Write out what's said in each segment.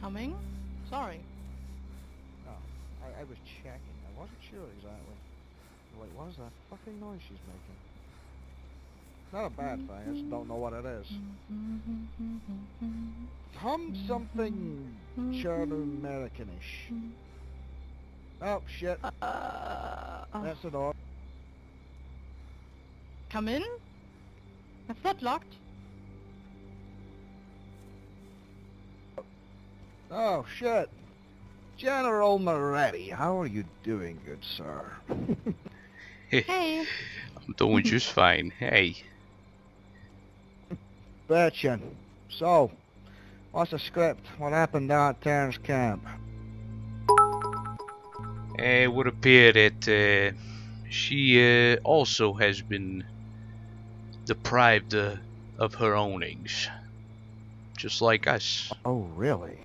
Coming? Sorry. No, I was checking. I wasn't sure exactly. Like, what is that fucking noise she's making? Not a bad thing, I just don't know what it is. Something Cherno-Americanish. Oh, shit. That's the door. Come in? It's not locked. Oh, shit. General Moretti, how are you doing, good sir? Hey. I'm doing just fine. Hey. Betcha. So, what's the script? What happened down at Terrence camp? It would appear that she also has been deprived of her ownings. Just like us. Oh, really?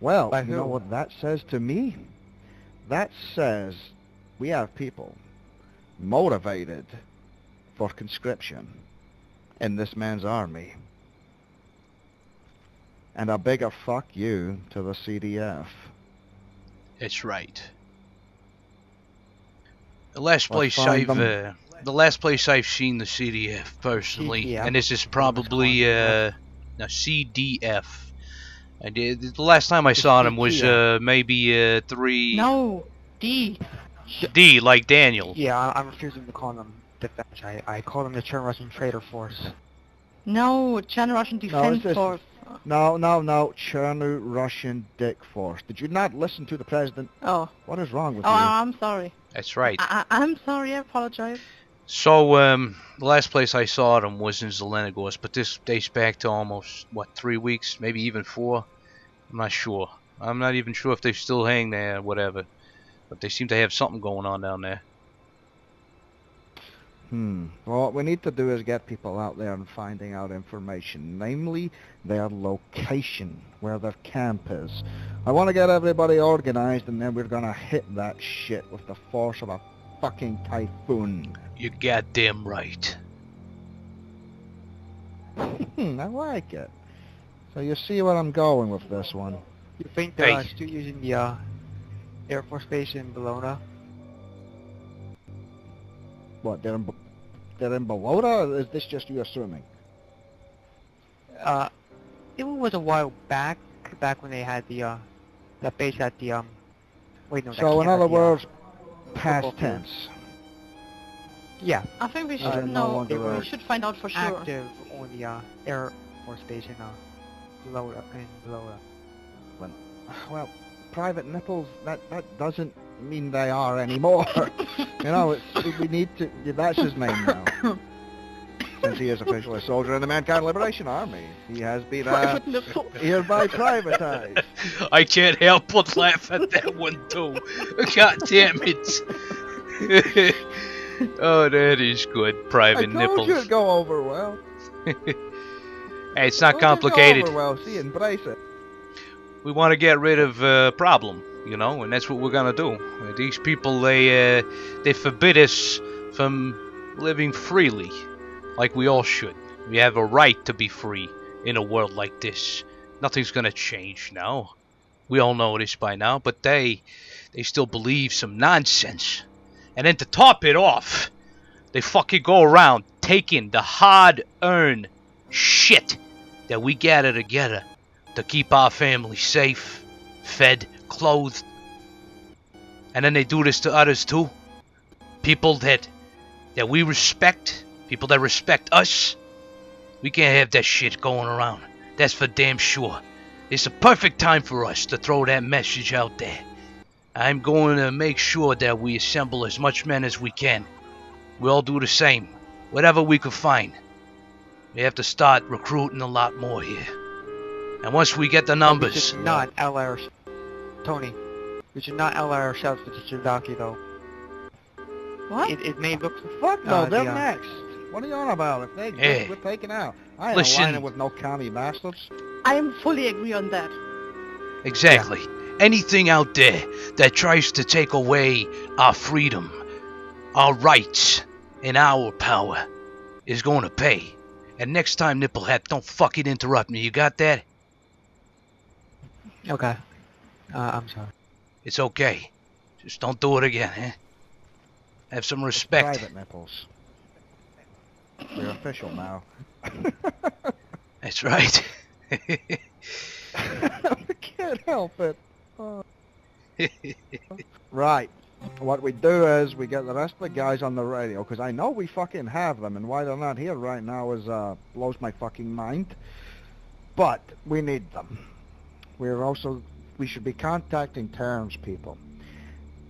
Well, By you who? know what that says to me? That says we have people motivated for conscription in this man's army. And a bigger fuck you to the CDF. That's right. The last Let's place find I've them. the last place I've seen the CDF personally, CDF. and this is probably no, CDF. And the last time I saw them was maybe 3 No. D. D like Daniel. Yeah, I'm refusing to call them defense. I call them the Cherno Russian Traitor Force. No. China Russian Defense this- Force. No, Cherno Russian Dick Force. Did you not listen to the president? Oh. What is wrong with Oh, you? I'm sorry. That's right. I'm sorry. I apologize. So the last place I saw them was in Zelenogorsk, but this dates back to almost what 3 weeks, maybe even 4. I'm not sure. I'm not even sure if they still hang there or whatever. But they seem to have something going on down there. Well, what we need to do is get people out there and finding out information, namely their location, where their camp is. I want to get everybody organized, and then we're gonna hit that shit with the force of a fucking typhoon. You're goddamn right. I like it. So you see where I'm going with this one. You think they're Hey. still using the Air Force Base in Bologna? What, they're in Bologna, or is this just you assuming? It was a while back when they had the that base at the wait no. that So in camp other at the, words, past football field. tense. Yeah, I think we I should don't know know. on the road. We should find out for sure. active on the Air Force Base in Bologna. Well, private nipples, that doesn't mean they are anymore. You know, we need to, that's his name now. Since he is officially a soldier in the Mankind Liberation Army. He has been, Private nipple. hereby privatized. I can't help but laugh at that one too. God damn it. Oh, that is good. Private I told nipples. you it'd go over well. Hey, it's not complicated. Go over well. See, embrace it. We want to get rid of a problem, you know, and that's what we're gonna do. These people, they forbid us from living freely, like we all should. We have a right to be free in a world like this. Nothing's gonna change now. We all know this by now, but they still believe some nonsense. And then to top it off, they fucking go around taking the hard-earned shit that we gather together to keep our family safe, fed, clothed. And then they do this to others too. People that we respect, people that respect us. We can't have that shit going around. That's for damn sure. It's a perfect time for us to throw that message out there. I'm going to make sure that we assemble as much men as we can. We all do the same. Whatever we can find. We have to start recruiting a lot more here. And once we get the We numbers... should not ally our Tony. We should not ally ourselves with the Chidaki though. What? It may look Fuck no, they're the, next. What are you on about? If they Hey. we're taken out. I ain't Listen. aligning with no commie bastards. I am fully agree on that. Exactly. Anything out there that tries to take away our freedom, our rights, and our power is going to pay. And next time, Nipplehead, don't fucking interrupt me. You got that? Okay. I'm sorry. It's okay. Just don't do it again, eh? Have some respect. Private nipples. We're official now. That's right. I can't help it. Oh. Right. What we do is we get the rest of the guys on the radio, because I know we fucking have them, and why they're not here right now is blows my fucking mind. But we need them. We should be contacting townspeople.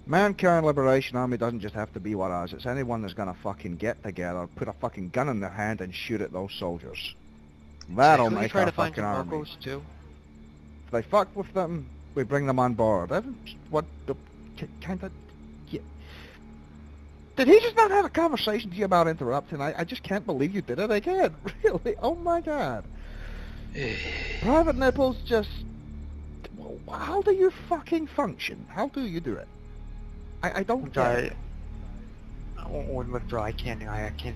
Mankind Liberation Army doesn't just have to be what us. It's anyone that's gonna fucking get together, put a fucking gun in their hand, and shoot at those soldiers. That'll Can we make try our to find fucking some army. locals too? If they fuck with them, we bring them on board. What the kind of... Yeah. Did he just not have a conversation to you about interrupting? I just can't believe you did it again. Really? Oh my god. Private Nipples just... How do you fucking function? How do you do it? I don't get Sorry. it. I won't withdraw. I can't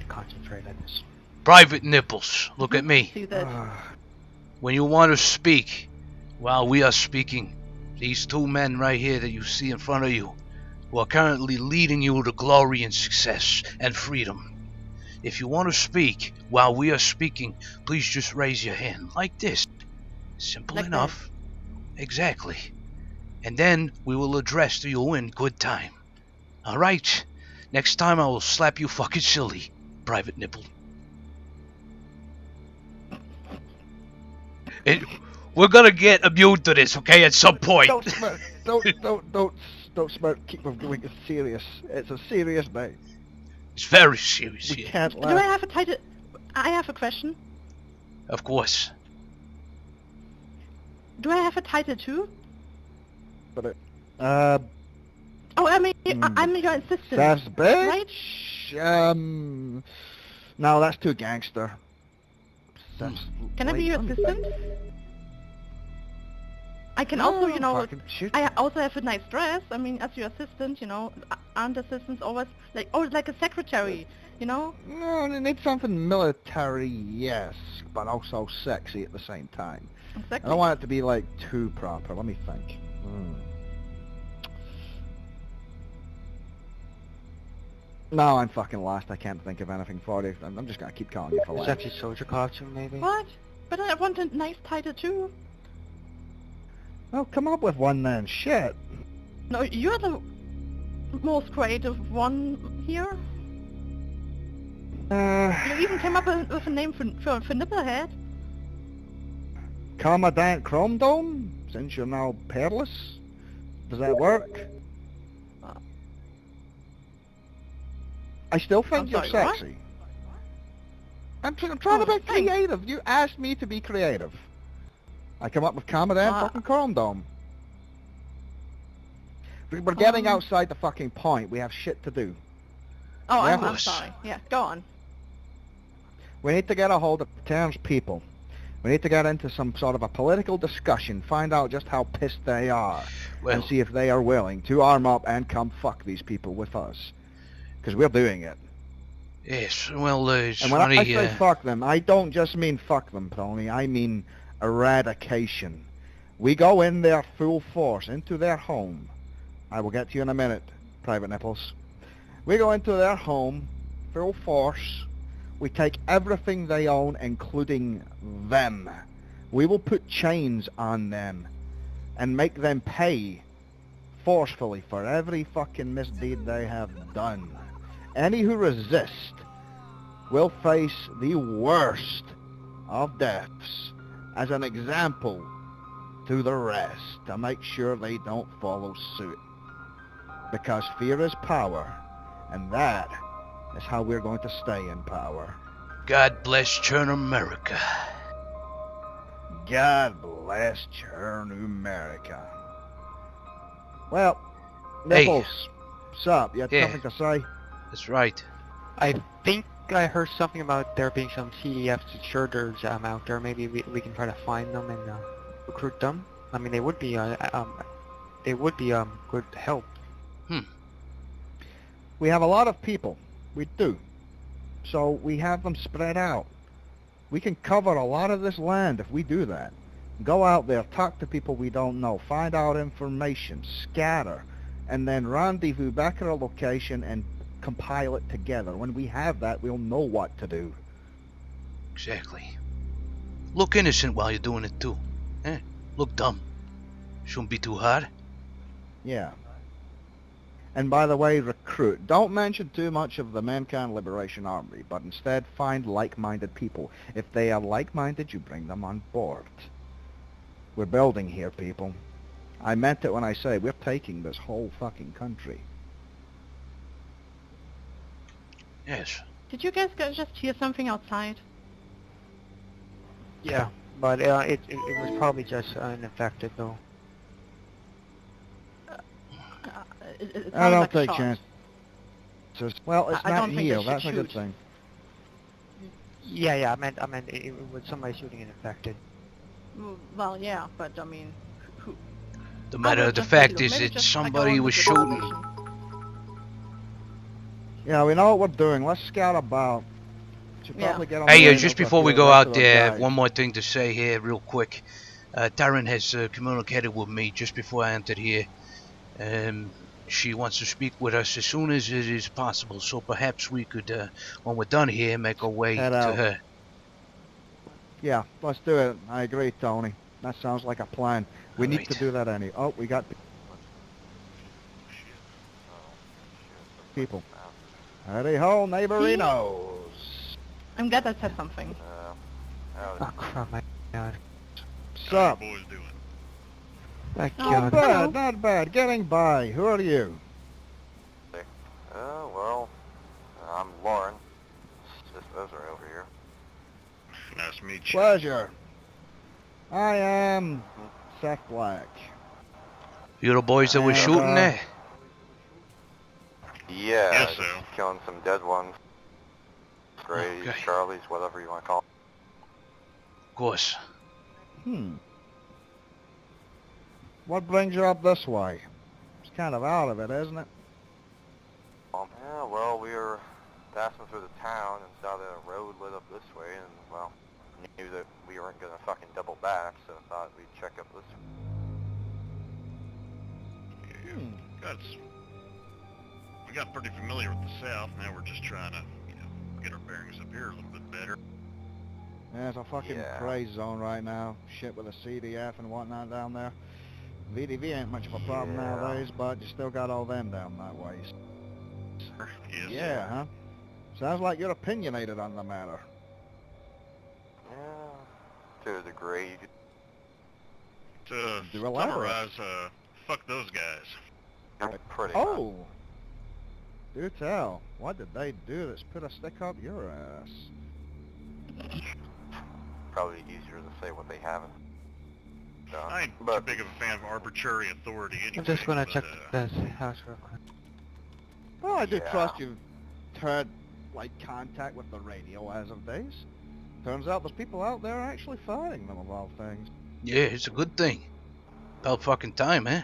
concentrate on this. Private Nipples, look at me. See that? When you want to speak, while we are speaking, these two men right here that you see in front of you, who are currently leading you to glory and success and freedom. If you want to speak while we are speaking, please just raise your hand like this. Simple Like enough. Exactly. And then we will address you in good time. Alright? Next time I will slap you fucking silly, Private Nipple. We're gonna get immune to this, okay, at some point. Don't smirk. Don't smirk. Keep from going. It's serious. It's a serious day. It's very serious We here. can't Do I laugh. have a title? I have a question. Of course. Do I have a title too? But Oh, I mean, Hmm. I'm your assistant. that's Right? bitch. No, that's too gangster. That's Can I be your let me assistant? think. I can also, you know, fucking shoot. I also have a nice dress. I mean, as your assistant, you know, aren't assistants always like, oh, like a secretary, you know? No, they need something military, yes, but also sexy at the same time. I Exactly. don't want it to be like too proper. Let me think. No, I'm fucking lost. I can't think of anything for you. I'm just gonna keep calling you for It's laughs. actually soldier costume, maybe. What? But I want a nice title too. Well, come up with one then. Shit. No, you're the most creative one here. You even came up with a name for Nipplehead. Commandant Chrome Dome? Since you're now peerless? Does that work? I still think I'm you're sorry, what? sexy. I'm trying to be thanks. creative. You asked me to be creative. I come up with Commandant fucking Chrome Dome. We're getting outside the fucking point. We have shit to do. Oh, Yeah. I'm sorry. Yeah, go on. We need to get a hold of townspeople. We need to get into some sort of a political discussion, find out just how pissed they are, Well, and see if they are willing to arm up and come fuck these people with us. Because we're doing it. yes, well, it's And when funny, I say fuck them, I don't just mean fuck them, Tony. I mean eradication. We go in there full force, into their home. I will get to you in a minute, Private Nipples. We go into their home, full force. We take everything they own, including them. We will put chains on them and make them pay forcefully for every fucking misdeed they have done. Any who resist will face the worst of deaths as an example to the rest to make sure they don't follow suit. Because fear is power, and that is how we're going to stay in power. God bless Churn America. God bless Churn America. Well, Hey. Nipples, what's up? You had Yeah. something to say? That's right. I think I heard something about there being some CEF deserters out there. Maybe we can try to find them and recruit them. I mean, they would be good help. We have a lot of people. We do. So we have them spread out. We can cover a lot of this land if we do that. Go out there, talk to people we don't know, find out information, scatter, and then rendezvous back at our location and compile it together. When we have that, we'll know what to do. Exactly. Look innocent while you're doing it too. Eh? Look dumb. Shouldn't be too hard. Yeah. And by the way, recruit. Don't mention too much of the Mankind Liberation Army, but instead find like-minded people. If they are like-minded, you bring them on board. We're building here, people. I meant it when I say we're taking this whole fucking country. Yes. Did you guys just hear something outside? Yeah, but it was probably just an infected though. It I sounded don't like a take shot. chances. Well, it's I don't not think they here. should That's a good shoot. thing. Yeah, I meant it was somebody shooting an infected. Well, yeah, but I mean, who? The matter of the fact is that somebody was shooting. Yeah, we know what we're doing. Let's scout about. Should Yeah. probably get on Hey, the just radar before we to the go rest out of the there, guys. one more thing to say here real quick. Taryn has communicated with me just before I entered here. She wants to speak with us as soon as it is possible, so perhaps we could, when we're done here, make our way Head to out. her. Yeah, let's do it. I agree, Tony. That sounds like a plan. We need Alright. to do that any. Oh, we got people. Howdy ho, neighborinos. I'm glad I said something. Oh crap, my god. What's How up? you boys doing? Thank Not God. bad, not bad. Getting by. Who are you? Well, I'm Lauren. This Ezra over here. Nice to meet you. Pleasure. I am Seth Black. You the boys that were And, shooting there? Yeah, Guess just so. killing some dead ones. Grays, Okay. Charlies, whatever you want to call them. Of course. What brings you up this way? It's kind of out of it, isn't it? Yeah, well, we were passing through the town and saw that a road lit up this way, and, well, knew that we weren't going to fucking double back, so thought we'd check up this way. Yeah, we got pretty familiar with the South. Now we're just trying to, get our bearings up here a little bit better. Yeah, it's a fucking Yeah. crazy zone right now. Shit with the CDF and whatnot down there. VDV ain't much of a problem Yeah. nowadays, but you still got all them down that way. Yes. Yeah, huh? Sounds like you're opinionated on the matter. Yeah, to a degree. To Do elaborate. summarize, fuck those guys. Pretty much. Oh! Do tell. What did they do that's put a stick up your ass? Probably easier to say what they haven't done. I ain't too but big of a fan of arbitrary authority anyway. I'm just gonna but, check this house real quick. Well, I do Yeah. trust you've had, like, contact with the radio as of days. Turns out there's people out there actually fighting them of all things. Yeah, it's a good thing. About fucking time, eh?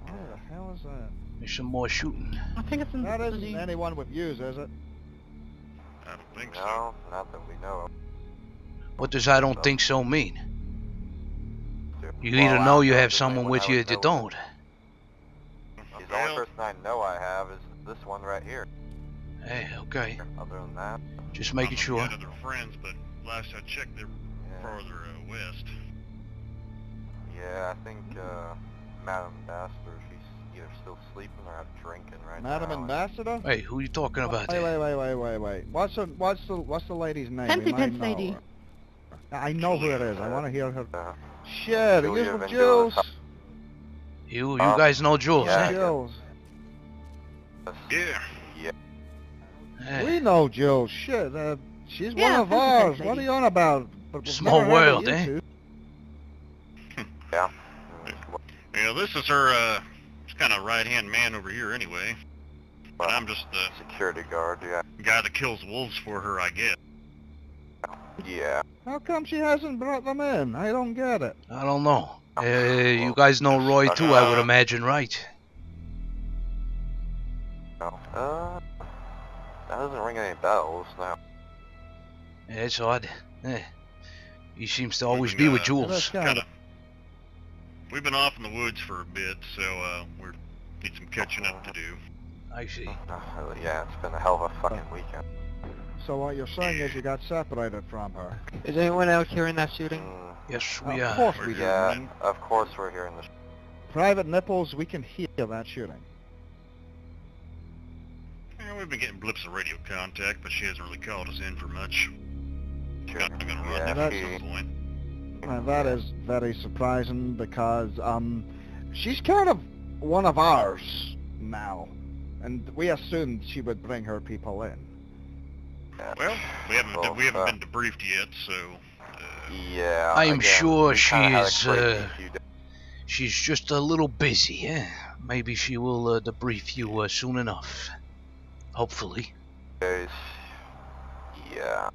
What the hell is that? There's some more shooting. I think it's in That the isn't city. anyone with views, is it? I don't think so. No, not that we know of. What does I don't think so mean? You Well, either I know don't you know have if there's someone anyone with I you or would you know. don't. The only person I know I have is this one right here. Hey, okay. Other than that, Just making I sure. got other friends, but last I checked, they were yeah, farther west. yeah, I think Madam Ambassador, she's either still sleeping or out drinking right Madam now. Ambassador? Hey, who you talking about Wait, there? wait. What's the lady's name? Fancy We might pants know lady. her. I know who it is. I want to hear her. Uh, Shit, Julia you with Van Jules? Jules. You guys know Jules, yeah. eh? Jules. Yeah. Hey, We know Jules. Shit, she's Yeah, one of Fancy ours. pants What are lady. you on about? But we've Small never heard of world, you eh? two. Yeah. Yeah, this is her, kind of right-hand man over here anyway. But I'm just the Security guard, yeah. guy that kills wolves for her, I guess. Yeah. How come she hasn't brought them in? I don't get it. I don't know. You guys know Roy too, I would imagine, right? No. That doesn't ring any bells, no. Yeah, it's odd. He seems to always be with That's Jules. kinda... We've been off in the woods for a bit, so we need some catching up to do. I see. Yeah, it's been a hell of a fucking weekend. So what you're saying is you got separated from her? Is anyone else hearing that shooting? Yes, we Of are. course we do. Yeah, man. of course we're hearing the Private Nipples, we can hear that shooting. Yeah, we've been getting blips of radio contact, but she hasn't really called us in for much. shooting. Not gonna run Yeah, that she- at some point. That is very surprising because she's kind of one of ours now, and we assumed she would bring her people in. yeah. Well, we haven't Well, been debriefed yet, so Yeah, I am again, sure we kinda had a she's, crazy few days. She's just a little busy, eh? Maybe she will debrief you soon enough. Hopefully. Yeah.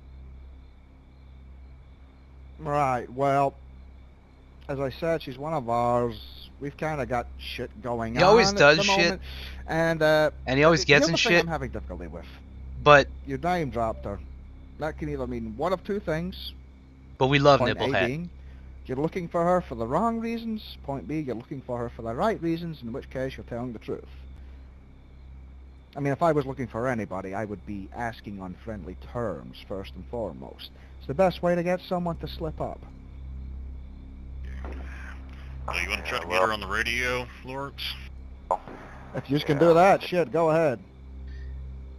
Right, well, as I said, she's one of ours. We've kind of got shit going on. He always at does the shit. moment. And, And he always gets here's in the thing shit. I'm having difficulty with. But You name dropped her. That can either mean one of two things. we love Point A Nipplehead. being, you're looking for her for the wrong reasons. Point B, you're looking for her for the right reasons, in which case you're telling the truth. I mean, if I was looking for anybody, I would be asking on friendly terms, first and foremost. It's the best way to get someone to slip up. well, you want to try Yeah, to well- get her on the radio, Lawrence? If you can Yeah. do that, shit, go ahead.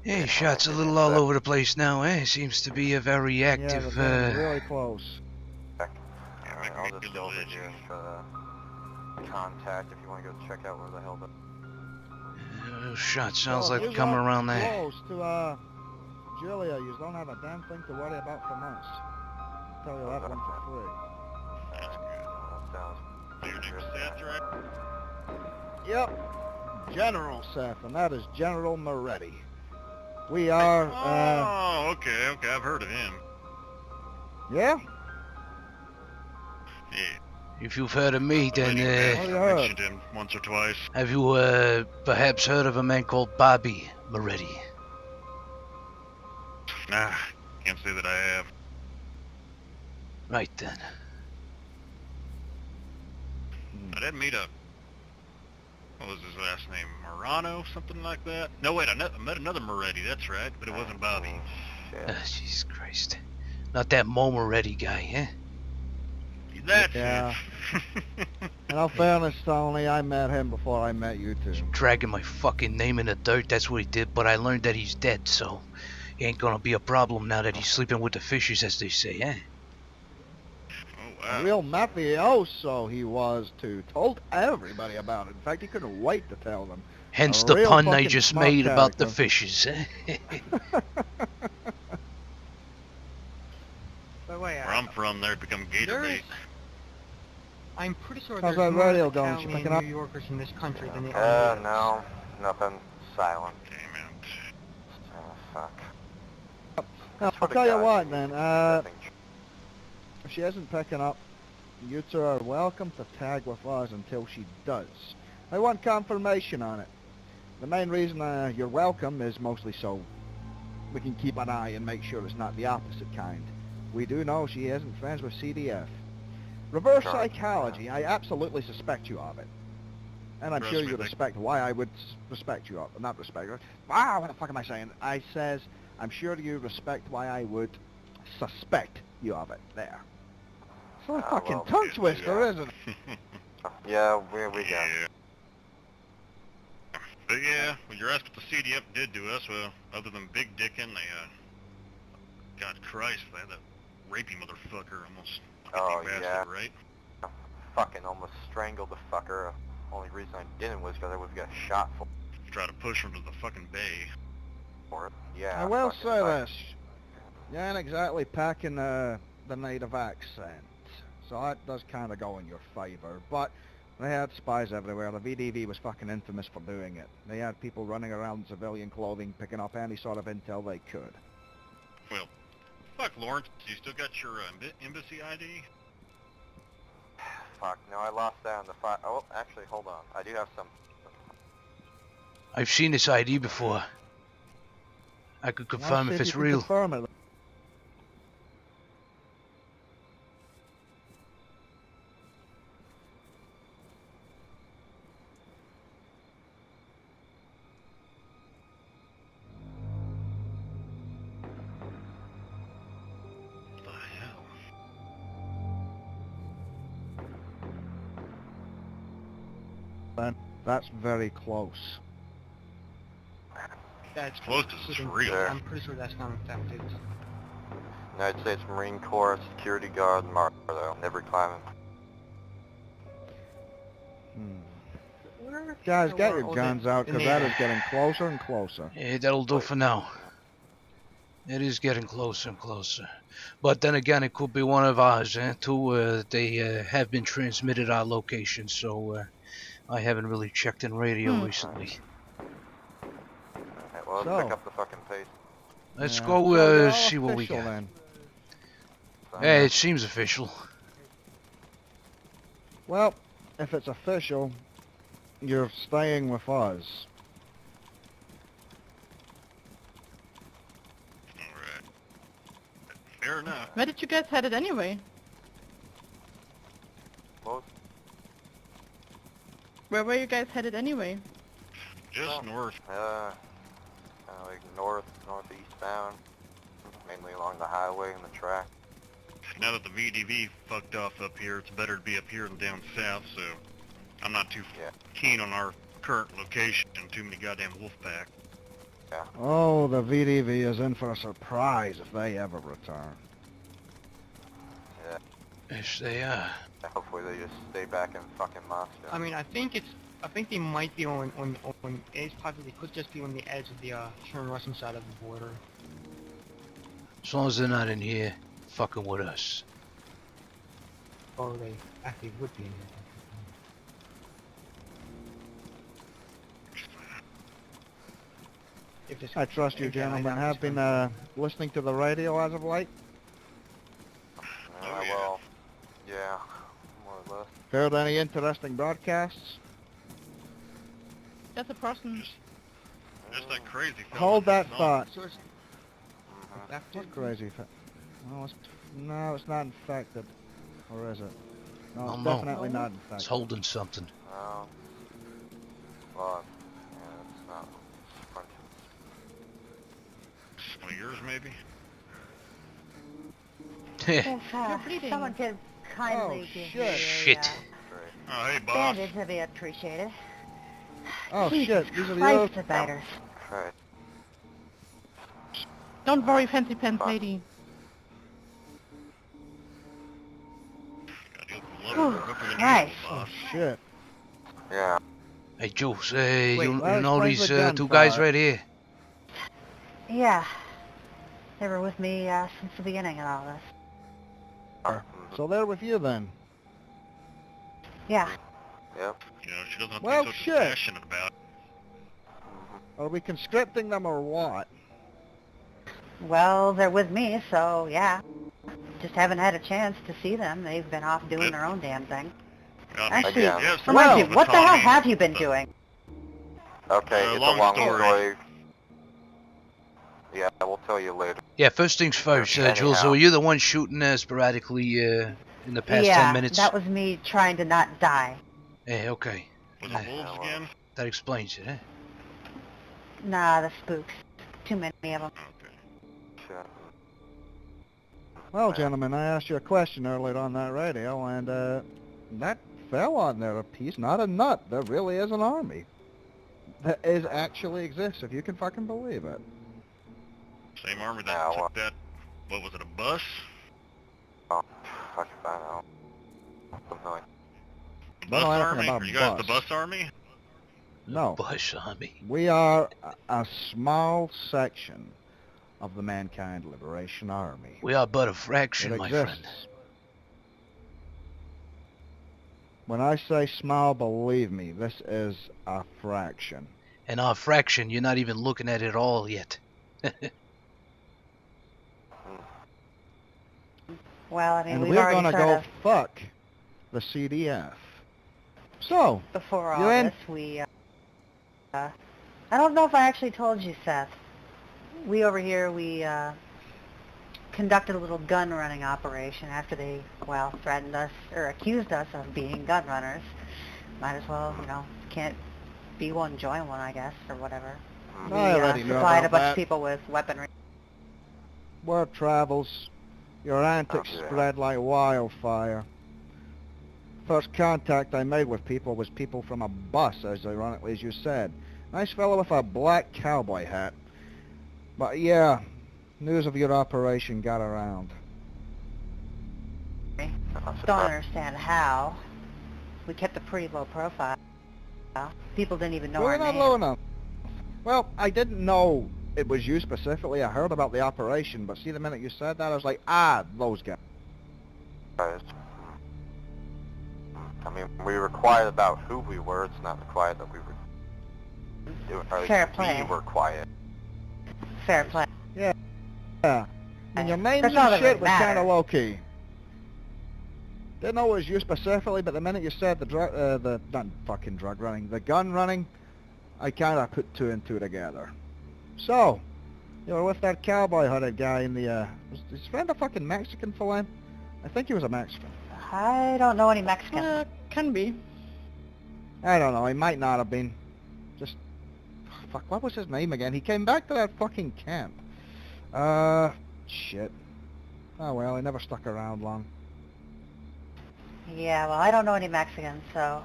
Yeah, shot's a little all over the place now, eh? Seems to be a very Yeah, active, they're getting really close. Yeah, make I'll me just feel go over itchy. here for the contact if you want to go check out where the hell the... Shot sounds Well, like you coming got around there. Close to, Julia, you don't have a damn thing to worry about for months. I'll tell you that one for free. That's good. That sounds... So your name is Seth, right? Yep. General Seth, and that is General Moretti. We are, Oh, okay, I've heard of him. yeah? Yeah. If you've heard of me, then, Oh, you I heard. mentioned him once or twice. have you, perhaps heard of a man called Bobby Moretti? Nah, can't say that I have. Right then. I did meet what was his last name? Morano, something like that? No, wait, I met another Moretti, that's right, but it wasn't Bobby. Shit. Jesus Christ. Not that Mo Moretti guy, eh? That's Yeah. it. In all fairness, Tony, I met him before I met you two. Dragging my fucking name in the dirt, that's what he did, but I learned that he's dead, so he ain't gonna be a problem now that he's sleeping with the fishes, as they say, eh? Oh, A wow. real mafioso he was, too. Told everybody about it. In fact, he couldn't wait to tell them. Hence A the real pun I fucking just smart made about the character. fishes, eh? By the way, Where I'm from, they'd become gator bait. I'm pretty sure How's there's that more radio going? You Italian picking up? New Yorkers in this country than the other. No, nothing. Silent. Damn it. Fuck. Now, That's I'll for the tell you guys what, who then. use nothing. If she isn't picking up, you two are welcome to tag with us until she does. I want confirmation on it. The main reason you're welcome is mostly so we can keep an eye and make sure it's not the opposite kind. We do know she isn't friends with CDF. Reverse Sure. psychology, I absolutely suspect you of it. And I'm Trust sure me, you they- respect why I would respect you of it. Not respect her. Wow, what the fuck am I saying? I says, I'm sure you respect why I would suspect you of it. There. It's a fucking well, tongue yeah, twister, yeah. isn't it? Yeah, we got. Yeah. But yeah, when you're asked what the CDF did to us, well, other than big dicking, they, God Christ, they had that rapey motherfucker almost. Oh, bastard, yeah. Right? Fucking almost strangled the fucker. Only reason I didn't was because I would have got shot Try to push him to the fucking bay. for it. Yeah. I will fucking say fuck. this. You ain't exactly packing the native accent. So that does kind of go in your favor. But they had spies everywhere. The VDV was fucking infamous for doing it. They had people running around in civilian clothing, picking up any sort of intel they could. Well, fuck, Lawrence, you still got your embassy ID? Fuck, no, I lost that on the fire. Oh, actually, hold on. I do have some. I've seen this ID before. I could I'll confirm see if it's you can real. Confirm it. then. That's very close. That's Close as it's real. I'm pretty sure that's not infected. United States Marine Corps security guard Marlo, never climbing. Guys, get your guns out, because that is getting closer and closer. Yeah, that'll do for now. It is getting closer and closer. But then again, it could be one of ours, too. They have been transmitted our location, so I haven't really checked in radio recently. Alright, well, let's pick up the fucking pace. Let's Yeah. go So see what we official, got. then. Yeah, it seems official. Well, if it's official, you're staying with us. Alright. Fair enough. Where did you guys headed anyway? Close. Where were you guys headed anyway? Just north. Kind of like northeast bound, mainly along the highway and the track. Now that the VDV fucked off up here, it's better to be up here than down south, so I'm not too keen on our current location. Too many goddamn wolf pack. Oh, the VDV is in for a surprise if they ever return. Yes, they are. Hopefully they just stay back in fucking Moscow. I mean, I think they might be on it's possibly they could just be on the edge of the Russian side of the border. As long as they're not in here fucking with us. Or they actually would be in here. If this- I trust you if they hide gentlemen out have this been way. listening to the radio as of late. yeah. Well, yeah, more or less. Heard any interesting broadcasts? There's a person. Just that crazy fella. Hold that that's thought. So it's infected? What crazy? No, it's not infected. Or is it? No, Oh, it's no. definitely not infected. It's holding something. Well, yeah, it's not. One of yours, maybe? You're bleeding. Someone could kindly Oh, give shit. me a Shit. Oh, hey, boss. bandage, that'd be appreciated. Oh Jesus shit, these are Christ, yours? the biters. Right. Don't worry, fancy pants lady. Gotta open the Whew, look for the Christ. needle, boss. Shit. Yeah. Hey, Jules, Wait, you where's know these the two gunfire? guys right here? Yeah. They were with me since the beginning of all this. So they're with you then? Yeah. Yep. You know, she doesn't have to Well, be so shit. passionate about it. Are we conscripting them or what? Well, they're with me, so yeah. Just haven't had a chance to see them. They've been off doing their own damn thing. I mean, Actually, yeah, yeah, some remind of you, what the hell autonomy, have you been but- doing? Okay, it's long a long story. story. Yeah, we'll tell you later. Yeah, first things first, Jules. Anyhow. Were you the one shooting sporadically in the past yeah, 10 minutes? that was me trying to not die. Hey, okay. Was it wolves again? That explains it, eh? Nah, the spooks. Too many of them. Okay. Shit. Well, gentlemen, I asked you a question earlier on that radio, and that fell on there a piece, not a nut. There really is an army. That is actually exists, if you can fucking believe it. Same army that Now, took that, what was it, a bus? Oh, fuck if I know. Something like The Don't bus know anything army? about Are you guys the bus. bus army? No. Bush Army. We are a small section of the Mankind Liberation Army. We are but a It fraction, my friend. exists. When I say small, believe me, this is a fraction. And our fraction, you're not even looking at it all yet. Well, I mean, And we've we're already gonna sort go of, fuck the CDF. So, before all you're in. this, we, I don't know if I actually told you, Seth. We over here, we, conducted a little gun running operation after they, well, threatened us, or accused us of being gun runners. Might as well, you know, can't be one, join one, I guess, or whatever. We I already know supplied a about bunch that. of people with weaponry. Word travels. Your antics Oh, yeah. spread like wildfire. First contact I made with people was people from a bus, as ironically as you said. Nice fellow with a black cowboy hat. But yeah, news of your operation got around. Don't understand how. We kept a pretty low profile. People didn't even know We're our not name. low enough. Well, I didn't know it was you specifically. I heard about the operation, but see, the minute you said that, I was like, ah, those guys. Guys. I mean, we were quiet about who we were. It's not quiet that we were doing. Or Fair play. We were quiet. Fair play. Yeah. And your names That's all and that shit really was kind matters. of low-key. Didn't know it was you specifically, but the minute you said not fucking drug running, the gun running, I kind of put two and two together. So, you were with that cowboy-hooded guy in the, was his friend a fucking Mexican for him? I think he was a Mexican. I don't know any Mexicans. Can be. I don't know, he might not have been. Just, fuck, what was his name again? He came back to that fucking camp. Shit. Oh well, he never stuck around long. Yeah, well, I don't know any Mexicans, so...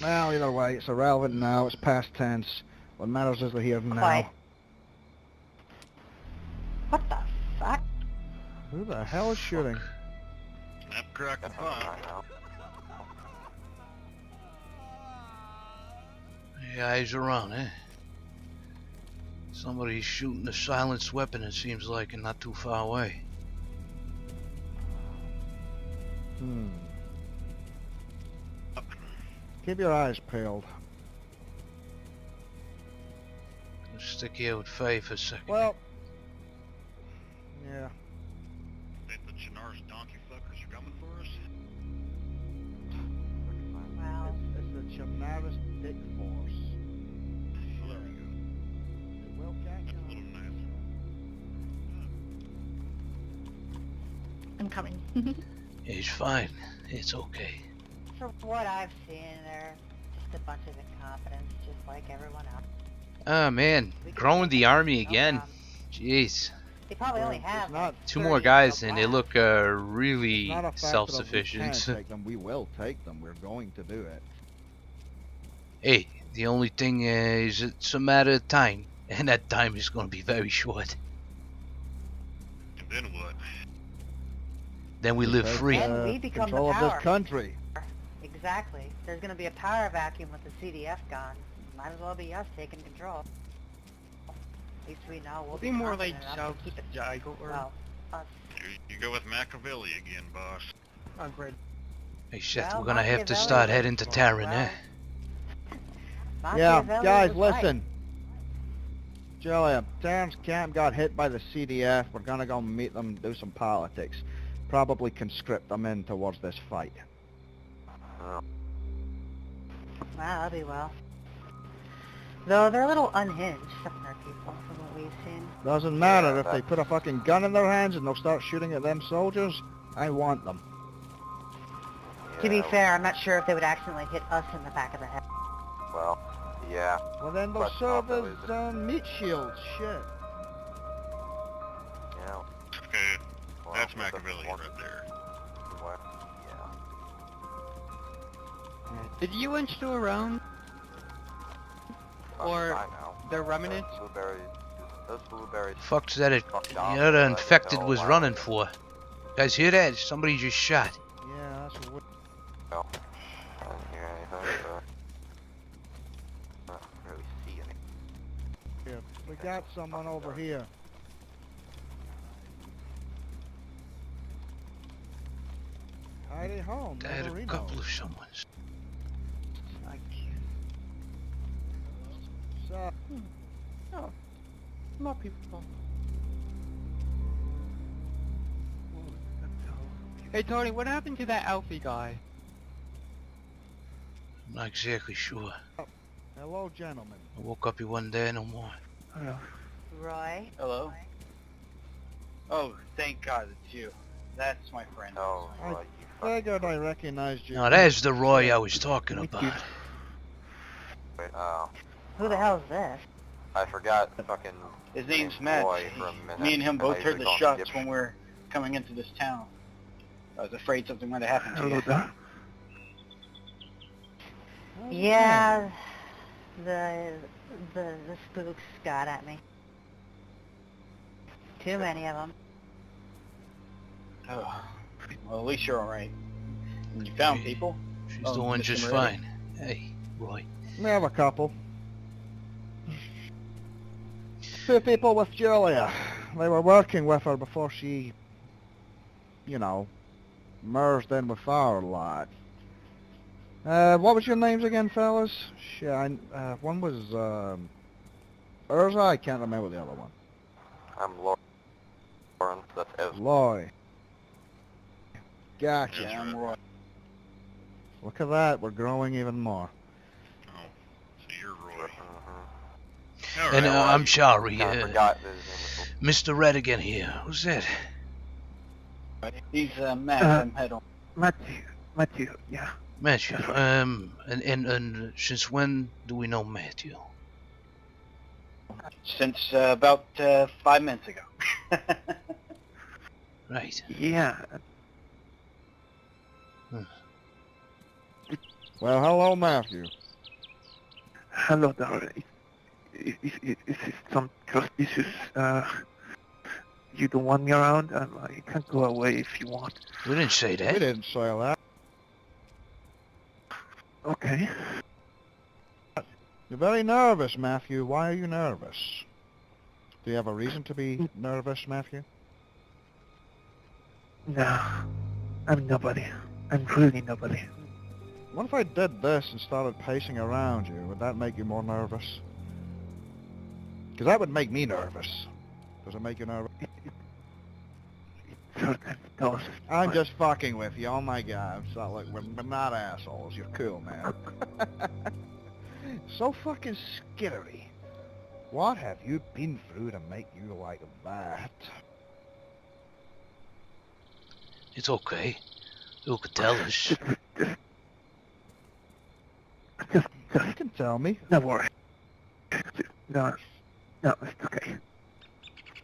Well, either way, it's irrelevant now, it's past tense. What matters is we're here now. Quite. What the fuck? Who the hell is shooting? Snap, crack, and pop. The eyes around, eh? Somebody's shooting a silenced weapon, it seems like, and not too far away. Keep your eyes peeled. I'll stick here with Faye for a second. Well, yeah. Think the Chinar's donkey fuckers are coming for us? Well, It's the Chimnaris Dick Force. Well, there we go. It will catch That's a you. little nicer. I'm coming. It's fine. It's okay. from what I've seen, they're just a bunch of incompetents, just like everyone else. Ah man, growing the army again. Jeez. They probably only It's have not- like Two 30 more of guys them and they left. look really It's not a fact that self-sufficient. We can take them. We will take them. We're going to do it. Hey, the only thing is it's a matter of time, and that time is going to be very short. And then what? Then we live Take, free. And we become the control of power. this country. Exactly. There's going to be a power vacuum with the CDF gone. Might as well be us taking control. At least we know we'll Be more like confident enough South to keep it. Jago or Well, us. You go with Machiavelli again, boss. Great. Hey Seth, Well, we're going to have to Machiavelli start was- heading to Taryn, eh? Yeah, Machiavelli guys, was right. listen. Julia, Terrence Camp got hit by the CDF. We're gonna go meet them, do some politics. Probably conscript them in towards this fight. Wow, that'll be well. Though they're a little unhinged, some of their people, from what we've seen. Doesn't matter Yeah, if they put a fucking gun in their hands and they'll start shooting at them soldiers. I want them. To be Yeah, fair, I'm not sure if they would accidentally hit us in the back of the head. Well, yeah. Well, then they'll Question serve also as is meat shields. Shit. Yeah. Okay, Well, that's if Machiavelli one- right there. What? Yeah. Did you UN still around? Or I know. the remnants? Those blueberries. Fuck's that it? Fucked The off, other but infected no, was wow. running for. Guys hear that? Somebody just shot. Yeah, that's what. I didn't hear anything, so... I don't really see any. Yeah, we got someone over here. Heidi home. I had a Neverino. couple of someone's. So, Oh, more people. Hey Tony, what happened to that Alfie guy? I'm not exactly sure. hello, gentlemen. I woke up here one day, no more. Roy? Hello? Oh, thank God it's you. That's my friend. Oh, I well, you fucking... Figured I recognized you. Now there's the Roy I was talking about. Wait, oh. Who the hell is this? I forgot fucking... His name's Matt. boy for a minute. Me and him I both usually heard the call him shots Dipshit. when we were coming into this town. I was afraid something might have happened to Hello you. there. Yeah, the spooks got at me. Too many of them. Oh, well, at least you're alright. And you found people? She's Oh, doing Mr. just Moretti. fine. Hey, Roy. We have a couple. 2 people with Julia. They were working with her before she, you know, merged in with our lot. What was your names again, fellas? One was, Urza, I can't remember the other one. I'm Lauren, that's Ez. Loy. Gotcha. Yeah, I'm Roy. Look at that, we're growing even more. Oh, so you're Roy. Mm-hmm. All right. And I'm sorry, I forgot that his name was... Mr. Redigan here. Who's that? He's Matt. I'm head on. Matthew, yeah. Matthew. And since when do we know Matthew? Since about 5 minutes ago. Right. Yeah. Well, hello, Matthew. Hello there. Is it some trust issues? You don't want me around? You can go away if you want. We didn't say We that. didn't say that. Okay. You're very nervous, Matthew. Why are you nervous? Do you have a reason to be nervous, Matthew? No. I'm nobody. I'm really nobody. What if I did this and started pacing around you? Would that make you more nervous? Because that would make me nervous. Does it make you nervous? Certainly does. I'm just fucking with you. Oh my god. So, look, we're not assholes. You're cool, man. So fucking scary. What have you been through to make you like that? It's okay. You could tell us. Just, You can tell me. don't worry. No, it's okay.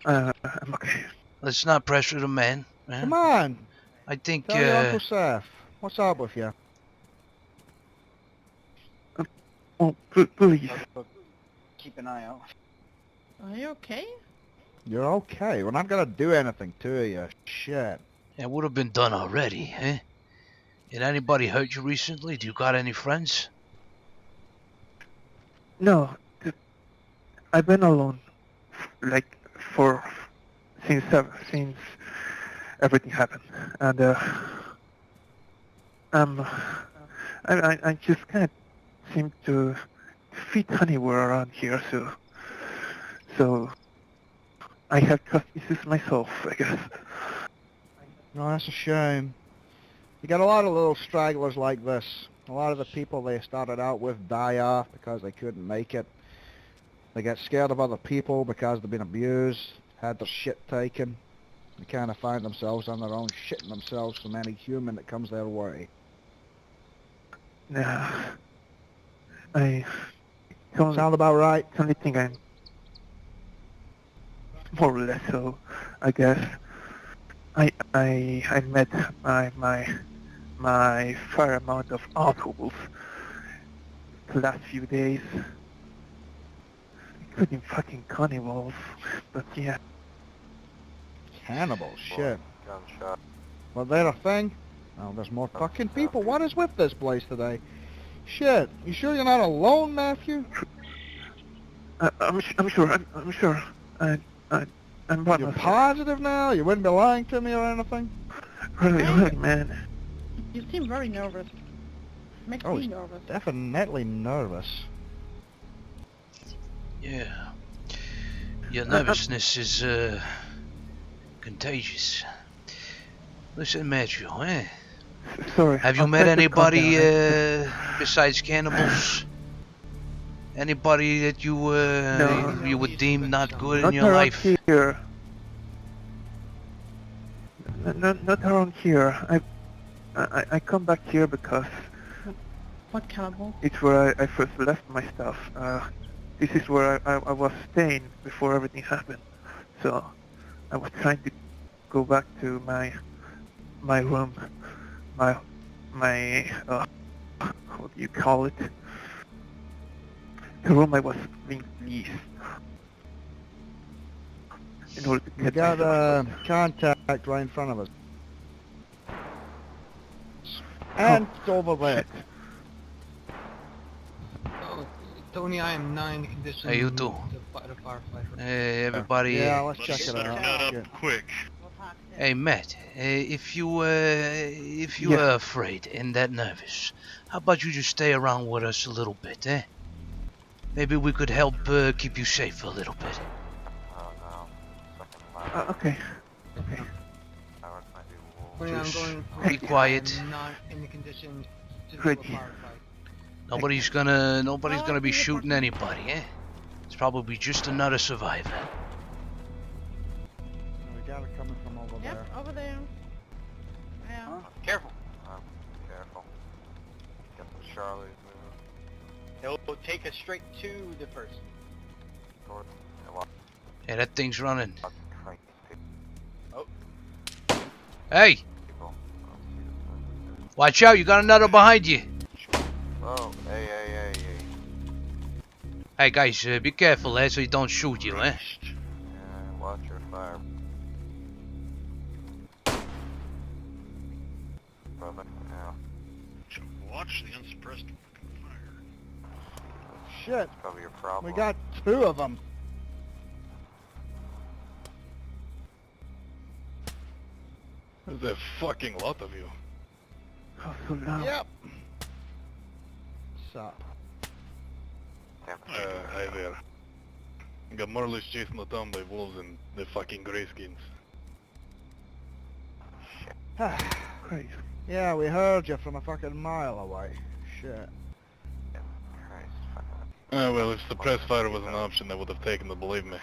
I'm okay. Let's not pressure the man. Man. Come on. I think, Tell your Uncle Seth. What's up with you? Oh, please. Keep an eye out. Are you okay? You're okay. We're not gonna do anything to you. Shit. it would have been done already, eh? Did anybody hurt you recently? Do you got any friends? No, I've been alone, like, since everything happened, and I just can't seem to fit anywhere around here, so I have trust issues myself, I guess. No, that's a shame. You got a lot of little stragglers like this. A lot of the people they started out with die off because they couldn't make it. They get scared of other people because they've been abused, had their shit taken. They kind of find themselves on their own, shitting themselves from any human that comes their way. Yeah, I don't Sound about right? only think I'm more or less so, I guess. I met my fair amount of assholes the last few days, including fucking cannibals, but yeah. Cannibal shit. Gunshot. Well, they're a thing? Oh, there's more fucking people. What is with this place today? Shit. You sure you're not alone, Matthew? I'm sure. I'm by You're myself. positive now? You wouldn't be lying to me or anything? Really, man. You seem very nervous. Makes Oh, me he's nervous. definitely nervous. Yeah. Your nervousness is, contagious. Listen, Matthew, eh? Sorry. Have you I'll met try to calm anybody, down. besides cannibals? Anybody that you, No. you would deem not good Not in your around life? here. Not around here. I come back here because What cannibal? it's where I first left my stuff. This is where I was staying before everything happened. So I was trying to go back to my my room, my what do you call it? The room I was being leased. In order to We get got myself contact right in front of us. And it's over there. Oh, Tony, I am not in the condition Hey, you too. to fight a firefighter. Hey, everybody. Yeah, let's Let's check it better out. nut Yeah. up quick. We'll talk soon. Hey, Matt. If you Yeah. are afraid and that nervous, how about you just stay around with us a little bit, eh? Maybe we could help keep you safe for a little bit. Oh no. Fucking Okay. Okay. fireworks might be wolves. Tony, I'm Just going be quiet. I'm not in the condition to do a Good. firefight. Nobody's gonna be shooting anybody, eh? It's probably just another survivor. We got it coming from over Yep, there. over there. Yeah. Careful. Careful. Get some Charlie's moving. It'll take us straight to the person. Toward a lot Hey, that thing's running. of crazy Oh, Hey, people. watch out! You got another behind you. Oh, hey. Hey guys, be careful, eh? So he don't shoot you, eh? Yeah, watch your fire. Perfect, yeah. Watch the unsuppressed fucking fire. Shit, That's probably your problem. we got 2 of them. There's a fucking lot of you. Oh, so loud. Yep. Sup. Hi there. Got more or less chasing the town by wolves and the fucking greyskins. Crazy. Yeah, we heard you from a fucking mile away. Shit. Christ, fucking. Well, if suppressed fire was an option, I would have taken it, believe me.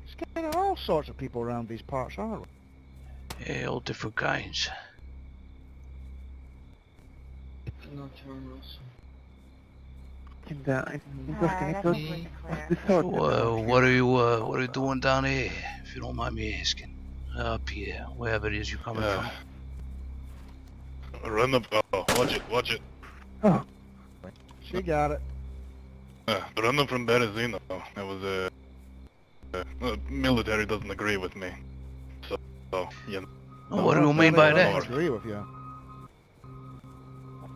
There's getting all sorts of people around these parts, aren't we? Yeah, all different kinds. No terminals. I'm investigating Alright, those that's pretty clear. this sort. What are you doing down here? If you don't mind me asking. Up here, wherever it is you're coming from. Run up. Oh, watch it. Oh, She got it. Run up from Berezino. That was military doesn't agree with me. So you know. What do you mean by I that? agree with you.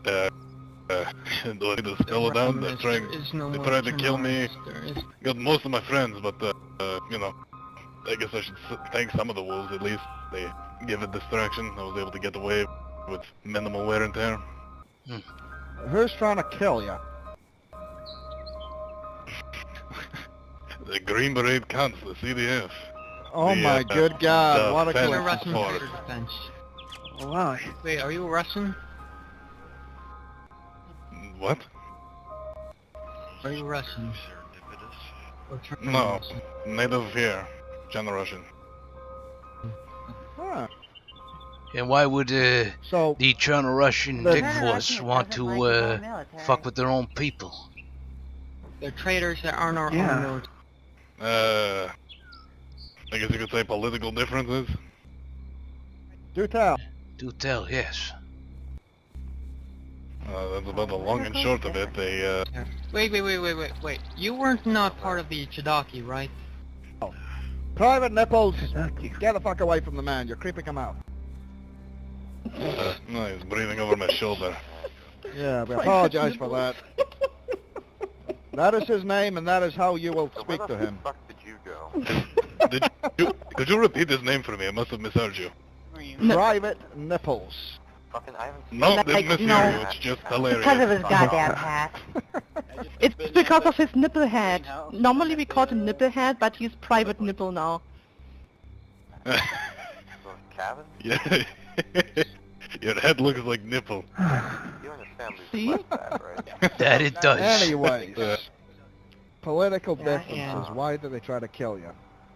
Do I need to spell it out? They tried to kill me. Got most of my friends, but you know, I guess I should thank some of the wolves at least. They gave it distraction. I was able to get away with minimal wear and tear. Who's trying to kill you? The Green Beret cunts, the CDF. Oh The, my good God, the what a fence You're coincidence. Russian part. for defense. why? Wait, are you Russian? What? Are you Russian? Serendipitous. Or No, native here, Gen Russian. Huh. And why would So, the eternal Russian The- dick Russian force want doesn't to like his own military. fuck with their own people? They're traitors that aren't our Yeah. own military. I guess you could say political differences. do tell. Do tell, yes. That's about the long and short of it. They, Wait. You weren't not part of the Chidaki, right? Private Nipples, Kentucky. get the fuck away from the man. You're creeping him out. no, he's breathing over my shoulder. Yeah, we apologize for that. That is his name, and that is how you will So speak where to the him. fuck did you go? Could you repeat his name for me? I must have misheard you. Private Nipples. Fucking, I haven't seen No, Like, didn't mishear no. you. It's just hilarious. Because of his goddamn hat. It's because of his nipple head. Normally we call him nipple head, but he's private nipple now. the cabin? Yeah. Your head looks like nipple. You and his family See? left that, right? That it does. Anyways, political Yeah, differences. yeah. Why do they try to kill you?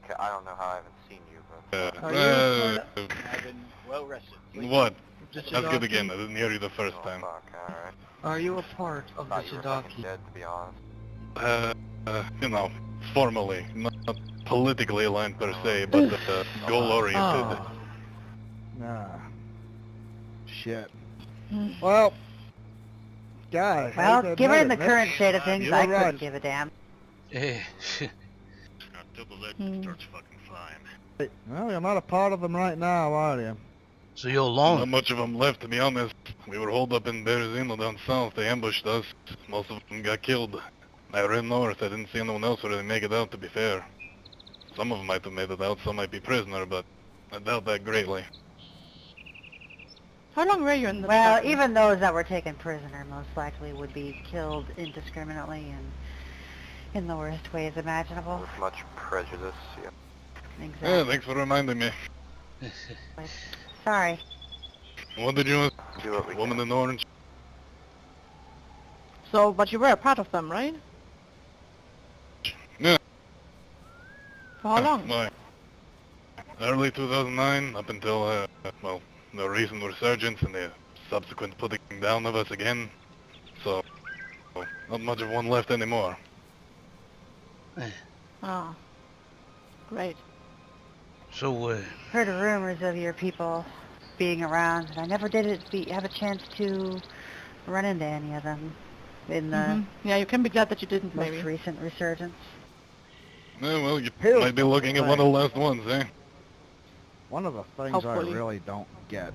Okay, I don't know how I haven't seen you, but... I've been well rested. What? The Ask it Chidaki? again. I didn't hear you the first Oh, time. fuck, alright. Are you a part of the Thought you were fucking Chidaki? dead, to be honest. You know, formally, not politically aligned per se, but goal-oriented. Oh. Nah. Shit. Well, guys. Well, given the current state of things, I couldn't give a damn. Until the legend starts fucking flying. Well, you're not a part of them right now, are you? So you're alone? Not much of them left, to be honest. We were holed up in Berezino down south. They ambushed us. Most of them got killed. I ran north. I didn't see anyone else really make it out, to be fair. Some of them might have made it out. Some might be prisoner, but I doubt that greatly. How long were you in the Well, prison? even those that were taken prisoner most likely would be killed indiscriminately and in the worst ways imaginable. With much prejudice, yeah. Exactly. Yeah, thanks for reminding me. Sorry. What did you Do what we Woman can. in orange? So, but you were a part of them, right? Yeah. For how long? Why? Early 2009, up until, well, the recent resurgence and the subsequent putting down of us again. So, not much of one left anymore. Oh. Great. So, Heard rumors of your people being around, and I never did have a chance to run into any of them in the Yeah, you can be glad that you didn't, most maybe. recent resurgence. Yeah, well, you Here's might be looking at one of the last ones, eh? One of the things Hopefully. I really don't get.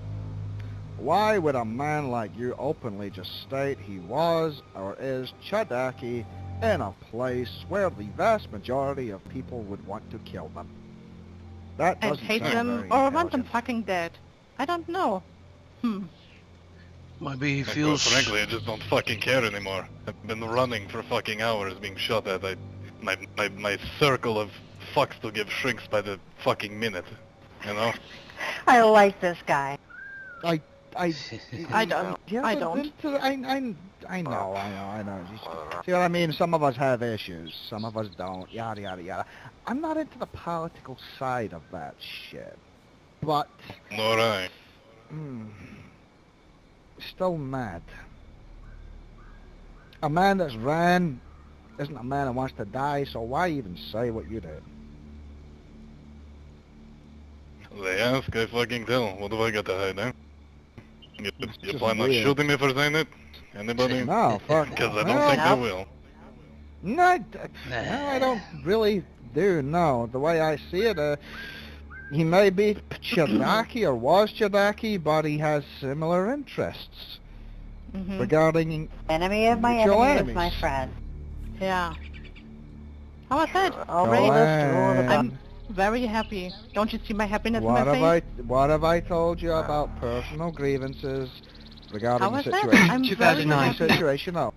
Why would a man like you openly just state he was or is Chadaki in a place where the vast majority of people would want to kill them? That And doesn't hate sound them very or want them intelligent. fucking dead. I don't know. maybe he Quite feels... frankly, I just don't fucking care anymore. I've been running for fucking hours being shot at. My circle of fucks to give shrinks by the fucking minute. You know? I like this guy. I I don't. Yeah, I but don't. I know. See what I mean? Some of us have issues. Some of us don't. Yada, yada, yada. I'm not into the political side of that shit. But, Nor I. still mad. A man that's ran isn't a man that wants to die, so why even say what you did? They ask, I fucking tell. What do I got to hide, eh? You just plan on weird. shooting me for saying it? Anybody? No, fuck. Because I don't Well, think they will. No, I don't really do, no. The way I see it, he may be Chadaki or was Chadaki, but he has similar interests regarding Enemy of my mutual enemy is my enemies. friend. Yeah. How was that? Already Joanne, I'm very happy. Don't you see my happiness in what my have face? what have I told you about personal grievances regarding How the was that? situation? I'm very 2009. happy. Situation up.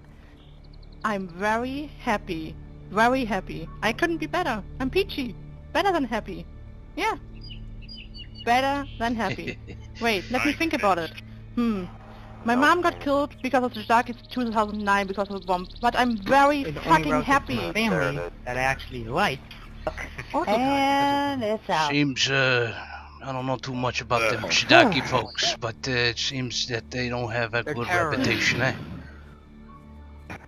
I'm very happy. Very happy. I couldn't be better. I'm peachy. Better than happy. Yeah. Better than happy. Wait, let me think about it. My mom got killed because of the Darkest 2009 because of the bomb, but I'm very fucking happy. Family that I actually like. And it's out. Seems, I don't know too much about them Shidaki folks, but it seems that they don't have a They're good terrorists. reputation, eh?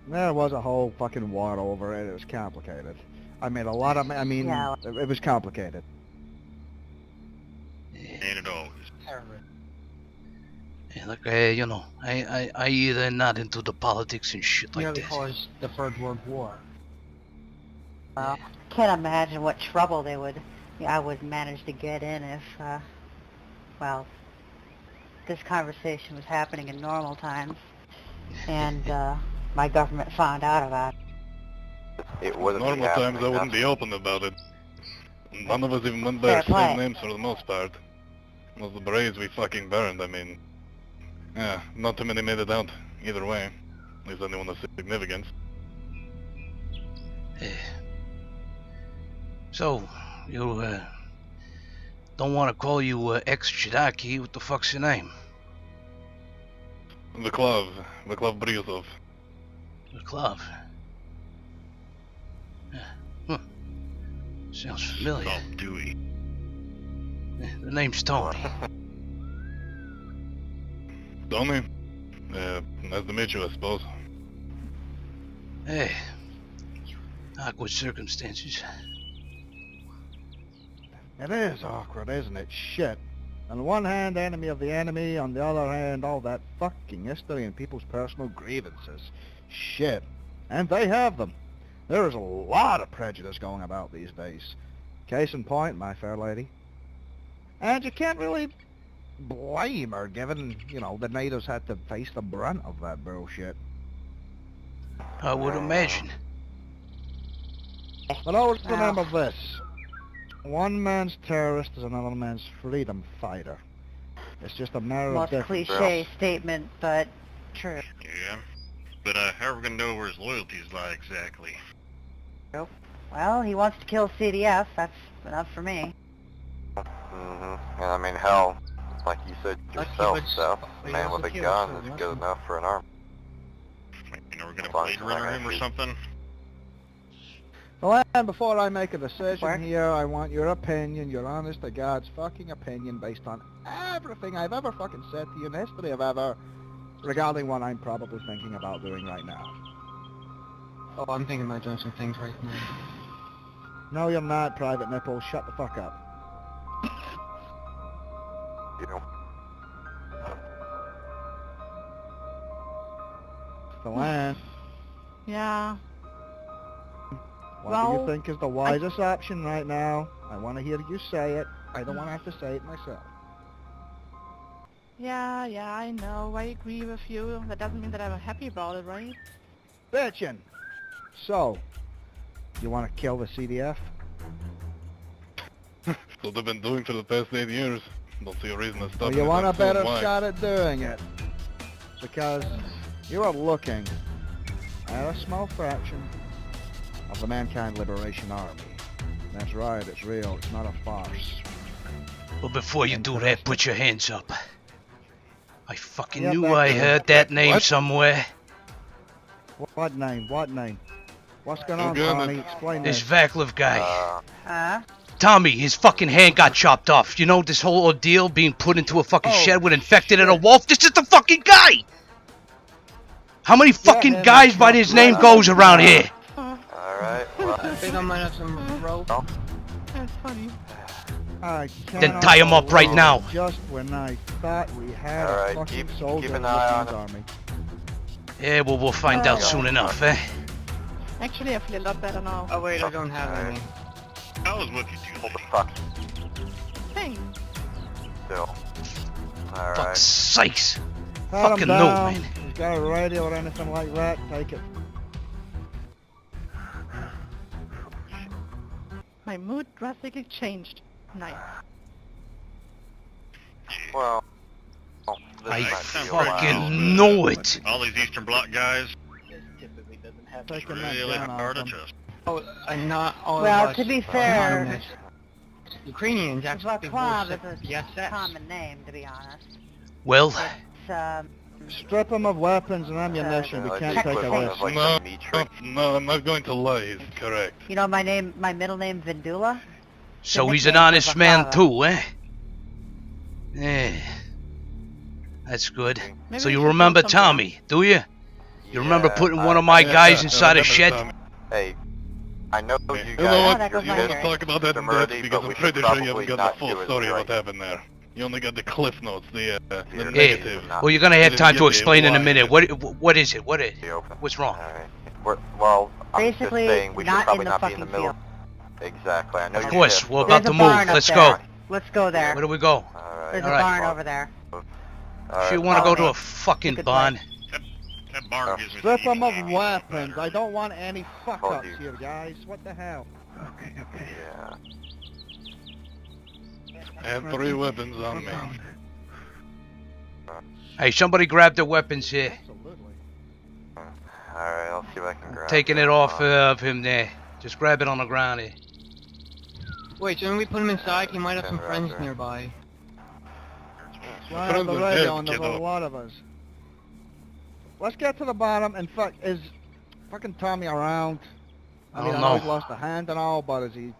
There was a whole fucking war over it. It was complicated. I mean, Yeah. it was complicated. Ain't it always? Yeah, look, you know, I either not into the politics and shit like Nearly that. caused the Third World War. Well, can't imagine what trouble I would manage to get in if, well, this conversation was happening in normal times, and my government found out about it. It wouldn't Normal be times I happening, wouldn't be that's- open about it. None of us even went by Fair our play. same names for the most part. Most of the Braves we fucking burned, I mean. Yeah, not too many made it out, either way. At least anyone of significance. So, you, don't want to call you, ex-Shidaki, what the fuck's your name? Vaklav Bryusov. Vaklav. Sounds familiar. Oh, Dewey. The name's Tony. Tony? Nice to meet you, I suppose. Hey. Awkward circumstances. It is awkward, isn't it? Shit. On one hand, enemy of the enemy. On the other hand, all that fucking history and people's personal grievances. Shit. And they have them. There is a lot of prejudice going about these days. Case in point, my fair lady. And you can't really blame her, given, you know, the natives had to face the brunt of that bullshit. I would imagine. But always remember this. One man's terrorist is another man's freedom fighter. It's just a matter of Most difference. cliche statement, but true. Yeah. But how are we gonna know where his loyalties lie exactly? Well, he wants to kill CDF. That's enough for me. And I mean, hell, like you said yourself, Seth, a man with a gun is good enough for an army. You know, we're gonna blade runner him or something? Well, and before I make a decision here, I want your opinion, your honest to God's fucking opinion, based on everything I've ever fucking said to you in the history of ever, regarding what I'm probably thinking about doing right now. Oh, I'm thinking about doing some things right now. No, you're not, Private Nipple. Shut the fuck up. The land. Yeah. What do you think is the wisest option right now? I want to hear you say it. I don't want to have to say it myself. Yeah, I know. I agree with you. That doesn't mean that I'm happy about it, right? Bitchin'. So, you want to kill the CDF? What they've been doing for the past 8 years. Don't see a reason to stop. Well, you want a better shot at doing it. Because you are looking at a small fraction of the Mankind Liberation Army. That's right, it's real, it's not a farce. Well, before you do that, put your hands up. I fucking knew I heard that name somewhere. What name? What name? What's going on, Tommy? Explain this. This Vaclav guy. Tommy, his fucking hand got chopped off. You know this whole ordeal being put into a fucking shed with infected and a wolf? This is the fucking guy! How many fucking guys by this name goes around here? Alright, well, I think I might have some rope. That's funny. Then tie him up right now. Just when I thought we had a fucking soldier in the army. Yeah, well, we'll find out soon enough, eh? Actually, I feel a lot better now. Oh wait, I don't have any. I was with you too. Hold the fuck. Thanks. Still. Alright. Fuck's sakes. Pat Fucking him no, down. man. He's got a radio or anything like that, take it. My mood drastically changed. Nice. Well, I fucking know it. All these Eastern Bloc guys, Typically doesn't have Take him really down hard to off him. trust. Oh, and not all of Well, us to be are fair, anonymous. Ukrainians actually think Vaclav we're is a BSS. common name, to be honest. Well, It's, Strip him of weapons and ammunition. We can't take a risk. No, I'm not going to lie. He's correct. you know my middle name, Vindula? so he's an honest man too, eh? Yeah. That's good. Maybe So we you should remember do something. Tommy, do you? You remember putting one of my guys inside a shed? Hey, I know you You know guys what? You want to talk about that in depth because I'm pretty sure you haven't got the full story of what happened there. You only got the cliff notes, the negative. Well, you're gonna have time to explain in a minute. What is it? What's wrong? Well, I'm Basically, just saying we should not probably in the not be in the fucking middle. field. Exactly. I know Of you're course, pissed. we're about There's to a barn move. up Let's there. go. Let's go there. Where do we go? Alright. There's a Alright. barn over there. If you want to go to a fucking barn, That barn gives me Strip the him of heebie-jeebies. weapons. I don't want any fuck-ups you. here, guys. What the hell? Okay. Yeah. I have 3 weapons on me. hey, somebody grab the weapons here. Absolutely. Alright, I'll see if I can grab Taking it off of him there. Just grab it on the ground here. Wait, so when we put him inside, he might have some Okay, friends Roger. nearby. Right on the radio and there's a lot of us. Let's get to the bottom and is fucking Tommy around? I mean, I know he's lost a hand and all, but is he...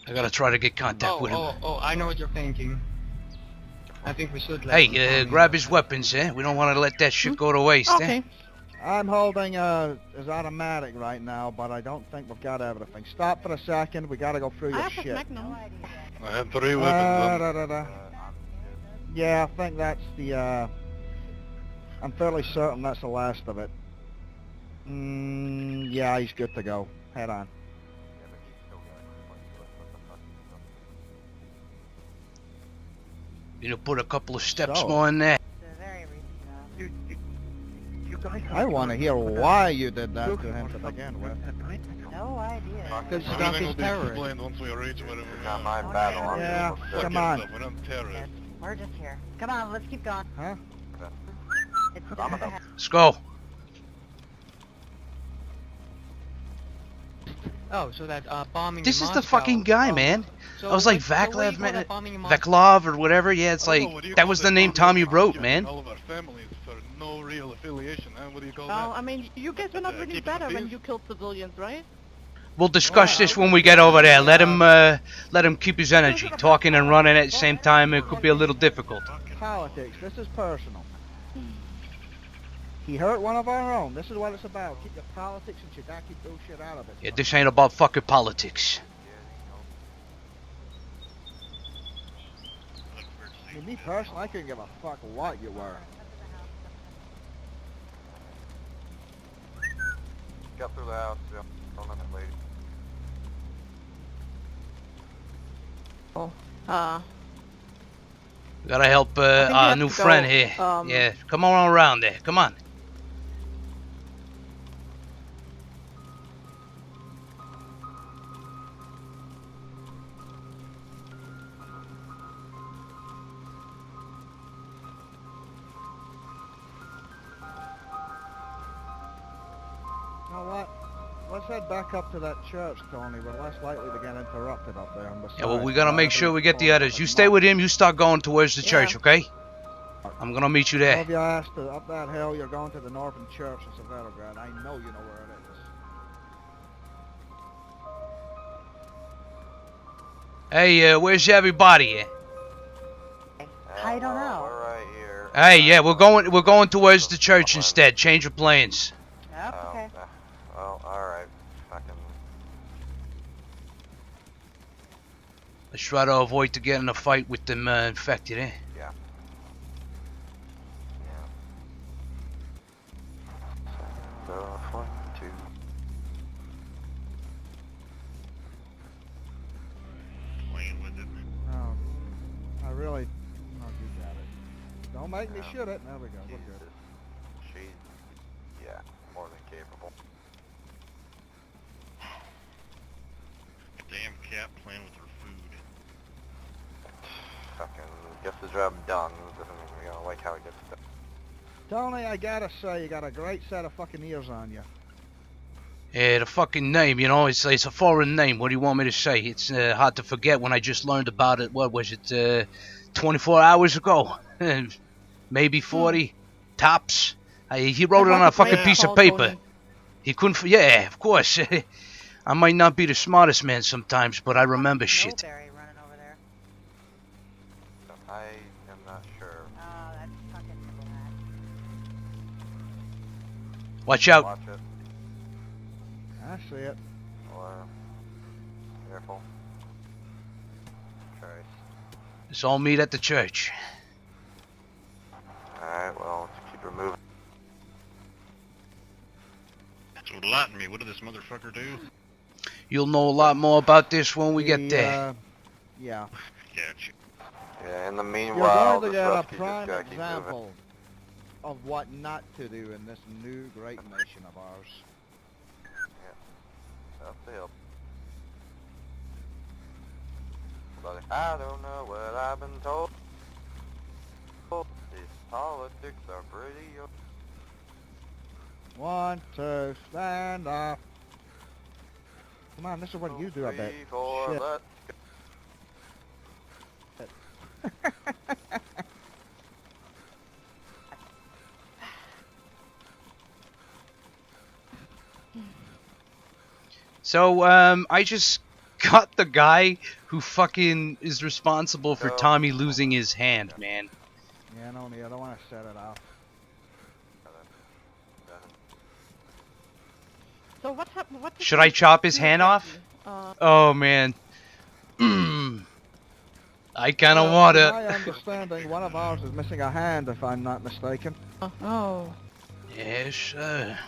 I gotta try to get contact with him. Oh, I know what you're thinking. I think we should let Hey, him come grab his weapons, eh? We don't want to let that shit go to waste, Okay. eh? I'm holding his automatic right now, but I don't think we've got everything. Stop for a second. We gotta go through I your have a shit. Magnum. I have 3 weapons. Yeah, I think that's the. I'm fairly certain that's the last of it. Yeah, he's good to go. Head on. You know, put a couple of steps So- more in there. You guys I want to hear why you did that to him to begin with. No idea. Good stuff is terrorist. Once we reach wherever we Not are. my battle. I'm Yeah, just Fuck come on. yourself, we're not terrorists. We're just here. Come on, let's keep going. Huh? It's just ahead. Let's go. Oh, so that bombing. This in is the Moscow. fucking guy, Oh, man. So I was like, what do you Vaclav, call that man. bombing in Moscow? Vaclav or whatever. Yeah, it's I don't know, like, what do you that call was it? the name Tommy wrote, man. All of our families for no real affiliation, huh? What do you call Well, that? I mean, you guys were not really keep it better when peace? you killed civilians, right? We'll discuss this when we get over there. Let him keep his energy. Talking and running at the same time, it could be a little difficult. Politics. This is personal. He hurt one of our own. This is what it's about. Keep your politics and shidaki bullshit out of it. Yeah, this ain't about fucking politics. I mean, me personally, I couldn't give a fuck what you were. got through the house. Yeah. Don't let that lady. Gotta help think we our have new to go, friend here. Yeah, come on around there. Come on. You know what? Let's head back up to that church, Tony. We're less likely to get interrupted up there. And Yeah, well, besides, we gotta make everything's sure we get the falling others. apart. You stay with him. You start going towards the church, Yeah. okay? I'm gonna meet you there. Have you asked up that hill? You're going to the northern church in Severograd. I know you know where it is. Hey, where's everybody at? I don't know. We're right here. Hey, yeah, we're going towards the church instead. Change of plans. Oh, okay. Well, alright. Fucking. Let's try to avoid to get in a fight with them infected, eh? Yeah. So, 1, 2. Playing with it. No, I really. No, you got it. Don't make me shoot it. There we go. We're good. She's, yeah, more than capable. Damn cat playing with her food. Fucking gets the job done. Doesn't mean we don't like how it gets done. Tony, I gotta say, you got a great set of fucking ears on you. Yeah, the fucking name, you know, it's a foreign name. What do you want me to say? It's hard to forget when I just learned about it. What was it? 24 hours ago, maybe 40 tops. He wrote it on a fucking piece of paper. He couldn't. Yeah, of course. I might not be the smartest man sometimes, but I remember shit. Snowberry running over there. I am not sure. Oh, that's fucking bad. Watch out. Watch it. I see it. Or careful. Christ. Let's all meet at the church. Alright, well, let's keep her moving. So enlighten me. What did this motherfucker do? You'll know a lot more about this when we get there. Yeah. Gotcha. Yeah, in the You're meanwhile, going to this get a rescue just prime gotta keep moving. example of what not to do in this new great nation of ours. That's the help. But I don't know what I've been told. These politics are pretty. 1, 2, stand up. Come on, this is what you do, I bet. 3, 4, Shit. let's So, I just got the guy who fucking is responsible for Tommy losing his hand, man. Yeah, no, I don't want to set it off. So what happened? What Should I chop his hand off? Oh man. I kind of want to. My to. understanding, one of ours is missing a hand, if I'm not mistaken. Oh. Yes, sir.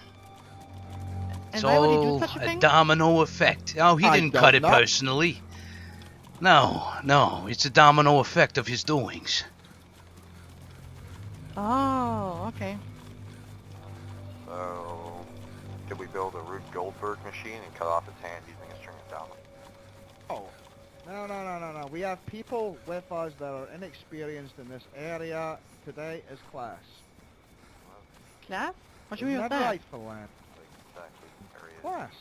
It's And why would he do all such a thing? domino effect. Oh, he didn't cut it personally. No, it's a domino effect of his doings. Oh, okay. So, could we build a Rube Goldberg machine and cut off his hand using a string of dominoes? Oh. No. We have people with us that are inexperienced in this area. Today is class. Class? What do you mean with Isn't that? right for land? Class.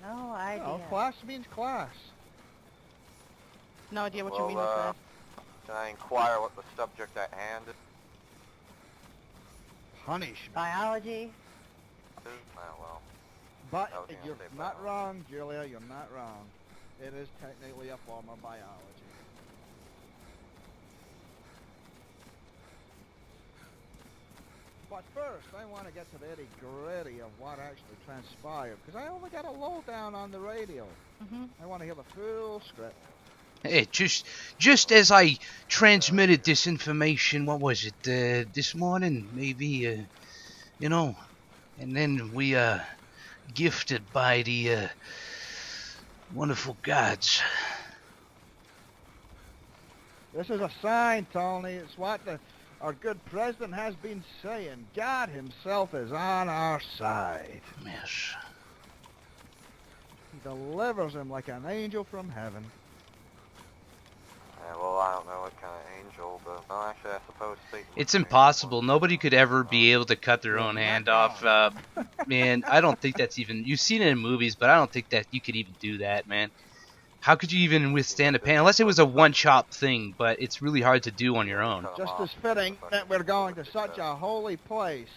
No idea. No, class means class. No idea what you mean with that. Can I inquire what the subject at hand is? Punishment. Biology? Well. But you're not wrong, Julia, you're not wrong. It is technically a form of biology. But first, I want to get to the nitty-gritty of what actually transpired, because I only got a lowdown on the radio. I want to hear the full script. Hey, just as I transmitted this information, what was it, this morning, maybe, you know, and then we, gifted by the, wonderful gods. This is a sign, Tony. It's what our good president has been saying. God himself is on our side. Yes. He delivers him like an angel from heaven. Yeah, well, I don't know what kind of angel, but well, actually, I suppose Satan. It's impossible. Nobody could ever be able to cut their own hand off. Man, I don't think that's even... You've seen it in movies, but I don't think that you could even do that, man. How could you even withstand a pain? Unless it was a one-chop thing, but it's really hard to do on your own. Just as fitting that we're going to such a holy place.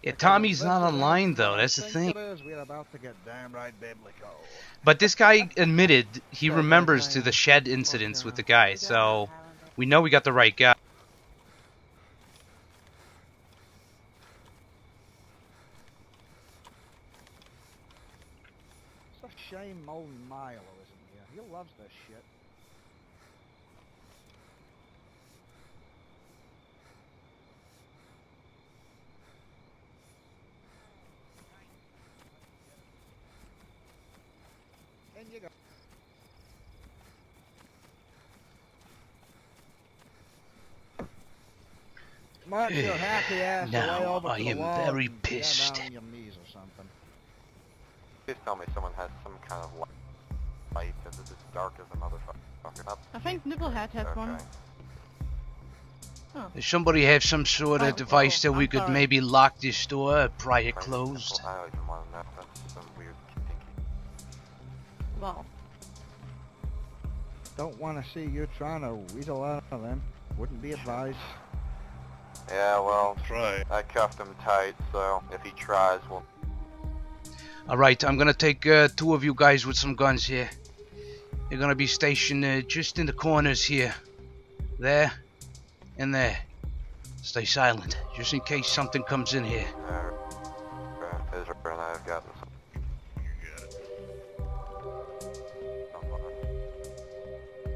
Yeah, Tommy's not online, though. That's the thing. We're about to get damn right biblical. But this guy admitted he remembers to the shed incidents with the guy, so we know we got the right guy. It's a shame old Milo isn't here. He loves this shit. In you go. March your happy ass Now away over I to the am wall very and pissed. get down on your knees or something. Please tell me someone has some kind of light, because it's as dark as a motherfucker. I think Nibblehead has one. Oh. Does somebody have some sort of device that we could maybe lock this door prior closed? I don't even want to know. That's some weird kinky. Well. Don't want to see you trying to weasel out of them. Wouldn't be advised. Yeah, well, Try. I cuffed him tight, so if he tries, we'll... Alright, I'm gonna take two of you guys with some guns here. You're gonna be stationed just in the corners here. There and there. Stay silent, just in case something comes in here. Ezra and I have gotten some...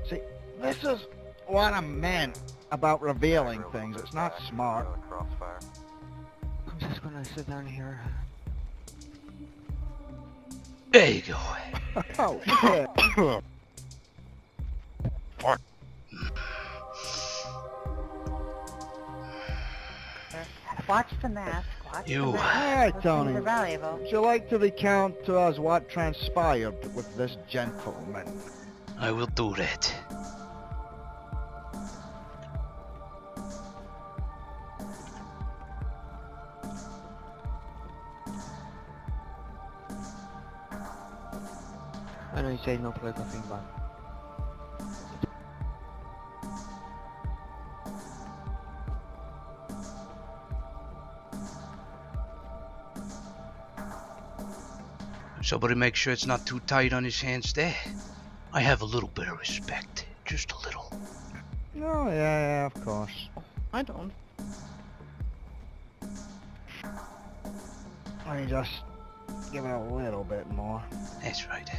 See, this is what I meant about revealing things. It's not smart. Crossfire. I'm just gonna sit down here. There you go. Oh, shit. Watch the mask. Watch You. the mask. All right, Those Tony. things are valuable. Would you like to recount to us what transpired with this gentleman? I will do that. I know you say no political thing, but... Somebody make sure it's not too tight on his hands there. I have a little bit of respect. Just a little. Oh, yeah, of course. I don't. Let me just give it a little bit more. That's right.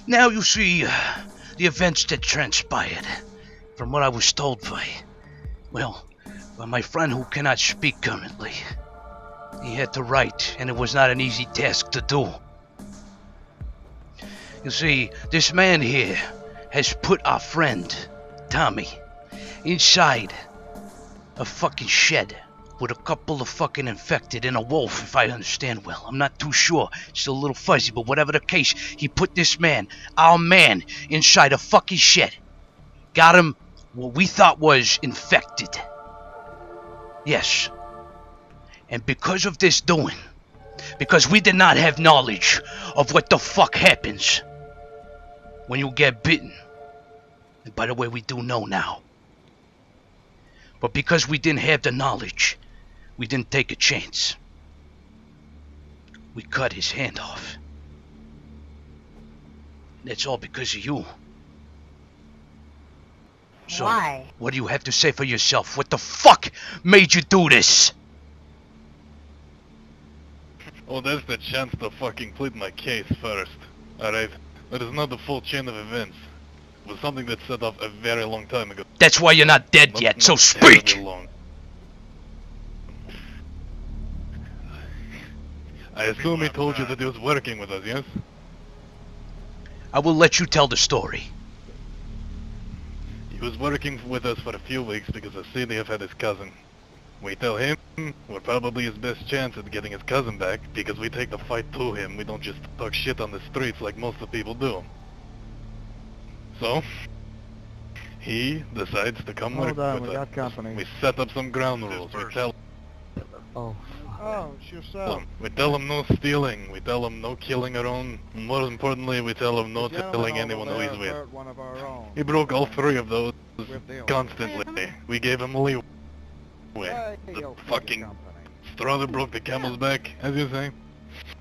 Now you see the events that transpired. From what I was told by my friend who cannot speak currently. He had to write, and it was not an easy task to do. You see, this man here has put our friend, Tommy, inside a fucking shed with a couple of fucking infected and a wolf, if I understand well. I'm not too sure. It's still a little fuzzy, but whatever the case, he put this man, our man, inside a fucking shed. Got him what we thought was infected. Yes. And because of this doing, because we did not have knowledge of what the fuck happens when you get bitten. And by the way, we do know now. But because we didn't have the knowledge, we didn't take a chance. We cut his hand off. That's all because of you. So, Why? what do you have to say for yourself? What the fuck made you do this? Oh, that's the chance to fucking plead my case first. Alright? That is not the full chain of events. It was something that set off a very long time ago. That's why you're not dead yet, so speak! Long. I assume he told you that he was working with us, yes? I will let you tell the story. He was working with us for a few weeks because the CDF had his cousin. We tell him we're probably his best chance at getting his cousin back because we take the fight to him. We don't just talk shit on the streets like most of the people do. So, he decides to come work with us. Company. We set up some ground rules. We tell it's yourself. We tell him no stealing. We tell him no killing our own. More importantly, we tell him no telling anyone who he's with. He broke all three of those constantly. We gave him leeway. The fucking straw that broke the camel's back, as you say.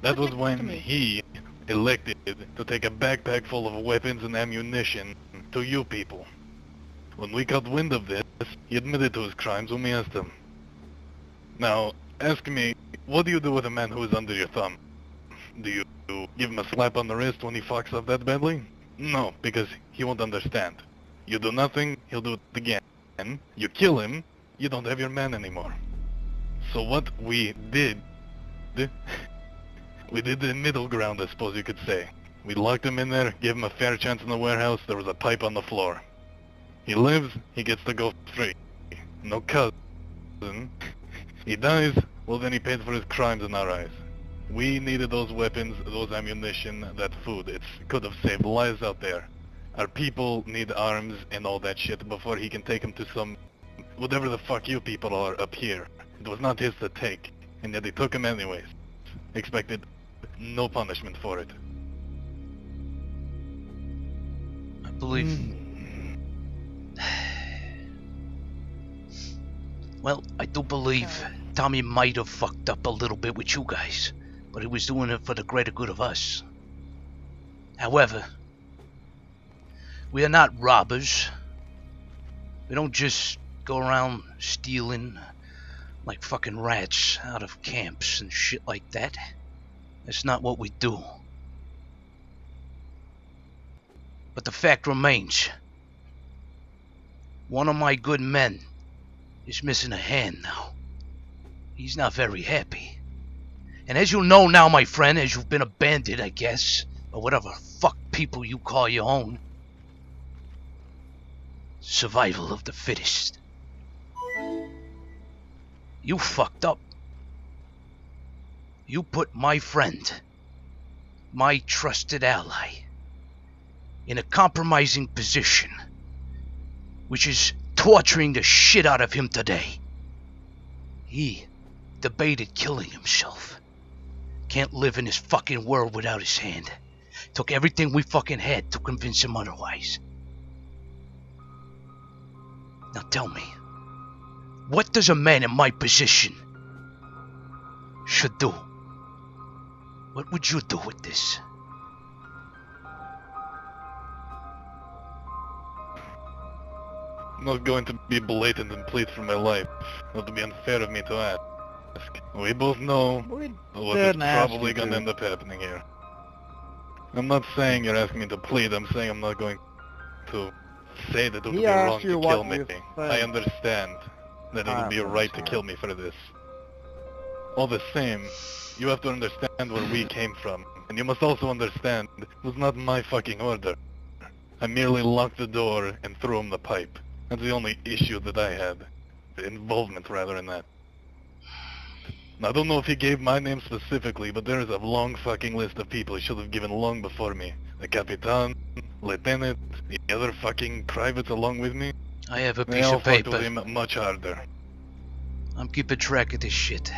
That was when he elected to take a backpack full of weapons and ammunition to you people. When we got wind of this, he admitted to his crimes when we asked him. Now, ask me, what do you do with a man who is under your thumb? Do you give him a slap on the wrist when he fucks up that badly? No, because he won't understand. You do nothing, he'll do it again. You kill him, you don't have your man anymore. So what we did, we did the middle ground, I suppose you could say. We locked him in there, gave him a fair chance in the warehouse, there was a pipe on the floor. He lives, he gets to go free. No cousin. He dies, well then he paid for his crimes in our eyes. We needed those weapons, those ammunition, that food. It could have saved lives out there. Our people need arms and all that shit before he can take them to some... whatever the fuck you people are up here. It was not his to take, and yet they took him anyways. Expected no punishment for it. I believe... Well, I do believe Tommy might have fucked up a little bit with you guys, but he was doing it for the greater good of us. However, we are not robbers. We don't just go around stealing like fucking rats out of camps and shit like that. That's not what we do. But the fact remains, one of my good men is missing a hand now. He's not very happy. And as you know now, my friend, as you've been a bandit, I guess, or whatever fuck people you call your own, survival of the fittest. You fucked up. You put my friend, my trusted ally, in a compromising position, which is torturing the shit out of him today. He debated killing himself. Can't live in this fucking world without his hand. Took everything we fucking had to convince him otherwise. Now tell me, what does a man in my position should do? What would you do with this? I'm not going to be blatant and plead for my life. That would be unfair of me to ask. We both know We what is didn't ask probably you gonna to. end up happening here. I'm not saying you're asking me to plead, I'm saying I'm not going to say that it would He be wrong asked you to kill what me. you I think understand that it would be right to happens kill me for this. All the same, you have to understand where we came from, and you must also understand it was not my fucking order. I merely locked the door and threw him the pipe. That's the only issue that I had. The involvement, rather, in that. Now, I don't know if he gave my name specifically, but there is a long fucking list of people he should have given long before me. The Capitan, Lieutenant, the other fucking privates along with me. I have a They piece all of fucked with paper. him much harder. I'm keeping track of this shit.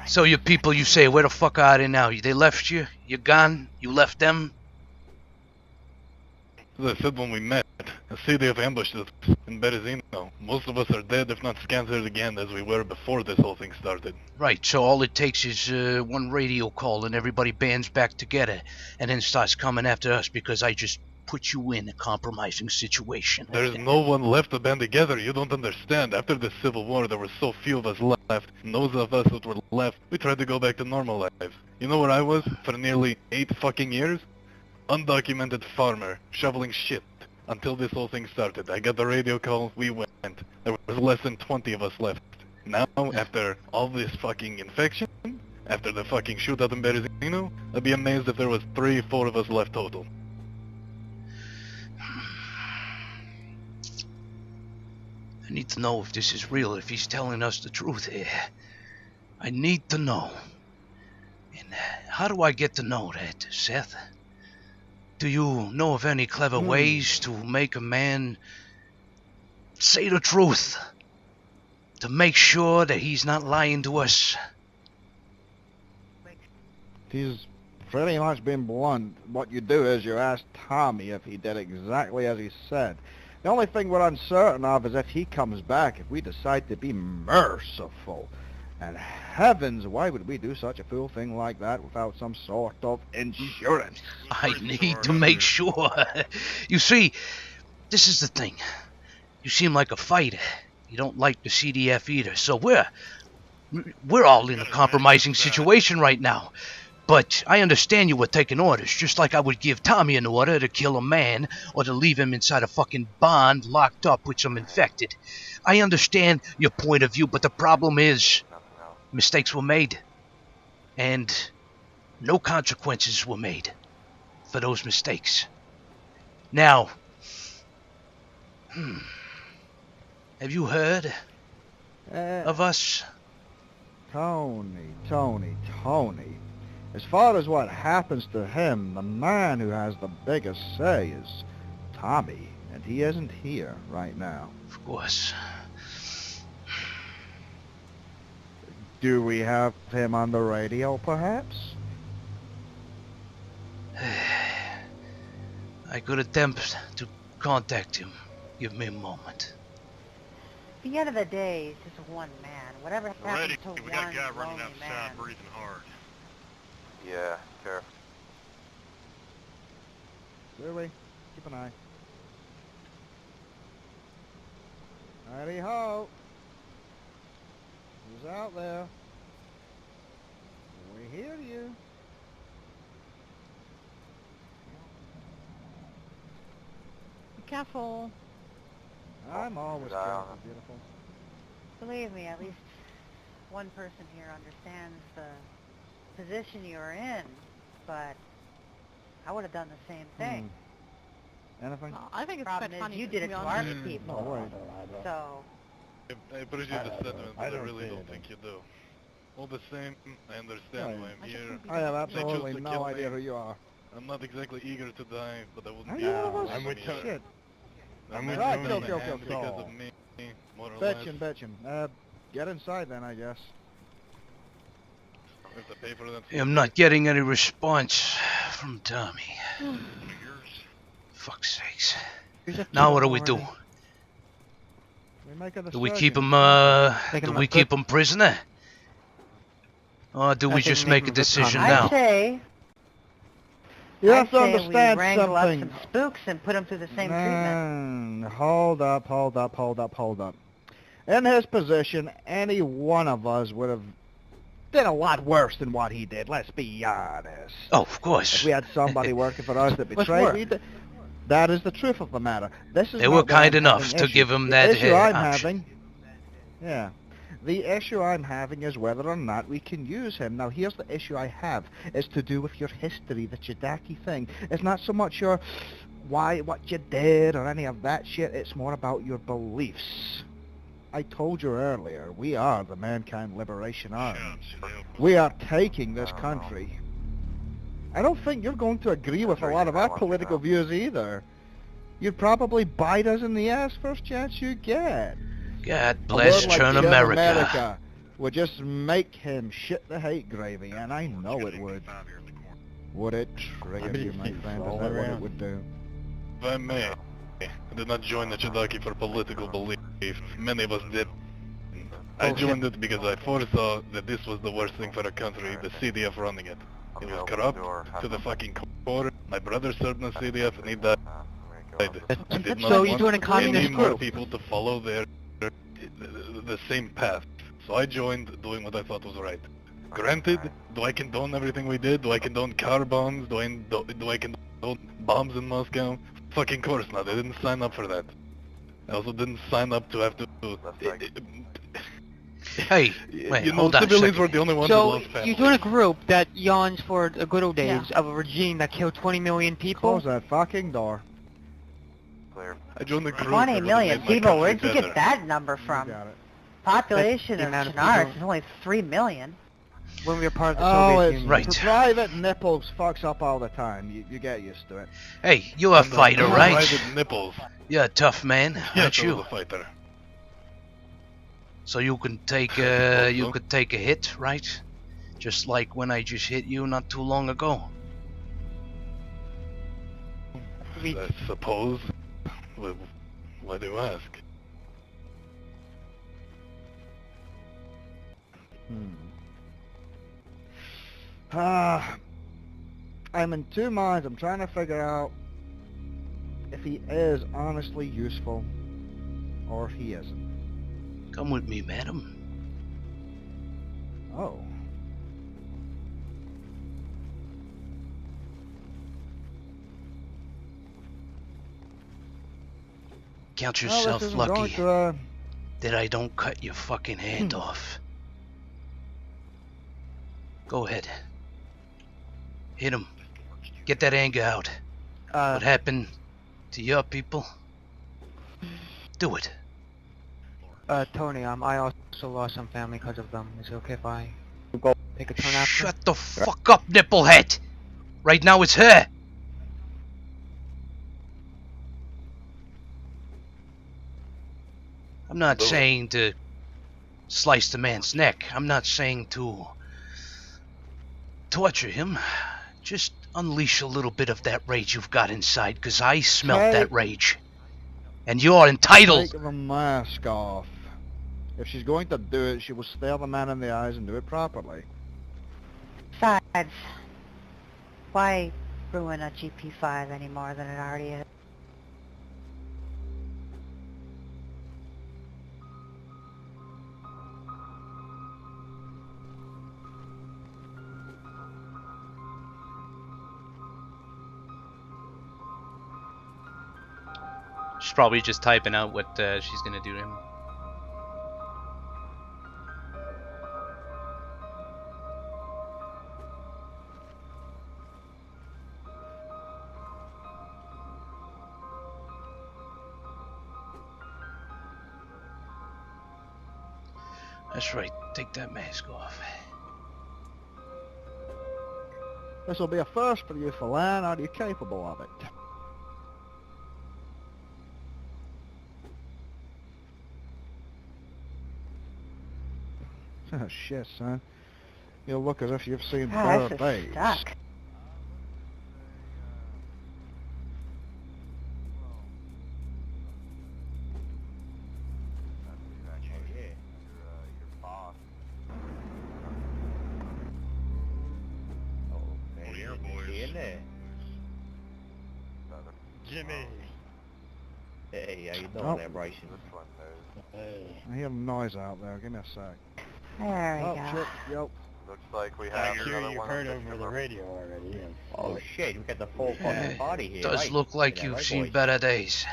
So your people, you say, where the fuck are they now? They left you? You're gone? You left them? As I said when we met, the city of ambushed us in Berezino. Most of us are dead, if not scattered again, as we were before this whole thing started. Right, so all it takes is one radio call and everybody bands back together and then starts coming after us because I just put you in a compromising situation. There's no one left to band together, you don't understand. After the Civil War, there were so few of us left, and those of us that were left, we tried to go back to normal lives. You know where I was for nearly 8 fucking years? Undocumented farmer, shoveling shit. Until this whole thing started. I got the radio call, we went. There was less than 20 of us left. Now, after all this fucking infection, after the fucking shootout in Berezino, I'd be amazed if there was 3-4 of us left total. I need to know if this is real, if he's telling us the truth here. I need to know. And how do I get to know that, Seth? Do you know of any clever ways to make a man say the truth? To make sure that he's not lying to us? He's pretty much been blunt. What you do is you ask Tommy if he did exactly as he said. The only thing we're uncertain of is if he comes back, if we decide to be merciful. And heavens, why would we do such a fool thing like that without some sort of insurance? I need to make sure. You see, this is the thing. You seem like a fighter. You don't like the CDF either. So we're all in a compromising situation right now. But I understand you were taking orders, just like I would give Tommy an order to kill a man or to leave him inside a fucking barn locked up with some infected. I understand your point of view, but the problem is mistakes were made. And no consequences were made for those mistakes. Now, have you heard of us? Tony. As far as what happens to him, the man who has the biggest say is Tommy, and he isn't here right now. Of course. Do we have him on the radio, perhaps? I could attempt to contact him. Give me a moment. At the end of the day, he's just one man. Whatever Moretti, happens to we got a one guy running lonely outside man. breathing hard. Yeah, careful. Louie, keep an eye. Howdy ho! Who's out there? We hear you. Be careful. I'm always careful, beautiful. Believe me, at least one person here understands the position you're in, but I would have done the same thing. Anything? I think it's Problem quite is, funny. you did it to our people, Oh, wait. so... I appreciate the sentiment, but I really don't think you do. All the same, I understand why I'm here. I have They chose absolutely to no kill idea me. who you are. I'm not exactly eager to die, but I wouldn't Are be you able one of to us? I'm with you. Shit. I'm with with you. you Go, in the go, hand go, because go. of me, more or less. Betchin'. Get inside then, I guess. We have to pay for that. I'm not getting any response from Tommy. Fuck's sakes. Now what do we do? We make a Do we decision. keep him, do we keep him prisoner? Or do we just make a decision now? I'd say... You have I'd to say understand we wrangle up something. some spooks and put them through the same treatment. Hold up. In his position, any one of us would have did a lot worse than what he did, let's be honest. Oh, of course. If we had somebody working for us that betrayed me, that is the truth of the matter. This is They were kind enough to give him that issue I'm option. Yeah. The issue I'm having is whether or not we can use him. Now, here's the issue I have. It's to do with your history, the Chidaki thing. It's not so much your what you did or any of that shit. It's more about your beliefs. I told you earlier, we are the Mankind Liberation Army. We are taking this country. I don't think you're going to agree with a lot of our political views either. You'd probably bite us in the ass first chance you get. God bless Turn America. Would just make him shit the hate gravy, and I know it would. Would it trigger you, my friend? Is that what it would do? If I may, I did not join the Chidaki for political belief. Many of us did. I joined it because I foresaw that this was the worst thing for the country, the CDF running it. It was corrupt to the fucking core. My brother served in the CDF and he died. I did not So you're want doing a communist any more group? people to follow the same path. So I joined doing what I thought was right. Granted, do I condone everything we did? Do I condone car bombs? Do I condone bombs in Moscow? Fucking course not. I didn't sign up for that. I also didn't sign up to have to... Hey, wait, you know, hold on a civilians second. were the only ones So who lost family. you're doing a group that yawns for the good old days of a regime that killed 20 million people? Close that fucking door. I joined the group. 20 million people, where'd you get that number from? You got it. Population The of amount of Chernarus people. is only 3 million. When we were part of the Oh, Soviet it's Union. Right. private nipples fucks up all the time. You get used to it. Hey, you're a fighter, right? Private nipples. You're a tough man, Yes, aren't I you? was a fighter. So you can take you could take a hit, right? Just like when I just hit you not too long ago. I suppose. Why do you ask? I'm in two minds. I'm trying to figure out if he is honestly useful or if he isn't. Come with me, madam. Oh. Count Well, yourself this isn't going lucky to, that I don't cut your fucking hand off. Go ahead. Hit him. Get that anger out. What happened to your people? Do it. Tony, I also lost some family because of them. Is it okay if I take a turn after? Shut the fuck up, nipplehead! Right now it's her! I'm not saying to slice the man's neck. I'm not saying to torture him. Just unleash a little bit of that rage you've got inside, because I smelt that rage. And you're entitled! take the mask off. If she's going to do it, she will stare the man in the eyes and do it properly. Besides, why ruin a GP5 any more than it already is? She's probably just typing out what she's gonna do to him. That's right, take that mask off. This will be a first for you, Phelan. Are you capable of it? Oh shit, son. You look as if you've seen better This days. is stuck. Jimmy. Hey, how you doing there, Bryson? Hey. I hear a noise out there. Give me a sec. There we Oh, go. shit. Yep. Looks like we I'm have sure another you one heard on over the picture. radio already. Oh shit, we got the full fucking party here. Does right? look like Yeah, you've right, seen boys? better days.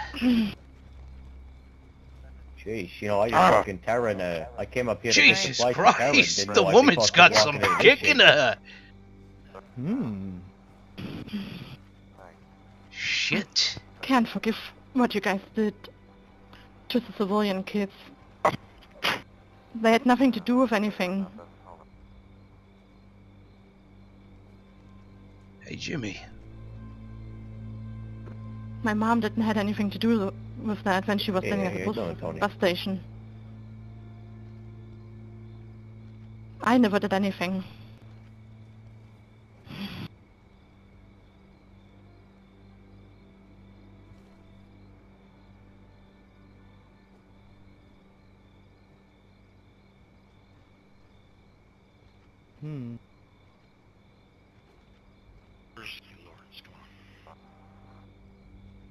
Jeez, you know, I just fucking Terran, I came up here to get Jesus supplies for Terran, Christ, didn't the know I'd be woman's fucking got walking some into this kick shit. in her. Shit. Can't forgive what you guys did to the civilian kids. They had nothing to do with anything. Hey, Jimmy. My mom didn't have anything to do with that when she was living at the bus station. I never did anything.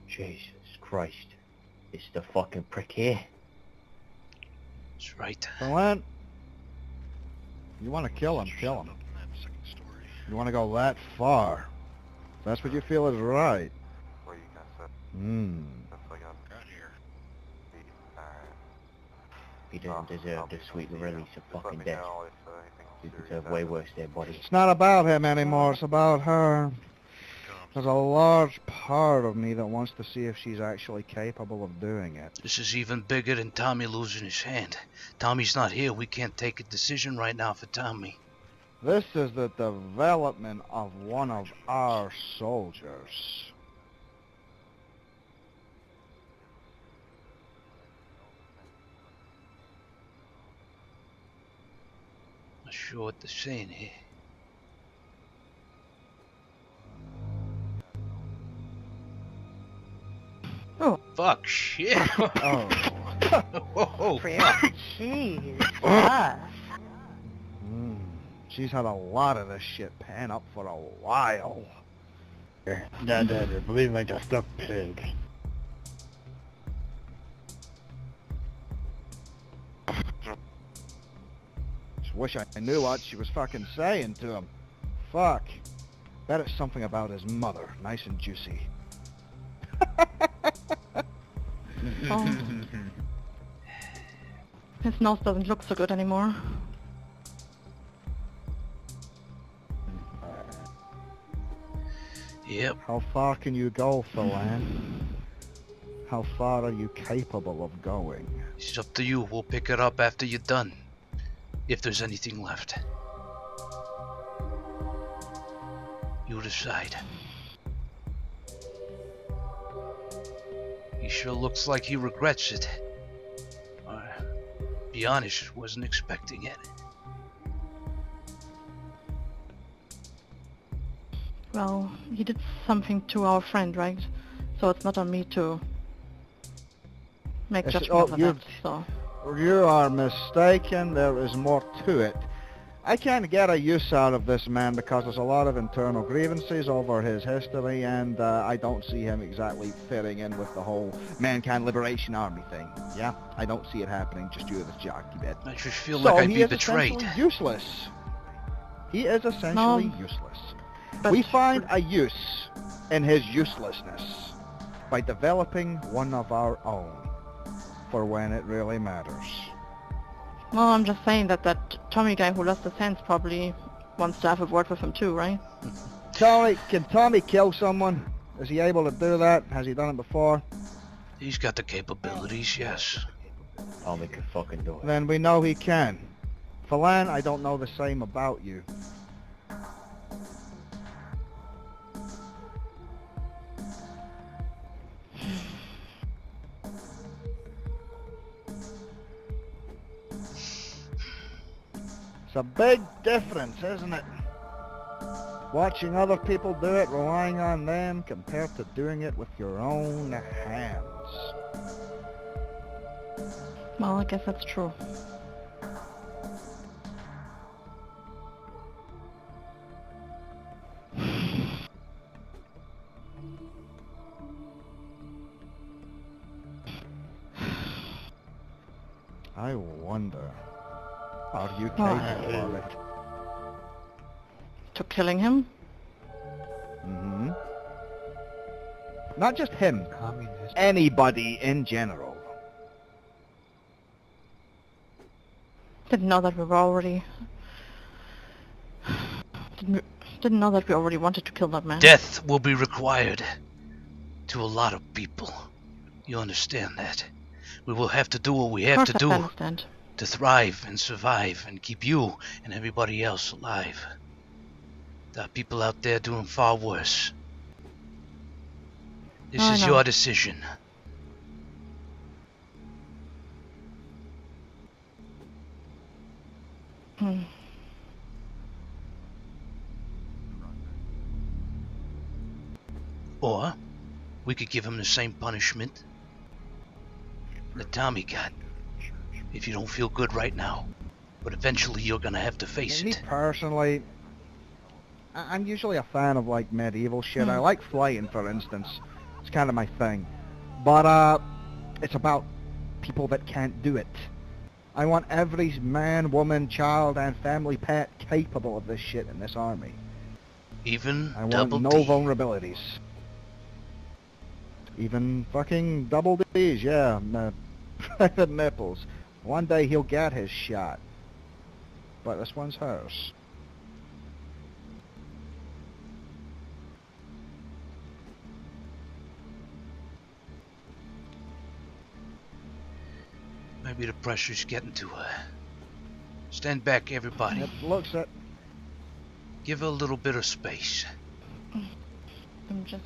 Jesus Christ. It's the fucking prick here. That's right. Glenn, you want to kill him, kill him. You want to go that far. That's what you feel is right. Where you can sit. That's like a... Right here. He doesn't deserve the sweet release of fucking death. You deserve way worse there, buddy. It's not about him anymore, it's about her. There's a large part of me that wants to see if she's actually capable of doing it. This is even bigger than Tommy losing his hand. Tommy's not here. We can't take a decision right now for Tommy. This is the development of one of our soldiers. Not sure what they're saying here. Oh. Fuck, shit. Oh. Oh, fuck. Jeez. She's had a lot of this shit pan up for a while. Dad, believe like a stuck pig. Just wish I knew what she was fucking saying to him. Fuck. Bet it's something about his mother, nice and juicy. Oh. His nose doesn't look so good anymore. Yep. How far can you go, Philan? How far are you capable of going? It's up to you. We'll pick it up after you're done. If there's anything left. You decide. He sure looks like he regrets it. Be honest, wasn't expecting it. Well, he did something to our friend, right? So it's not on me to make judgments on that, so... You are mistaken. There is more to it. I can't get a use out of this man because there's a lot of internal grievances over his history, and I don't see him exactly fitting in with the whole Mankind Liberation Army thing. Yeah, I don't see it happening just due to this jockey bit. I just feel like I'd be betrayed. So he is essentially useless. He is essentially useless. But we find a use in his uselessness by developing one of our own for when it really matters. Well, I'm just saying that Tommy guy who lost his hands probably wants to have a word with him too, right? Can Tommy kill someone? Is he able to do that? Has he done it before? He's got the capabilities, yes. Tommy can fucking do it. Then we know he can. Philan, I don't know the same about you. It's a big difference, isn't it? Watching other people do it, relying on them, compared to doing it with your own hands. Well, I guess that's true. I wonder, are you capable of it? To killing him? Mm-hmm. Not just him, Communist. anybody in general. Didn't know that we were already... Didn't know that we already wanted to kill that man. Death will be required to a lot of people. You understand that? We will have to do what we have to do I understand. to thrive and survive and keep you and everybody else alive. There are people out there doing far worse. This is your decision. Or we could give him the same punishment that Tommy got. If you don't feel good right now, but eventually you're gonna have to face Me it. personally, I'm usually a fan of like medieval shit. I like flying, for instance. It's kind of my thing. But it's about people that can't do it. I want every man, woman, child, and family pet capable of this shit in this army. Even I want double no D. vulnerabilities. Even fucking double D's, yeah. Private nipples. One day he'll get his shot. But this one's hers. Maybe the pressure's getting to her. Stand back, everybody. It looks it. Give her a little bit of space. I'm just...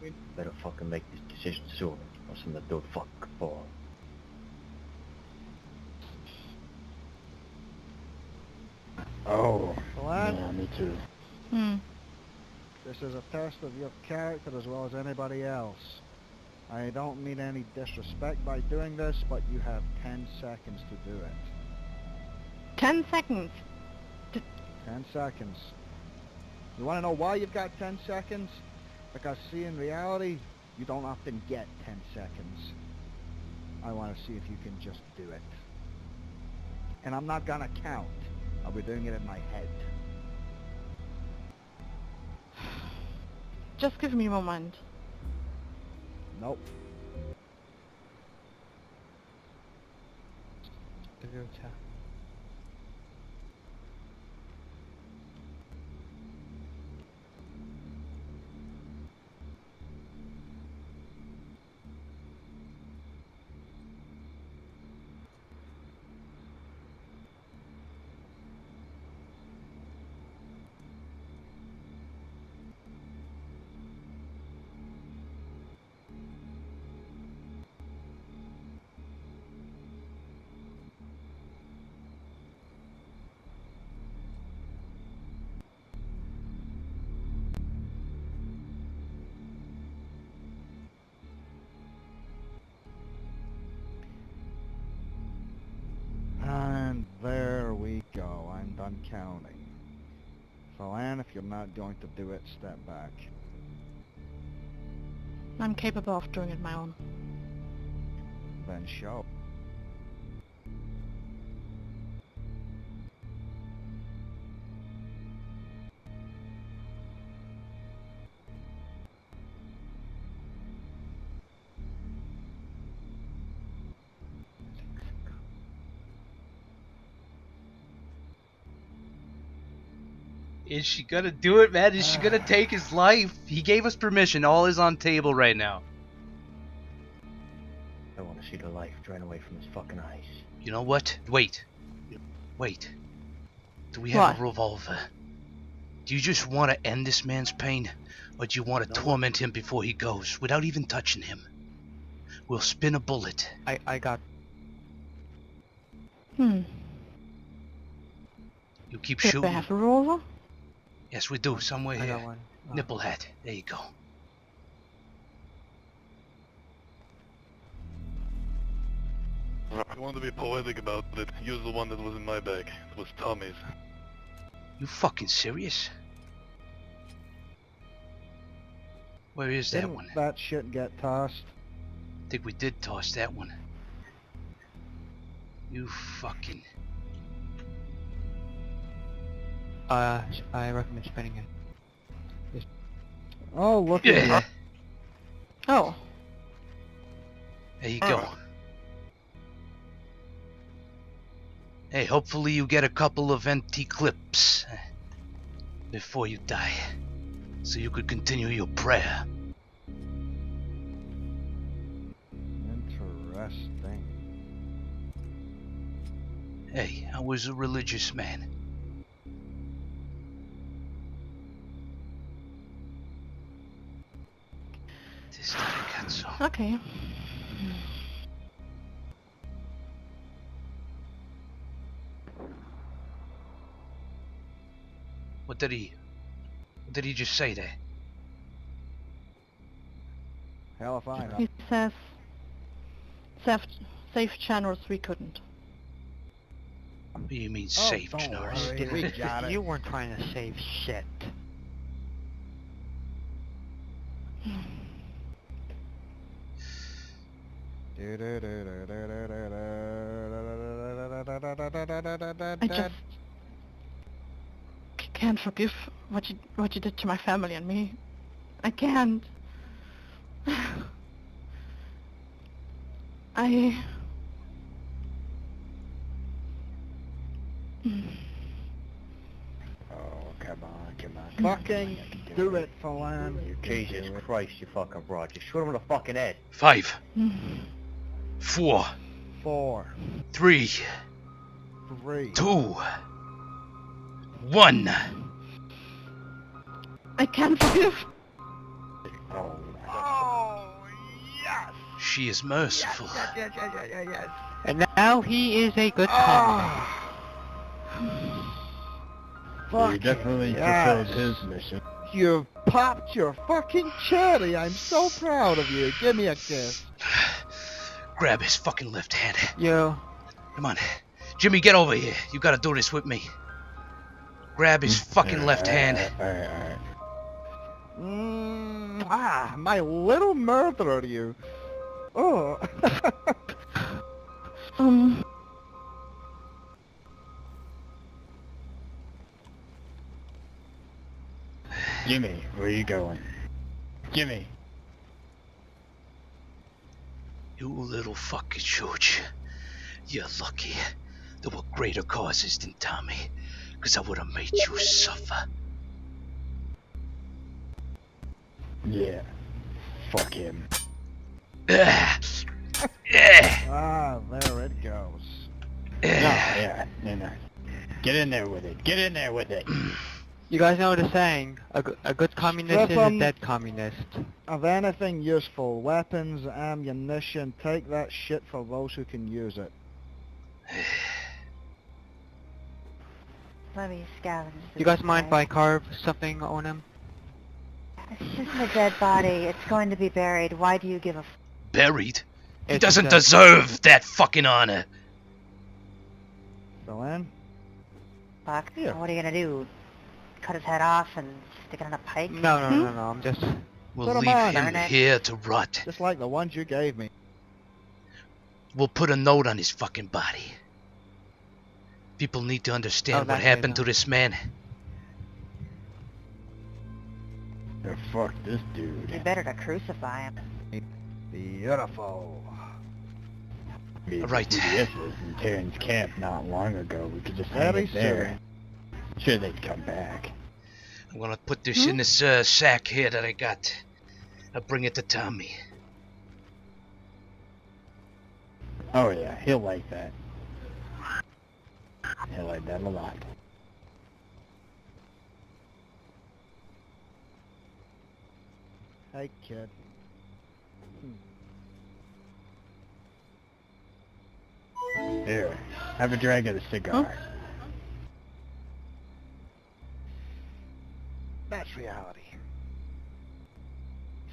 We better fucking make this decision soon, or something to do fuck for. Oh. What? Yeah, me too. This is a test of your character as well as anybody else. I don't mean any disrespect by doing this, but you have 10 seconds to do it. 10 seconds? 10 seconds. You want to know why you've got 10 seconds? Because see, in reality, you don't often get 10 seconds. I want to see if you can just do it. And I'm not gonna count. I'll be doing it in my head. Just give me a moment. Nope. And there we go. I'm done counting. So Anne, if you're not going to do it, step back. I'm capable of doing it my own. Then show. Is she gonna do it, man? Is she gonna take his life? He gave us permission. All is on table right now. I want to see the life drain away from his fucking eyes. You know what? Wait. Wait. Do we have What? a revolver? Do you just want to end this man's pain? Or do you want to torment him before he goes, without even touching him? We'll spin a bullet. I got... You keep Do I shooting. have a revolver? Yes, we do. Somewhere I here. got one. Nipple hat. There you go. If you want to be poetic about it, use the one that was in my bag. It was Tommy's. You fucking serious? Where is that Didn't one? that shit get tossed? I think we did toss that one. You fucking... I recommend spinning it. Just... Oh, look at Yeah. you. Oh. There you go. Hey, hopefully you get a couple of empty clips before you die, so you could continue your prayer. Interesting. Hey, I was a religious man. This ragazzo. Okay. What did he just say there? Hell if I know. He says safe channels we couldn't. What do you mean Oh, safe, don't Norris? worry, we got it. You weren't trying to save shit. I just can't forgive what you did to my family and me. I can't. I... Oh, come on. Fucking do it, Falan. Jesus Christ, you fucking broad. Just shoot him in the fucking head. 5, 4, 4, 3, 3. 2, 1. I can't forgive. Oh, yes! She is merciful. Yes. And now he is a good communist. Fuck. He definitely fulfilled his mission. You've popped your fucking cherry. I'm so proud of you. Give me a kiss. Grab his fucking left hand. Yo. Come on. Jimmy, get over here. You gotta do this with me. Grab his fucking left hand. Alright. My little murderer, you. Oh. Jimmy, where you going? Jimmy. You little fucking shooch. You're lucky. There were greater causes than Tommy, 'cause I would've made you suffer. Yeah. Fuck him. Ah, there it goes. No. Get in there with it. Get in there with it. You guys know the saying, a good communist is a dead communist. Of anything useful, weapons, ammunition, take that shit for those who can use it. Let me scavenge. You guys mind if I carve something on him? It's just a dead body. It's going to be buried. Why do you give a Buried? He It's doesn't a- deserve that fucking honor. So, Ann? fuck? Here. What are you gonna do? Cut his head off and stick it on a pike? No, I'm just... We'll Put 'em leave on. him Darn it. here to rot. Just like the ones you gave me. We'll put a note on his fucking body. People need to understand what that's happened it, to this man. Oh, fuck this dude. You better to crucify him. Beautiful. Right. CBS was in Terran's camp not long ago. We could just hang Very it there. Sure, they'd come back. I'm gonna put this in this sack here that I got. I'll bring it to Tommy. Oh yeah, he'll like that. He'll like that a lot. Hey, kid. Here, have a drag of the cigar. That's reality.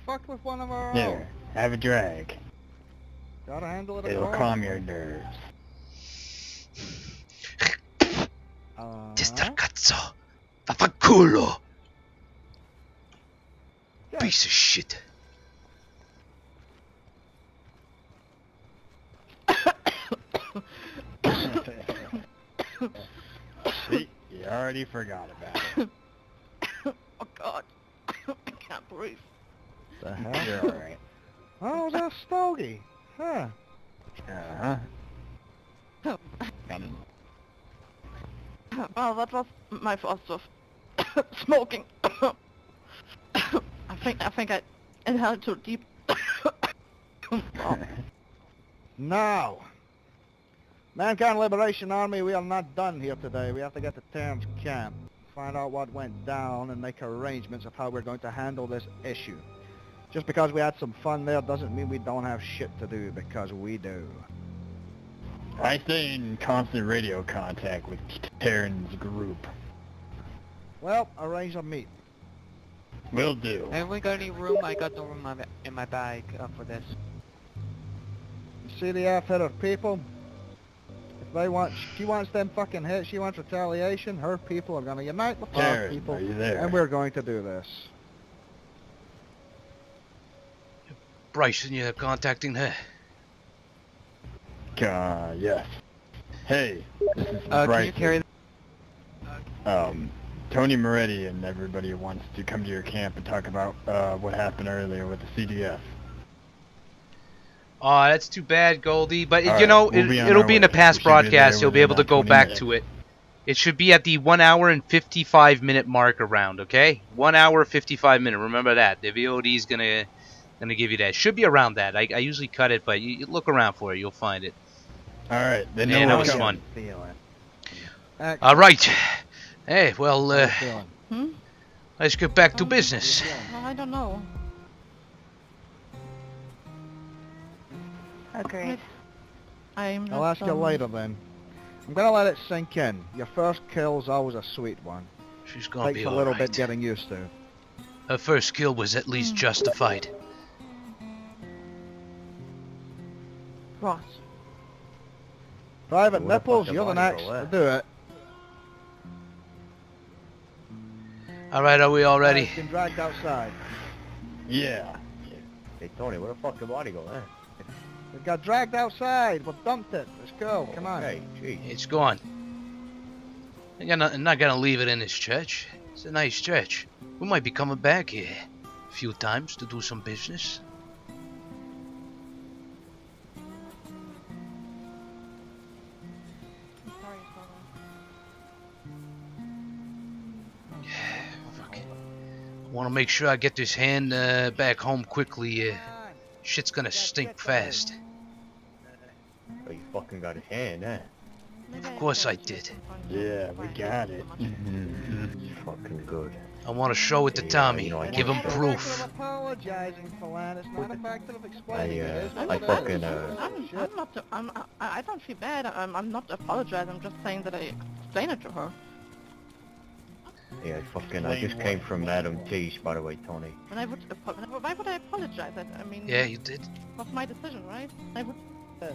Fucked with one of our own. Here, have a drag. Gotta handle it It'll accordingly. calm your nerves. Testa cazzo. Vaffanculo. Piece of shit. See, you already forgot about it. Oh God, I can't breathe. The hell? You're alright. Oh, that's Stogie. Huh. Uh-huh. Well, that was my first of smoking. I think I inhaled too deep. Oh. Now, Mankind Liberation Army, we are not done here today. We have to get to Term's camp, find out what went down, and make arrangements of how we're going to handle this issue. Just because we had some fun there doesn't mean we don't have shit to do, because we do. I stay in constant radio contact with Terran's group. Well, arrange a meet. Will do. Have we got any room? I got no room in my bag for this. You see the outfit of people? If they want, she wants them fucking hits, she wants retaliation, her people are going to unite with our Terran, people, are you there? and we're going to do this. Bryson, you're contacting her. Yes. Hey, this is Can you Bryson. carry Tony Moretti and everybody wants to come to your camp and talk about what happened earlier with the CDF. Oh, that's too bad, Goldie. But All you know, right, we'll be on it'll our be in the way. past We should be there broadcast. You'll be within able to about go 20 back minutes. to it. It should be at the 1 hour and 55 minute mark around. Okay, 1 hour 55 minute. Remember that. The VOD is gonna give you that. Should be around that. I usually cut it, but you look around for it. You'll find it. All right, then. Man, that was fun. All right. Hey, well, let's get back to business. Well, I don't know. Agreed. I'll ask you later then. I'm gonna let it sink in. Your first kill's always a sweet one. She's gonna Takes be a all little right. bit getting used to. Her first kill was at least justified. Ross. Private What if Nipples, the you're the body next go to left? do it. All right, are we all ready? It's been dragged outside. Yeah. Hey Tony, where the fuck the body go, eh? It got dragged outside. We dumped it. Let's go. Come on. Hey, geez. It's gone. I'm not gonna leave it in this church. It's a nice church. We might be coming back here a few times to do some business. Fuck. I want to make sure I get this hand back home quickly. Shit's gonna stink fast. Oh, you fucking got his hand, eh? Of course I did. Yeah, we got it. Fucking good. I want to show it to Yeah, Tommy. you know, I Give him can't- proof. Apologizing for that. It's not a factor of explaining. It is what I it is. fucking, I don't feel bad. I'm not apologizing. I'm just saying that I explained it to her. Yeah, fucking, I just came from Madam T's, by the way, Tony. And I would. Why would I apologize? I mean. Yeah, you did. What's my decision, right? I would.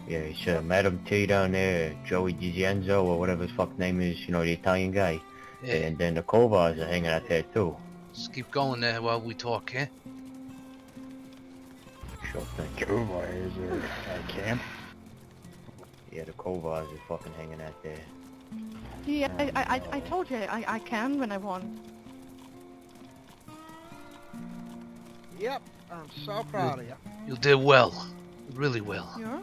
Yeah, it's Madam T down there, Joey DiGienzo, or whatever his fuck name is, you know, the Italian guy. Yeah. And then the Kovars are hanging out there, too. Just keep going there while we talk, eh? Sure thing. Kovars are at camp? Yeah, the Kovars are fucking hanging out there. Yeah, I told you I can when I want. Yep. I'm so proud of you. You did well. Really well. Sure.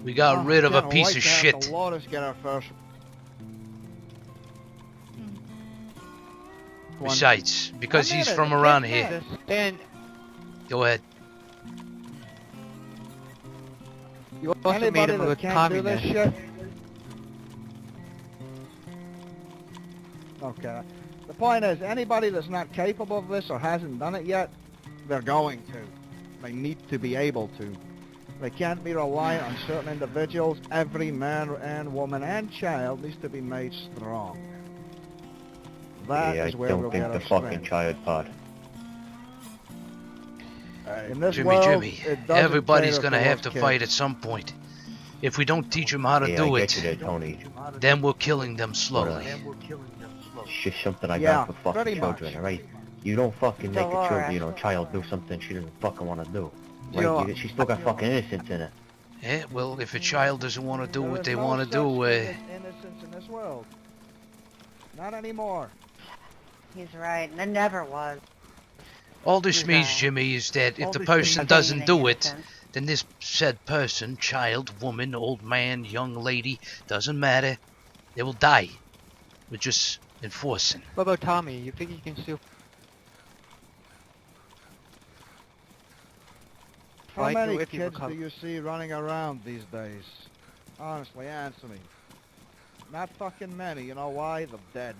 We got rid of a Can't piece wait of to have shit. the Lotus get our first. Besides, because he's from around here. And Go ahead. you also made Anybody him that look can't do this communist. shit. Okay. The point is, anybody that's not capable of this or hasn't done it yet, they're going to. They need to be able to. They can't be reliant on certain individuals. Every man and woman and child needs to be made strong. That Yeah, I is where don't we'll think get the our fucking strength. child part. In this Jimmy, world, Jimmy, it doesn't everybody's cater gonna for have us to kids. fight at some point. If we don't teach them how to Yeah, do I get it, you there, Tony. then we're killing them slowly. It's just something I Yeah, got for pretty fucking much. children, alright? You don't fucking make a Dolores. child, child do something she doesn't fucking want to do. Right? Yo, She's still got fucking innocence in her. Yeah, well, if a child doesn't want to do what they want to do, innocence in this world. Not anymore. He's right, and there never was. all this means, Jimmy, is that if the person doesn't do it, then this said person, child, woman, old man, young lady, doesn't matter, they will die. We're just enforcing. What about Tommy? You think he can still... How many kids do you see running around these days? Honestly, answer me. Not fucking many. You know why? They're dead.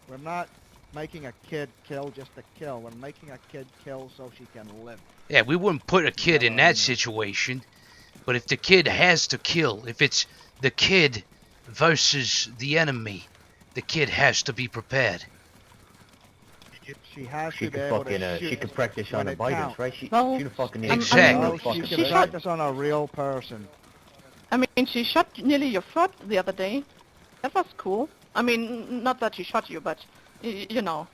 We're not making a kid kill just to kill. We're making a kid kill so she can live. Yeah, we wouldn't put a kid in that situation. But if the kid has to kill, if it's the kid versus the enemy, the kid has to be prepared. She has she to be could able fucking, to shoot she could practice on the Biters, right? She fucking exactly. She can practice on a real person. I mean, she shot nearly your foot the other day. That was cool. I mean, not that she shot you, but you know.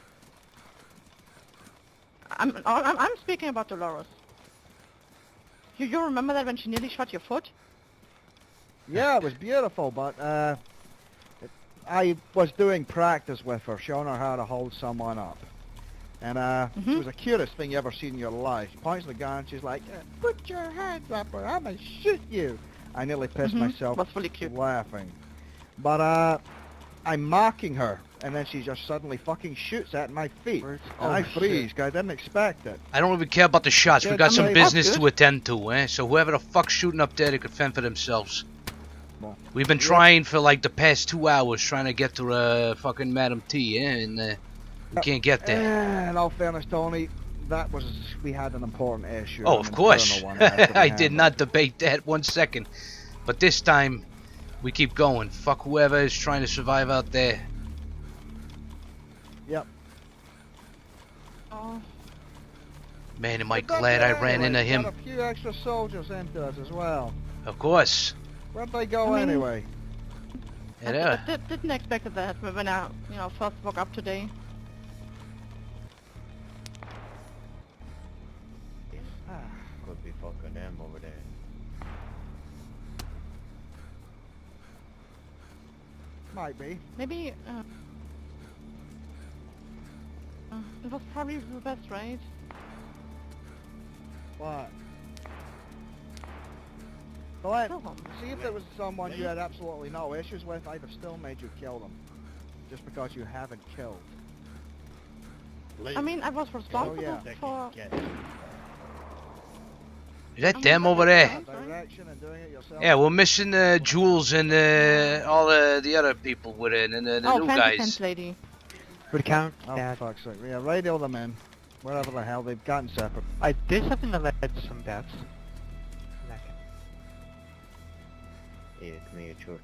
I'm speaking about Dolores. You remember that when she nearly shot your foot? Yeah, it was beautiful, but I was doing practice with her, showing her how to hold someone up. And it was the cutest thing you ever seen in your life. She points the gun, she's like, put your hands up or I'm going to shoot you. I nearly pissed myself laughing. But I'm mocking her, and then she just suddenly fucking shoots at my feet. And I freeze, because I didn't expect it. I don't really care about the shots. We got some business to attend to, eh? So whoever the fuck's shooting up there, they could fend for themselves. We've been trying for like the past 2 hours trying to get to fucking Madam T, eh? And we can't get there. In all fairness, Tony, that was, we had an important issue. Oh, of course. I did not debate that 1 second. But this time, we keep going. Fuck whoever is trying to survive out there. Yep. Oh. Man, am I glad I ran into him. Got a few extra soldiers into us as well. Of course. Where'd they go anyway? Yeah, I didn't expect that when I, first woke up today. Could be fucking them over there. Might be. Maybe, it was probably the best, right? What? Go ahead. Kill them. See if there was someone you had absolutely no issues with, I'd have still made you kill them. Just because you haven't killed. I mean, I was responsible for... Is that them over there? Yeah, we're missing Jules and all the other people with it, and the new guys. Fence lady. Would count. Oh, fuck's sake. Yeah, radio them in. Wherever the hell they've gotten separate. I did something that led to some deaths. Yeah, come here, George.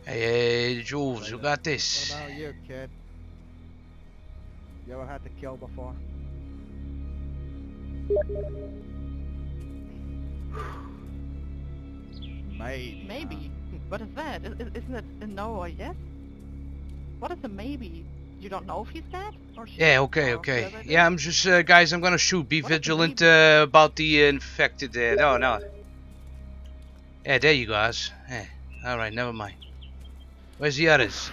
Hey, Jules, you got this. What about you, kid? You ever had to kill before? Maybe. Maybe. What is that? Isn't it a no or yes? What is a maybe? You don't know if he's dead? Or yeah, okay. Yeah, I'm just, guys, I'm gonna shoot. Be vigilant about the infected there. No. Yeah, there you guys. Yeah, alright, never mind. Where's the others?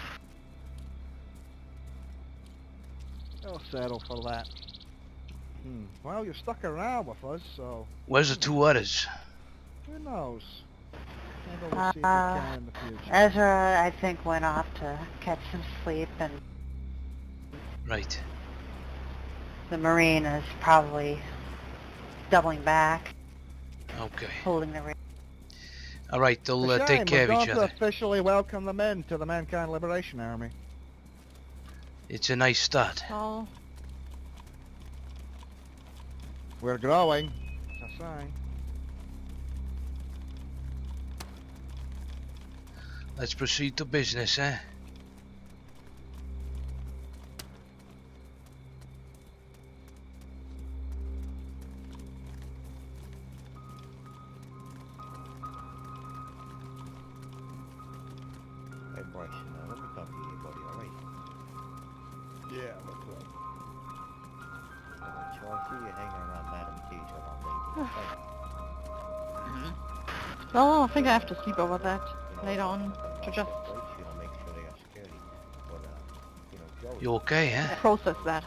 They'll settle for that. Well, you're stuck around with us, so... Where's the two others? Who knows? Maybe we'll see if we can in the future. Ezra, I think, went off to catch some sleep, and... Right. The Marine is probably doubling back. Okay. Holding the... Alright, they'll take care of each other. We're going to officially welcome them in to the Mankind Liberation Army. It's a nice start. Oh. We're growing. That's a sign. Let's proceed to business, eh? question. Let me talk to you, buddy, alright? Yeah, what's up? So I see you hanging around Madam T's around late. Well, I think I have to sleep over that later on to just Make sure they got security. But, Joey, You okay, huh? process that.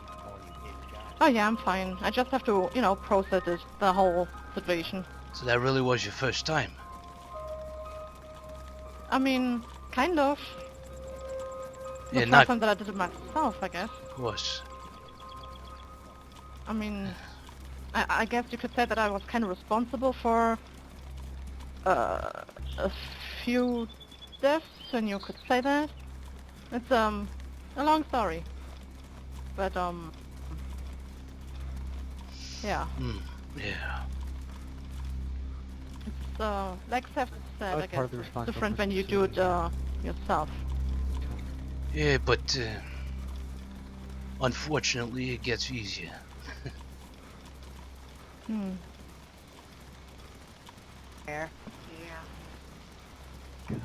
Oh yeah, I'm fine. I just have to, process it, the whole situation. So that really was your first time? I mean, kind of. The Yeah, first not... time that I did it myself, I guess. Of course. I mean, I guess you could say that I was kind of responsible for a few deaths, and you could say that. It's a long story, but yeah. Yeah. It's like Seth said, I That's part guess of the it's different when you do it yourself. Yeah, but unfortunately, it gets easier. There. Yeah.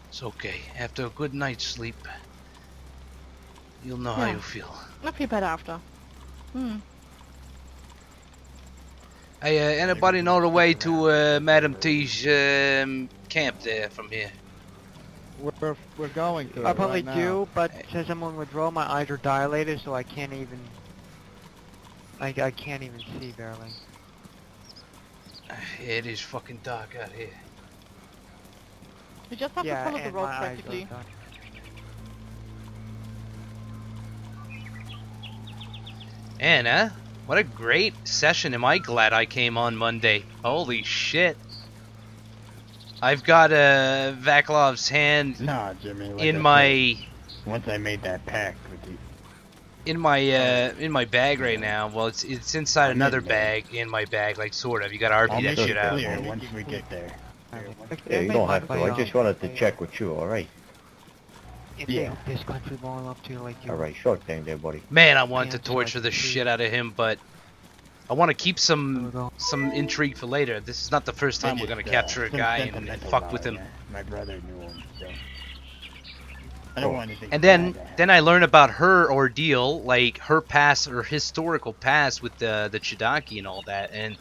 It's okay. After a good night's sleep, you'll know how you feel. I'll feel better after. Hey, anybody know the way to Madam T's camp there from here? We're going to I it probably right now. do, but since I'm on withdrawal, my eyes are dilated, so I can't even... I can't even see barely. It is fucking dark out here. You just have to follow the and road my eyes practically. are done. Anna, what a great session. Am I glad I came on Monday. Holy shit. I've got Vaklov's hand Nah, Jimmy, like in my... Once I made that pact with you. In my bag right now. Well, it's inside another bag in my bag, like sort of. You gotta RP that shit out. Once we get there. Yeah, you don't have to. I just wanted to check with you, alright? Yeah. This country long enough to like you. Alright, short thing there, buddy. Man, I want to torture the shit out of him, but I want to keep some intrigue for later. This is not the first time we're gonna capture a guy and fuck with him. My brother knew him, so... I don't want anything And then I learn about her ordeal, like her past, her historical past with the Chidaki and all that, and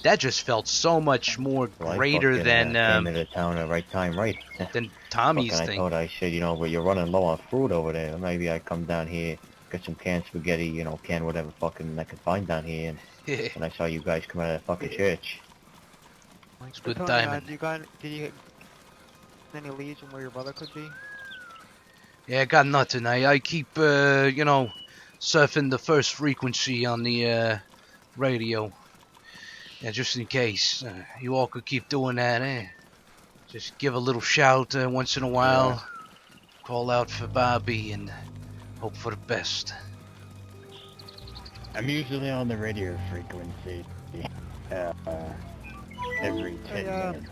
that just felt so much more greater than came into town at the right time, right? than Tommy's I thing. thought I said, but you're running low on food over there. Maybe I come down here, get some canned spaghetti, canned whatever fucking I can find down here, and I saw you guys come out of that fucking church. It's good Tony, timing. did you get any leads on where your brother could be? Yeah, I got nothing. I keep, surfing the first frequency on the radio. Yeah, just in case. You all could keep doing that, eh? Just give a little shout once in a while. Call out for Bobby and hope for the best. I'm usually on the radio frequency every 10 minutes.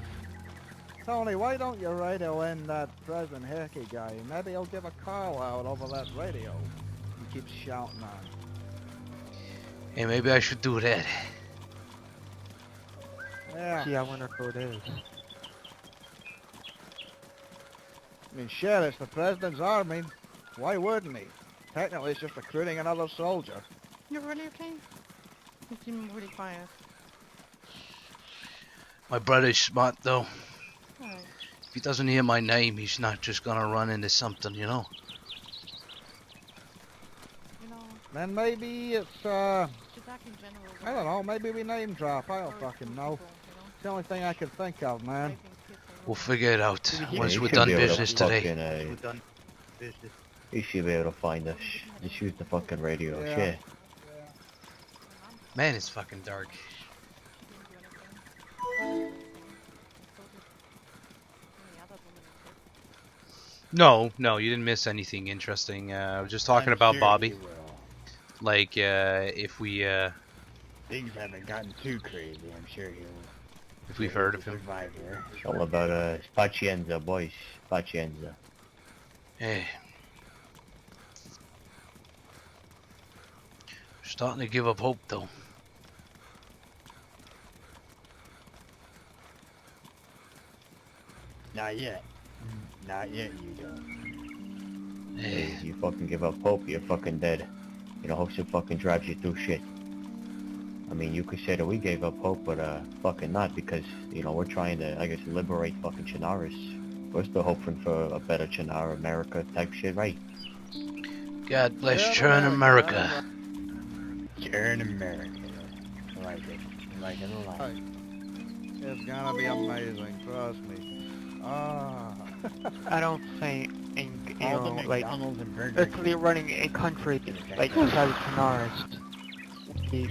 Tony, why don't you radio in that President Hickey guy? Maybe he'll give a call out over that radio. He keeps shouting on. Hey, maybe I should do that. Yeah. Gee, I wonder who it is. I mean, shit, it's the President's army. Why wouldn't he? Technically, it's just recruiting another soldier. You're really okay? You seem really quiet. My brother's smart, though. Alright. If he doesn't hear my name, he's not just gonna run into something, You know... Then maybe it's, Chidaki in general... I don't know, maybe we name drop. I don't fucking know. It's the only thing I can think of, man. We'll figure it out once you we're should done be able to business today. fucking, you should be able to find us. Just use the fucking radio, Yeah. shit. Man, it's fucking dark. No, you didn't miss anything interesting. I was just talking about sure Bobby. you will. Like, if we, Things haven't gotten too crazy, I'm sure he'll... if we've heard of him. survive here. It's all about, Pacienza, boys. Pacienza. Hey. Starting to give up hope, though. Not yet. Not yet, you don't. Hey, if you fucking give up hope, you're fucking dead. You know, hope fucking drives you through shit. I mean, you could say that we gave up hope, but fucking not, because, you know, we're trying to, I guess, liberate fucking Chinaris. We're still hoping for a better Chinara America type shit, right? God bless Churn America. Churn America. I like it. I like it a lot. It's gonna be amazing, trust me. I don't think, you All know, the like, McDonald's and Burger literally running a country like the size of Chinaris would be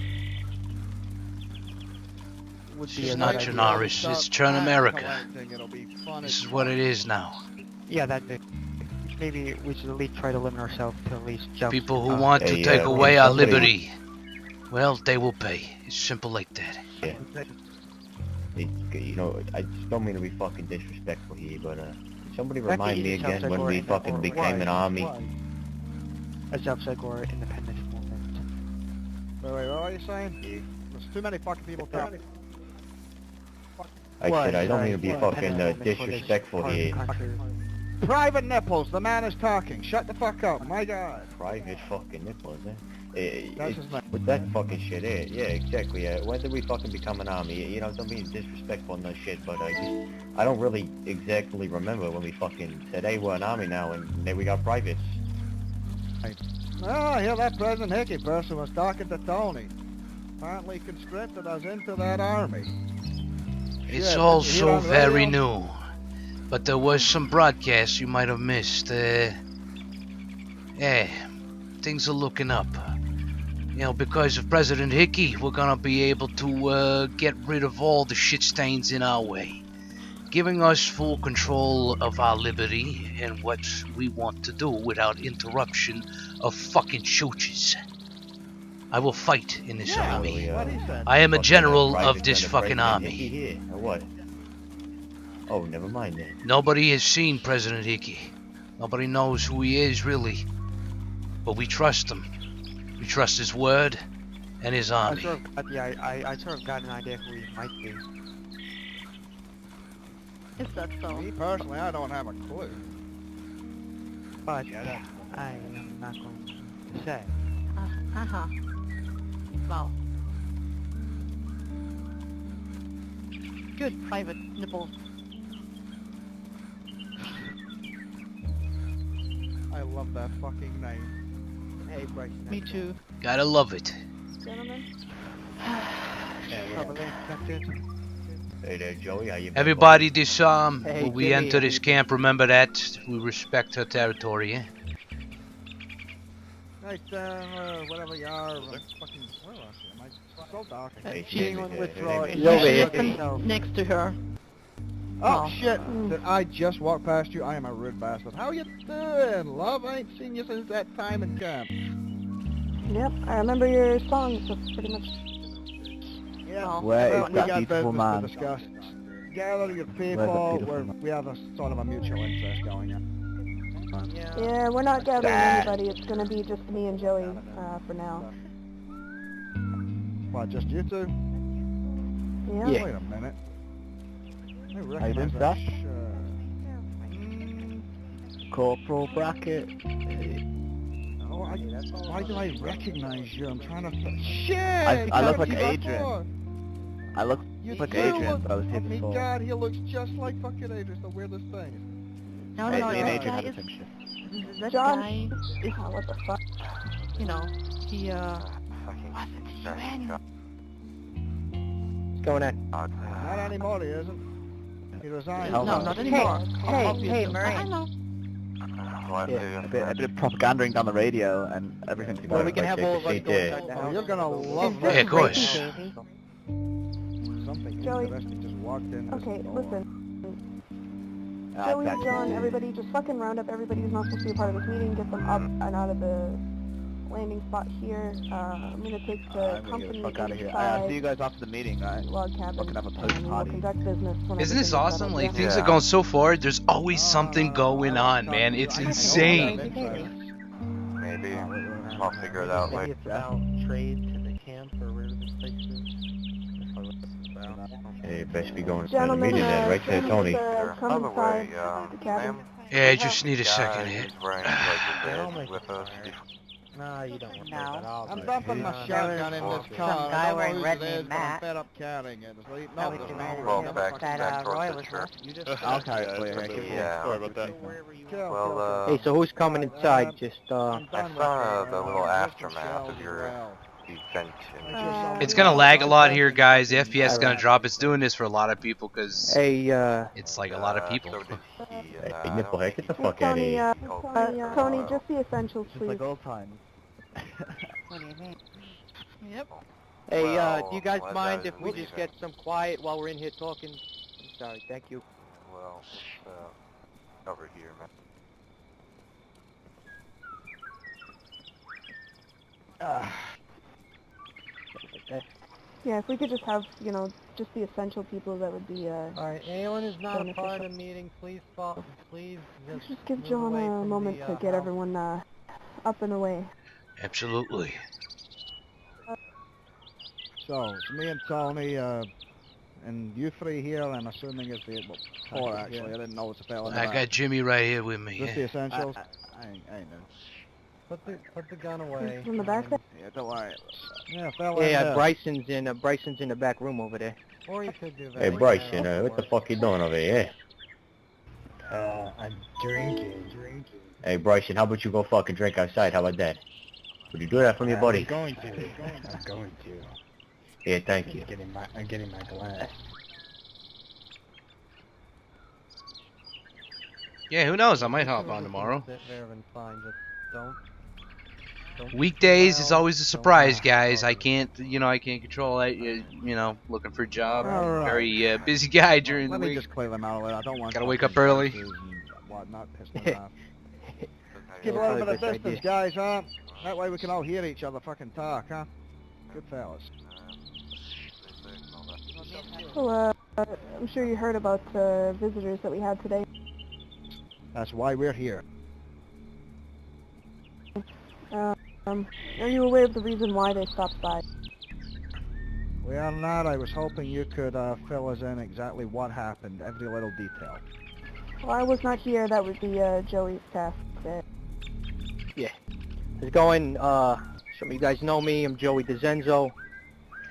It's a not good idea. Chinaris, it's Churn America. This is what it is now. Yeah, maybe we should at least try to limit ourselves to at least jump. People who want to take away our liberty, well, they will pay. It's simple like that. Yeah. You know, I just don't mean to be fucking disrespectful here, but somebody remind me again when we fucking became an army. A self-Segor independence movement. Wait, what are you saying? There's too many fucking people talking. I said I don't mean to be fucking disrespectful here. Private nipples, the man is talking. Shut the fuck up, my god. Private fucking nipples, eh? That's his name. With that fucking shit, yeah, exactly. When did we fucking become an army? You know, don't mean disrespectful and no shit, but I don't really exactly remember when we fucking said, hey, we're an army now, and then we got privates. Oh, I hear that President Hickey person was talking to Tony. Apparently conscripted us into that army. It's Shit, all did you hear so on the very radio? new. But there was some broadcasts you might have missed. Yeah, things are looking up. You know, because of President Hickey, we're gonna be able to get rid of all the shit stains in our way, giving us full control of our liberty and what we want to do without interruption of fucking chooches. I will fight in this army. I am a general of this fucking army. Or what? Oh, never mind then. Nobody has seen President Hickey. Nobody knows who he is, really. But we trust him. We trust his word and his army. I sort of got an idea who he might be. Is that so? Me personally, I don't have a clue. But I am not going to say. Wow. Good private nipples. I love that fucking name. Hey, Bryce. Me too. Gotta love it. Gentlemen. Hey there, Joey, how you been? Everybody disarm. Hey, When we Jimmy, enter this camp, remember that. We respect her territory, eh? Right, whatever you are, fucking, where was she? Am I so dark? Hey, Anyone withdraw? Next to her. Oh, shit! I just walked past you. I am a rude bastard. How you doing, love? I ain't seen you since that time in camp. Yep, I remember your songs, so pretty much. Yeah. Where is we that got beautiful business man? to discuss. Gather your people. We have a sort of a mutual interest going on. Yeah, we're not gathering anybody. It's gonna be just me and Joey for now. What, just you two? Yeah. Wait a minute. I How you recognize doing, that Seth? shirt. Corporal Bracket. Oh, why do I recognize you? I'm trying to... Shit! I look like Captain Adrian. Buckler! I look You like do Adrian, look- but I was here oh my before. god, he looks just like fucking Adrian. It's the weirdest thing. No, Hey, no, me and that Adrian guy had the is... same shit. That John. guy is, Oh, what the fuck? you know, he, Fucking UN. What's going on? Not anymore, he isn't. He resigned. No, not anymore. Hey, Murray. I know. Yeah, a bit of propagandering down the radio and everything. Well, we can have all of us go inside the Oh, house. you're gonna love Yeah, that. of course. Something Joey. interesting just walked in. this Okay, door. listen. Joey, John, everybody, just fucking round up everybody who's not supposed to be a part of this meeting, get them up and out of the landing spot here. I'm gonna take the I'm gonna company get the fuck out of here. I'll see you inside guys after the meeting, alright? log cabin, Fucking have a post and we'll party. conduct business when Isn't this everything's awesome? settled Like, down. things are going so forward. There's always something going on, man. It's insane. Maybe. I'll figure it out Maybe later. it's about trade to the camp or wherever this place is. Hey, best be going to the Gentlemen, meeting then, right there, Tony. come inside the cabin. Yeah, I just need a second here. with us. No, you don't want No. I'm dumping my shotgun in this car. Some guy I don't wearing know red who it named is, but I'm Matt. fed up carrying it. It's How not would you the manage wrong it? back That towards Roy the was church. with? I'll tell you, Yeah. Sorry about that. Well, Hey, so who's coming inside? Just, I saw the little aftermath of your event. It's gonna lag a lot here, guys. The FPS is gonna drop. It's doing this for a lot of people because hey, it's like a lot of people. So did he, and, Hey, Nipplehead, get the fuck out of Tony, here. Tony, just the essentials, Just please. like old times. What do you mean? Yep. hey, Well, do you guys well, mind that if is we leaving. just get some quiet while we're in here talking? I'm sorry, thank you. Well, it's over here, man. Yeah, if we could just have, you know, just the essential people, that would be, Alright, anyone who's not a beneficial. part of the meeting, please please just give move John away a from moment the, to get house. everyone, up and away. Absolutely. So, it's me and Tony, and you three here, I'm assuming is the, well, four actually, I didn't know it's a fella. I got Jimmy right here with me. Just the Yeah. essentials? I ain't know. Put the gun away. In the back there? Yeah, don't worry. Yeah, fella in Yeah, there. Bryson's in the back room over there. Or you could do that. Hey, Bryson, what the fuck you doing over here? I'm drinking. Hey, Bryson, how about you go fucking drink outside? How about that? Would you do that for me, buddy? I'm going to. Yeah, thank you. I'm getting my glass. Yeah, who knows? I might hop on tomorrow. Sit there and fine, just don't Weekdays is always a surprise, guys. I can't, I can't control that. You know, looking for a job. Alright. Very busy guy during Let the me week. just clear them out. I don't want Gotta wake fucking up early. voices and whatnot pissing them off. Keep a Yeah, little bit of good distance, idea. guys, huh? That way we can all hear each other fucking talk, huh? Good fellas. So, I'm sure you heard about the visitors that we had today. That's why we're here. Are you aware of the reason why they stopped by? We are not. I was hoping you could fill us in exactly what happened, every little detail. Well, I was not here. That would be Joey's task. Yeah. It's going, some of you guys know me. I'm Joey DeZenzo.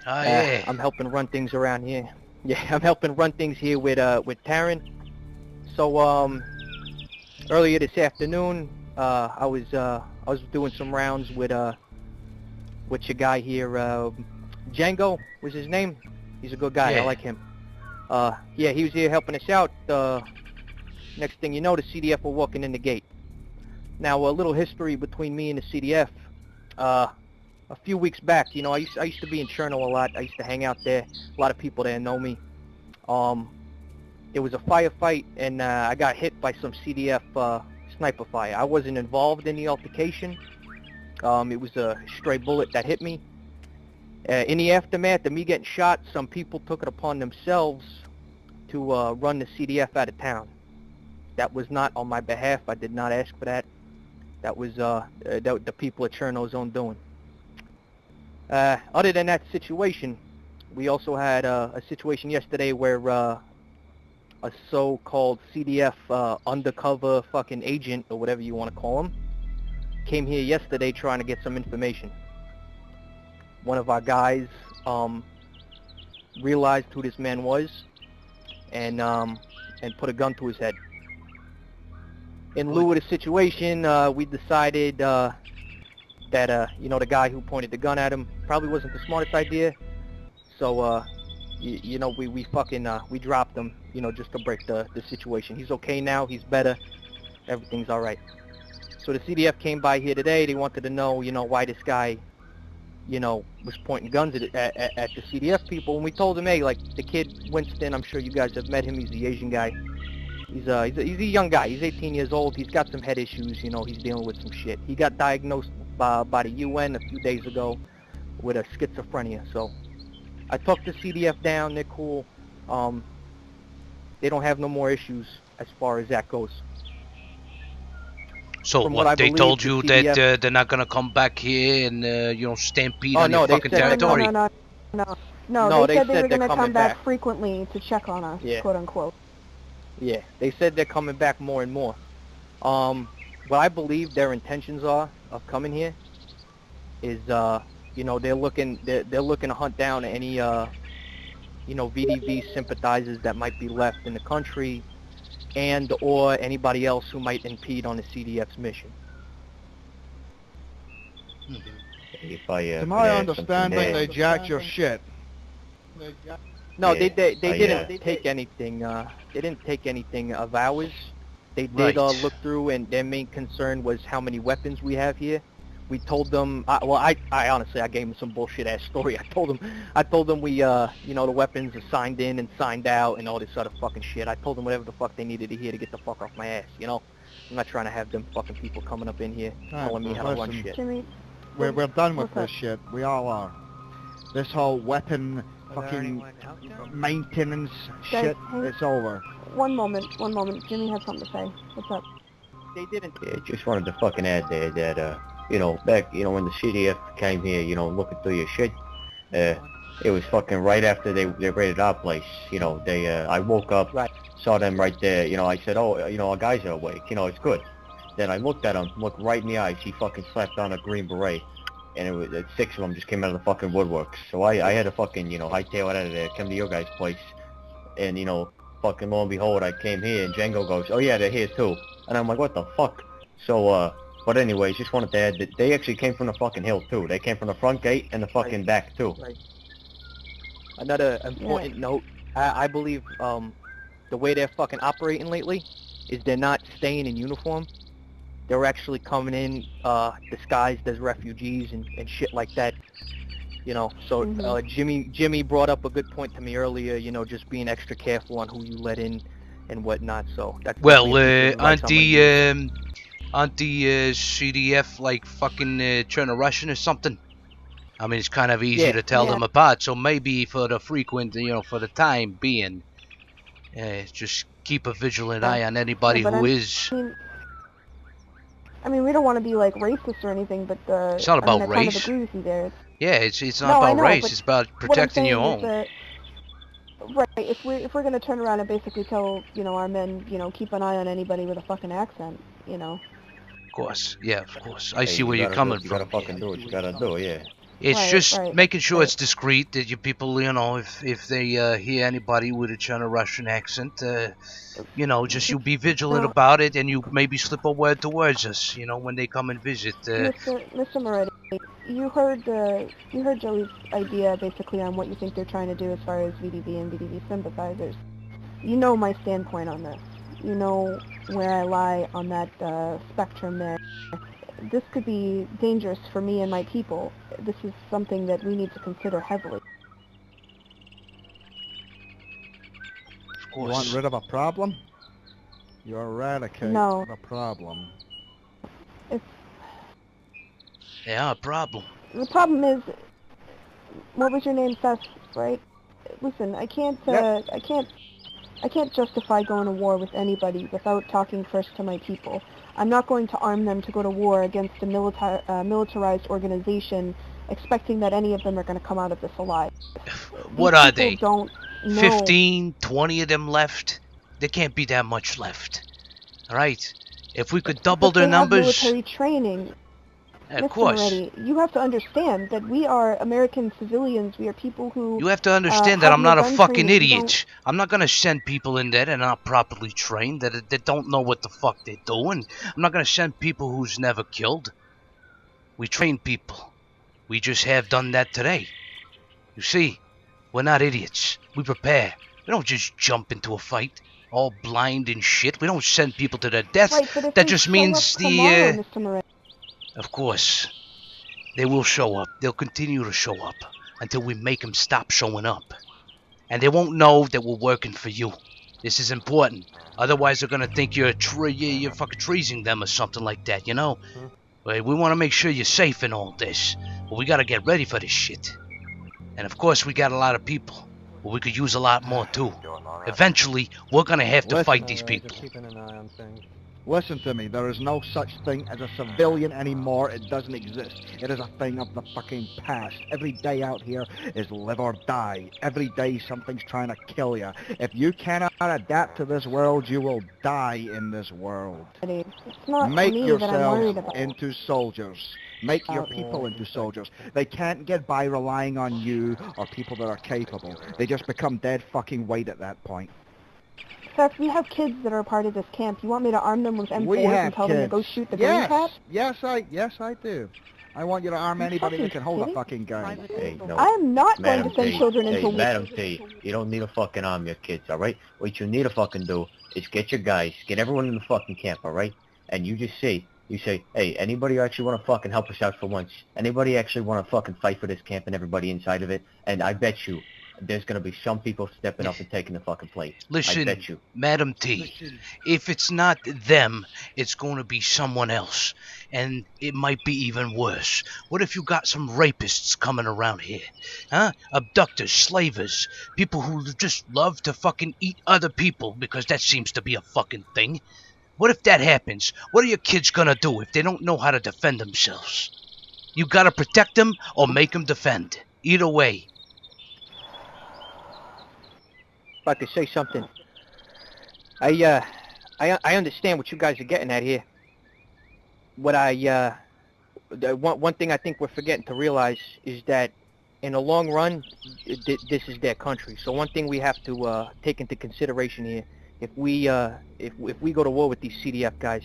Oh, yeah. I'm helping run things around here. Yeah, I'm helping run things here with Taryn. So, earlier this afternoon, I was doing some rounds with your guy here, Django was his name. He's a good guy. Yeah. I like him. Yeah, he was here helping us out. Next thing you know, the CDF were walking in the gate. Now, a little history between me and the CDF. A few weeks back, I used to be in Cherno a lot. I used to hang out there. A lot of people there know me. There was a firefight, and I got hit by some CDF sniper fire. I wasn't involved in the altercation. It was a stray bullet that hit me. In the aftermath of me getting shot, some people took it upon themselves to run the CDF out of town. That was not on my behalf. I did not ask for that. That was the people at Cherno's own doing. Other than that situation, we also had a situation yesterday where a so-called CDF undercover fucking agent, or whatever you want to call him, came here yesterday trying to get some information. One of our guys realized who this man was and put a gun to his head. In lieu of the situation, we decided that the guy who pointed the gun at him probably wasn't the smartest idea. So we dropped him, just to break the situation. He's okay now. He's better. Everything's all right. So the CDF came by here today. They wanted to know, why this guy, was pointing guns at the CDF people. And we told him, hey, like the kid Winston, I'm sure you guys have met him. He's the Asian guy. He's a young guy. He's 18 years old. He's got some head issues. He's dealing with some shit. He got diagnosed by the UN a few days ago with a schizophrenia. So I talked the CDF down. They're cool. They don't have no more issues as far as that goes. So From what, I they believe, told the you CDF that they're not gonna come back here and stampede Oh, on no, your they fucking said- territory? No. No, they said they were they're going to coming come back frequently to check on us, Yeah. quote unquote. Yeah, they said they're coming back more and more. What I believe their intentions are of coming here is, you know, they're looking to hunt down any, you know, VDV sympathizers that might be left in the country, and or anybody else who might impede on the CDF's mission. If I, To my understanding, they jacked your shit. No, Yeah, they I, didn't take anything. They didn't take anything of ours. They did look through, and their main concern was how many weapons we have here. We told them. I honestly, I gave them some bullshit ass story. I told them we, you know, the weapons are signed in and signed out and all this other fucking shit. I told them whatever the fuck they needed to hear to get the fuck off my ass. You know, I'm not trying to have them fucking people coming up in here telling me how to run shit. Jimmy, We're done with what's this shit. We all are. This whole weapon fucking maintenance shit, hey. it's over. One moment. Jimmy had something to say. What's up? They didn't. Yeah, just wanted to fucking add there that, you know, back, you know, when the CDF came here, you know, looking through your shit, it was fucking right after they raided our place. You know, they, I woke up, saw them right there, you know, I said, oh, you know, our guys are awake, you know, it's good. Then I looked at him, looked right in the eyes, he fucking slapped on a green beret, and it was, 6 of them just came out of the fucking woodworks. So I had to fucking, you know, hightail it out of there, come to your guys' place, and, you know, fucking lo and behold, I came here, and Django goes, oh yeah, they're here too. And I'm like, what the fuck? So, but anyways, just wanted to add that they actually came from the fucking hill too. They came from the front gate and the fucking back too. Right. Another important note, I believe the way they're fucking operating lately is they're not staying in uniform. They're actually coming in disguised as refugees and shit like that. You know, so Jimmy brought up a good point to me earlier, you know, just being extra careful on who you let in and whatnot. So that's aren't the CDF like fucking trying to Russian or something? I mean, it's kind of easy to tell them apart. So maybe for the frequent, you know, for the time being, just keep a vigilant eye on anybody who is. I mean, we don't want to be like racist or anything, but it's not about I race. kind of agree with you there. Yeah, it's not about race. It's about protecting your own. Right. If we're gonna turn around and basically tell, you know, our men, you know, keep an eye on anybody with a fucking accent, you know. Of course, yeah, of course. I see where you're coming from. You gotta fucking do what you gotta do, yeah. It's just making sure it's discreet that you people, you know, if they hear anybody with a China Russian accent, you know, just you be vigilant about it, and you maybe slip a word towards us, you know, when they come and visit. Mr. Moretti, you heard Joey's idea basically on what you think they're trying to do as far as VDV and VDV sympathizers. You know my standpoint on this. You know where I lie on that spectrum there. This could be dangerous for me and my people. This is something that we need to consider heavily. Of course. You want rid of a problem? You eradicate the problem. Yeah, a problem. The problem is, what was your name, Seth? Right? Listen, I can't justify going to war with anybody without talking first to my people. I'm not going to arm them to go to war against a militarized organization, expecting that any of them are going to come out of this alive. What are they? Don't know. 15, 20 of them left? There can't be that much left. Alright? If we could double their numbers... military training. Of course. Moretti, you have to understand that we are American civilians. We are people who... You have to understand that I'm not a fucking idiot. I'm not going to send people in there that are not properly trained, that don't know what the fuck they're doing. I'm not going to send people who's never killed. We train people. We just have done that today. You see, we're not idiots. We prepare. We don't just jump into a fight, all blind and shit. We don't send people to their death. Right, that just means tomorrow, Mr. Moretti. Of course. They will show up. They'll continue to show up until we make them stop showing up. And they won't know that we're working for you. This is important. Otherwise, they're gonna think you're fucking treasoning them or something like that, you know? We want to make sure you're safe in all this. But we gotta get ready for this shit. And of course, we got a lot of people. But we could use a lot more too. Eventually, we're gonna have to fight these people. Keeping an eye on things. Listen to me, there is no such thing as a civilian anymore. It doesn't exist. It is a thing of the fucking past. Every day out here is live or die. Every day something's trying to kill you. If you cannot adapt to this world, you will die in this world. It's not Make me that I'm worried yourselves about. into soldiers. Make your people into soldiers. They can't get by relying on you or people that are capable. They just become dead fucking weight at that point. Seth, we have kids that are a part of this camp. You want me to arm them with We M4s have and tell them to go kids. shoot the green cap? Yes, I do. I want you to arm anybody that can hold a fucking gun. Hey, no. I am not going Madam to send T, children into war. Madam T, you don't need to fucking arm your kids, alright? What you need to fucking do is get your guys, get everyone in the fucking camp, alright? And you just say, hey, anybody actually want to fucking help us out for once? Anybody actually want to fucking fight for this camp and everybody inside of it? And I bet you, there's going to be some people stepping up and taking the fucking place. I Listen, bet you. Madam T, if it's not them, it's going to be someone else. And it might be even worse. What if you got some rapists coming around here? Huh? Abductors, slavers, people who just love to fucking eat other people because that seems to be a fucking thing. What if that happens? What are your kids gonna do if they don't know how to defend themselves? You gotta protect them or make them defend. Either way. If I could say something. I understand what you guys are getting at here. What one thing I think we're forgetting to realize is that in the long run, this is their country. So one thing we have to take into consideration here, if we go to war with these CDF guys,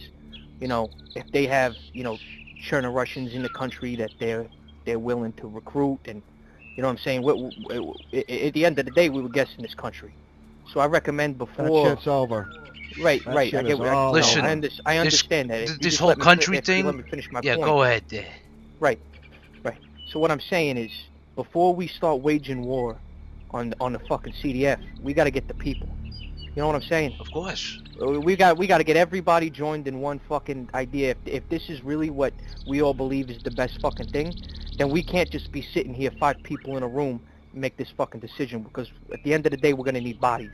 you know, if they have, you know, Cherno Russians in the country that they're willing to recruit, and you know what I'm saying, at the end of the day, we were guests in this country. So I recommend before... That shit's over. Right. That I shit get is what all Listen, I understand that. If you this just whole let me country if you thing... let me finish my Yeah, point. go ahead there. Right. So what I'm saying is, before we start waging war on the fucking CDF, we got to get the people. You know what I'm saying? Of course. We got to get everybody joined in one fucking idea. If this is really what we all believe is the best fucking thing, then we can't just be sitting here 5 people in a room and make this fucking decision, because at the end of the day, we're gonna need bodies.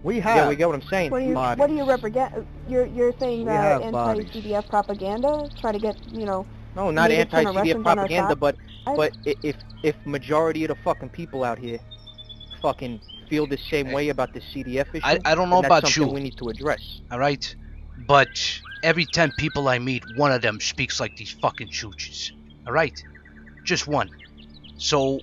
We have. Yeah, we get what I'm saying. What do you represent? You're saying We have anti-CDF propaganda? Try to get, you know... No, not native Cherno anti-CDF Russians on our propaganda, side? but if majority of the fucking people out here fucking feel the same way about the CDF issue, I don't know then that's about something you. we need to address. Alright? But every 10 people I meet, one of them speaks like these fucking chooches. Alright? Just one. So,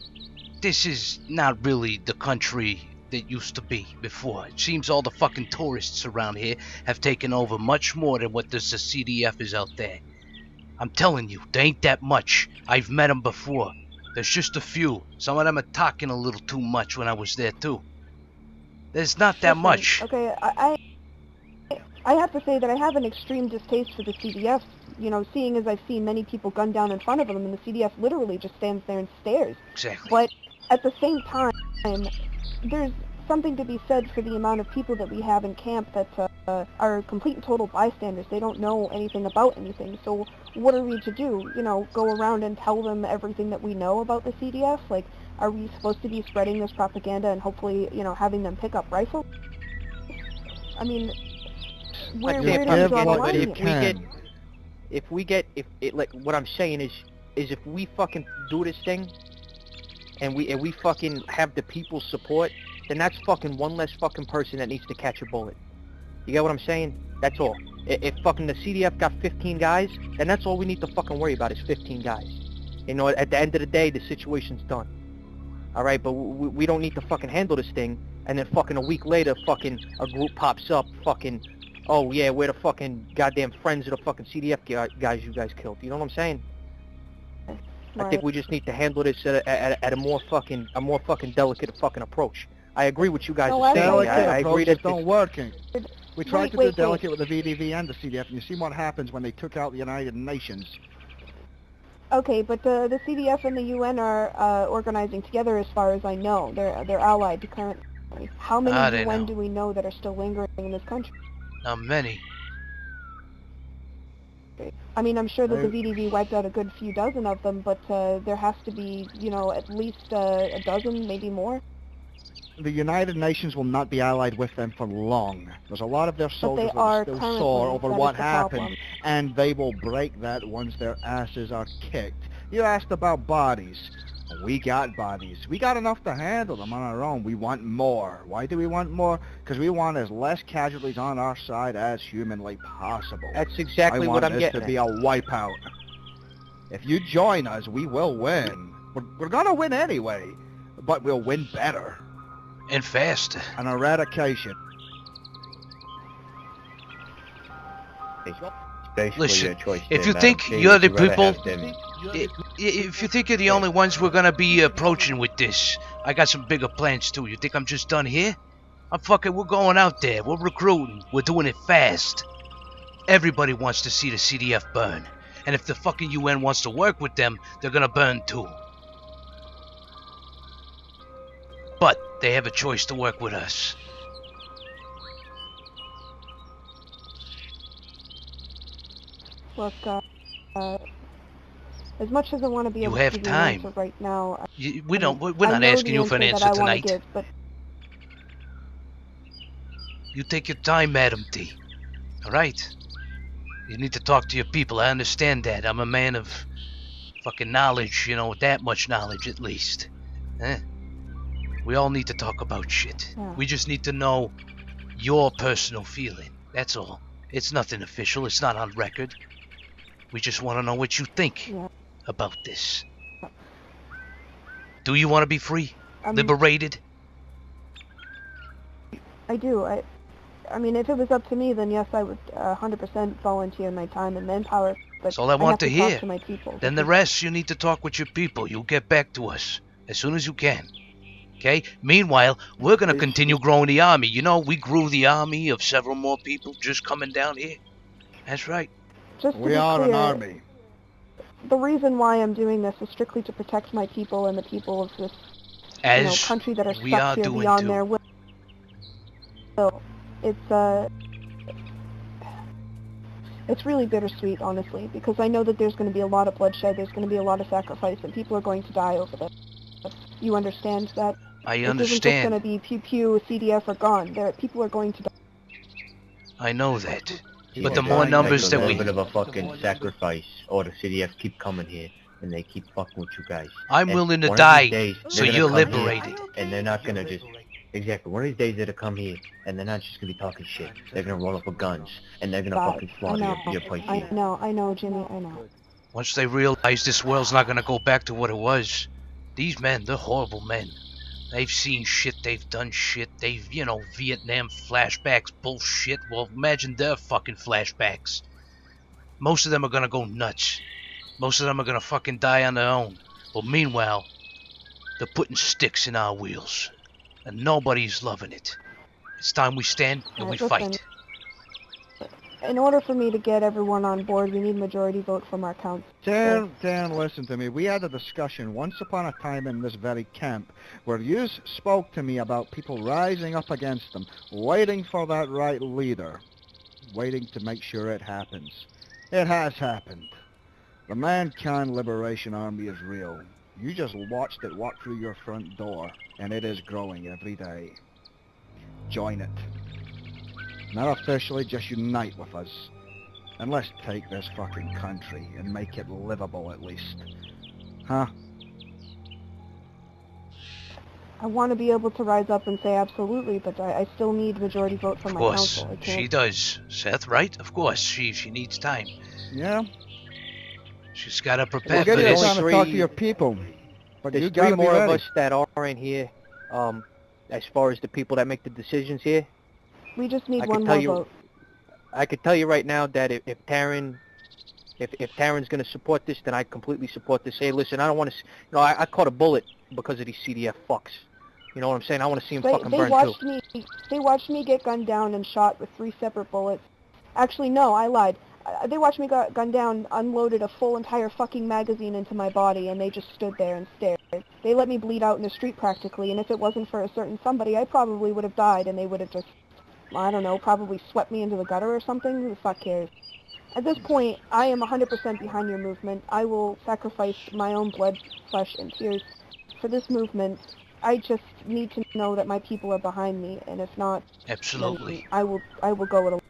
this is not really the country that used to be before. It seems all the fucking tourists around here have taken over much more than what this CDF is out there. I'm telling you, there ain't that much. I've met them before. There's just a few. Some of them are talking a little too much when I was there too. There's not that much. Okay, I have to say that I have an extreme distaste for the CDF, you know, seeing as I've seen many people gunned down in front of them, and the CDF literally just stands there and stares. Exactly. But at the same time, there's something to be said for the amount of people that we have in camp that are complete and total bystanders. They don't know anything about anything. So what are we to do? You know, go around and tell them everything that we know about the CDF? Like, are we supposed to be spreading this propaganda and hopefully, you know, having them pick up rifles? I mean, where do we draw the line here? Like, what I'm saying is if we fucking do this thing, and we fucking have the people's support, then that's fucking one less fucking person that needs to catch a bullet. You get what I'm saying? That's all. If fucking the CDF got 15 guys, then that's all we need to fucking worry about is 15 guys. You know, at the end of the day, the situation's done. Alright, but we don't need to fucking handle this thing, and then fucking a week later, fucking a group pops up, fucking, oh yeah, we're the fucking goddamn friends of the fucking CDF guys you guys killed. You know what I'm saying? I think we just need to handle this at a more fucking delicate fucking approach. I agree with you guys are saying. I agree that don't working. We tried to do delicate with the VDV and the CDF, and you see what happens when they took out the United Nations. Okay, but the CDF and the UN are organizing together, as far as I know. They're allied currently. How many UN do we know that are still lingering in this country? Not many. I mean, I'm sure that the VDV wiped out a good few dozen of them, but there has to be, you know, at least a dozen, maybe more. the United Nations will not be allied with them for long. There's a lot of their soldiers that are still currently, sore over that is what the happened, problem. and they will break that once their asses are kicked. You asked about bodies. We got bodies. We got enough to handle them on our own. We want more. Why do we want more? Because we want as less casualties on our side as humanly possible. That's exactly what I'm getting I want this to be a wipeout. If you join us, we will win. We're gonna win anyway, but we'll win better. And faster. An eradication. Basically Listen, your choice if there, you man. think See, you're the you'd rather people, have them- if you think you're the only ones we're gonna be approaching with this, I got some bigger plans too. You think I'm just done here? we're going out there. We're recruiting. We're doing it fast. Everybody wants to see the CDF burn. And if the fucking UN wants to work with them, they're gonna burn too. But they have a choice to work with us. Look, as much as I want to be You able have to give you an answer time. right now, We're I not know asking the you for an answer answer that I wanna tonight. give, but You take your time, Madam T. Alright? You need to talk to your people. I understand that. I'm a man of fucking knowledge, that much knowledge at least. We all need to talk about shit. Yeah. We just need to know your personal feeling. That's all. It's nothing official. It's not on record. We just want to know what you think about this. Do you want to be free? Liberated? I do. I mean, if it was up to me, then yes, I would 100% volunteer my time and manpower. But That's all I want have to talk hear. to my people. Then the rest, you need to talk with your people. You'll get back to us as soon as you can. Okay? Meanwhile, we're going to continue growing the army. We grew the army of several more people just coming down here. That's right. Just to We be are clear, an army. The reason why I'm doing this is strictly to protect my people and the people of this As country that are we stuck are here doing beyond too. their will. So it's really bittersweet, honestly, because I know that there's going to be a lot of bloodshed, there's going to be a lot of sacrifice, and people are going to die over this. You understand that? I It isn't just understand. going to be pew-pew, CDF are gone. People are going to die. I know that. Yeah, But the they more make numbers a that little we... bit of a fucking sacrifice, or the CDF keep coming here, and they keep fucking with you guys. I'm And willing to one of die, these days, so they're gonna you're come here, liberated. and they're not gonna just... Exactly. One of these days they're gonna come here, and they're not just gonna be talking shit. They're gonna roll up with guns, and they're gonna fucking slaughter your place here. I know, Jimmy, I know. Once they realize this world's not gonna go back to what it was, these men, they're horrible men. They've seen shit, they've done shit, they've, Vietnam flashbacks, bullshit. Well, imagine their fucking flashbacks. Most of them are gonna go nuts. Most of them are gonna fucking die on their own. But meanwhile, they're putting sticks in our wheels. And nobody's loving it. It's time we stand and we Listen, fight. in order for me to get everyone on board, we need majority vote from our council. Dan, listen to me. We had a discussion once upon a time in this very camp where you spoke to me about people rising up against them, waiting for that right leader, waiting to make sure it happens. It has happened. The Mankind Liberation Army is real. You just watched it walk through your front door, and it is growing every day. Join it. Not officially, just unite with us. And let's take this fucking country and make it livable at least. Huh? I want to be able to rise up and say absolutely, but I still need majority vote from Of my course, council. I can't... she does. Seth, right? Of course, she needs time. Yeah? She's got to prepare We'll for give you this. time to talk to your people. But you There's gotta three be more of ready. us that are in here, as far as the people that make the decisions here. We just need I one could more tell you, vote. I could tell you right now that if Taryn, if Taryn's going to support this, then I completely support this. Hey, listen, I don't want to, I caught a bullet because of these CDF fucks. You know what I'm saying? I want to see them fucking burn too. They watched me get gunned down and shot with 3 separate bullets. Actually, no, I lied. They watched me get gunned down, unloaded a full entire fucking magazine into my body, and they just stood there and stared. They let me bleed out in the street practically, and if it wasn't for a certain somebody, I probably would have died, and they would have just, I don't know, probably swept me into the gutter or something. Who the fuck cares? At this point, I am 100% behind your movement. I will sacrifice my own blood, flesh, and tears for this movement I just need to know that my people are behind me, and if not, Absolutely. then I will go it alone.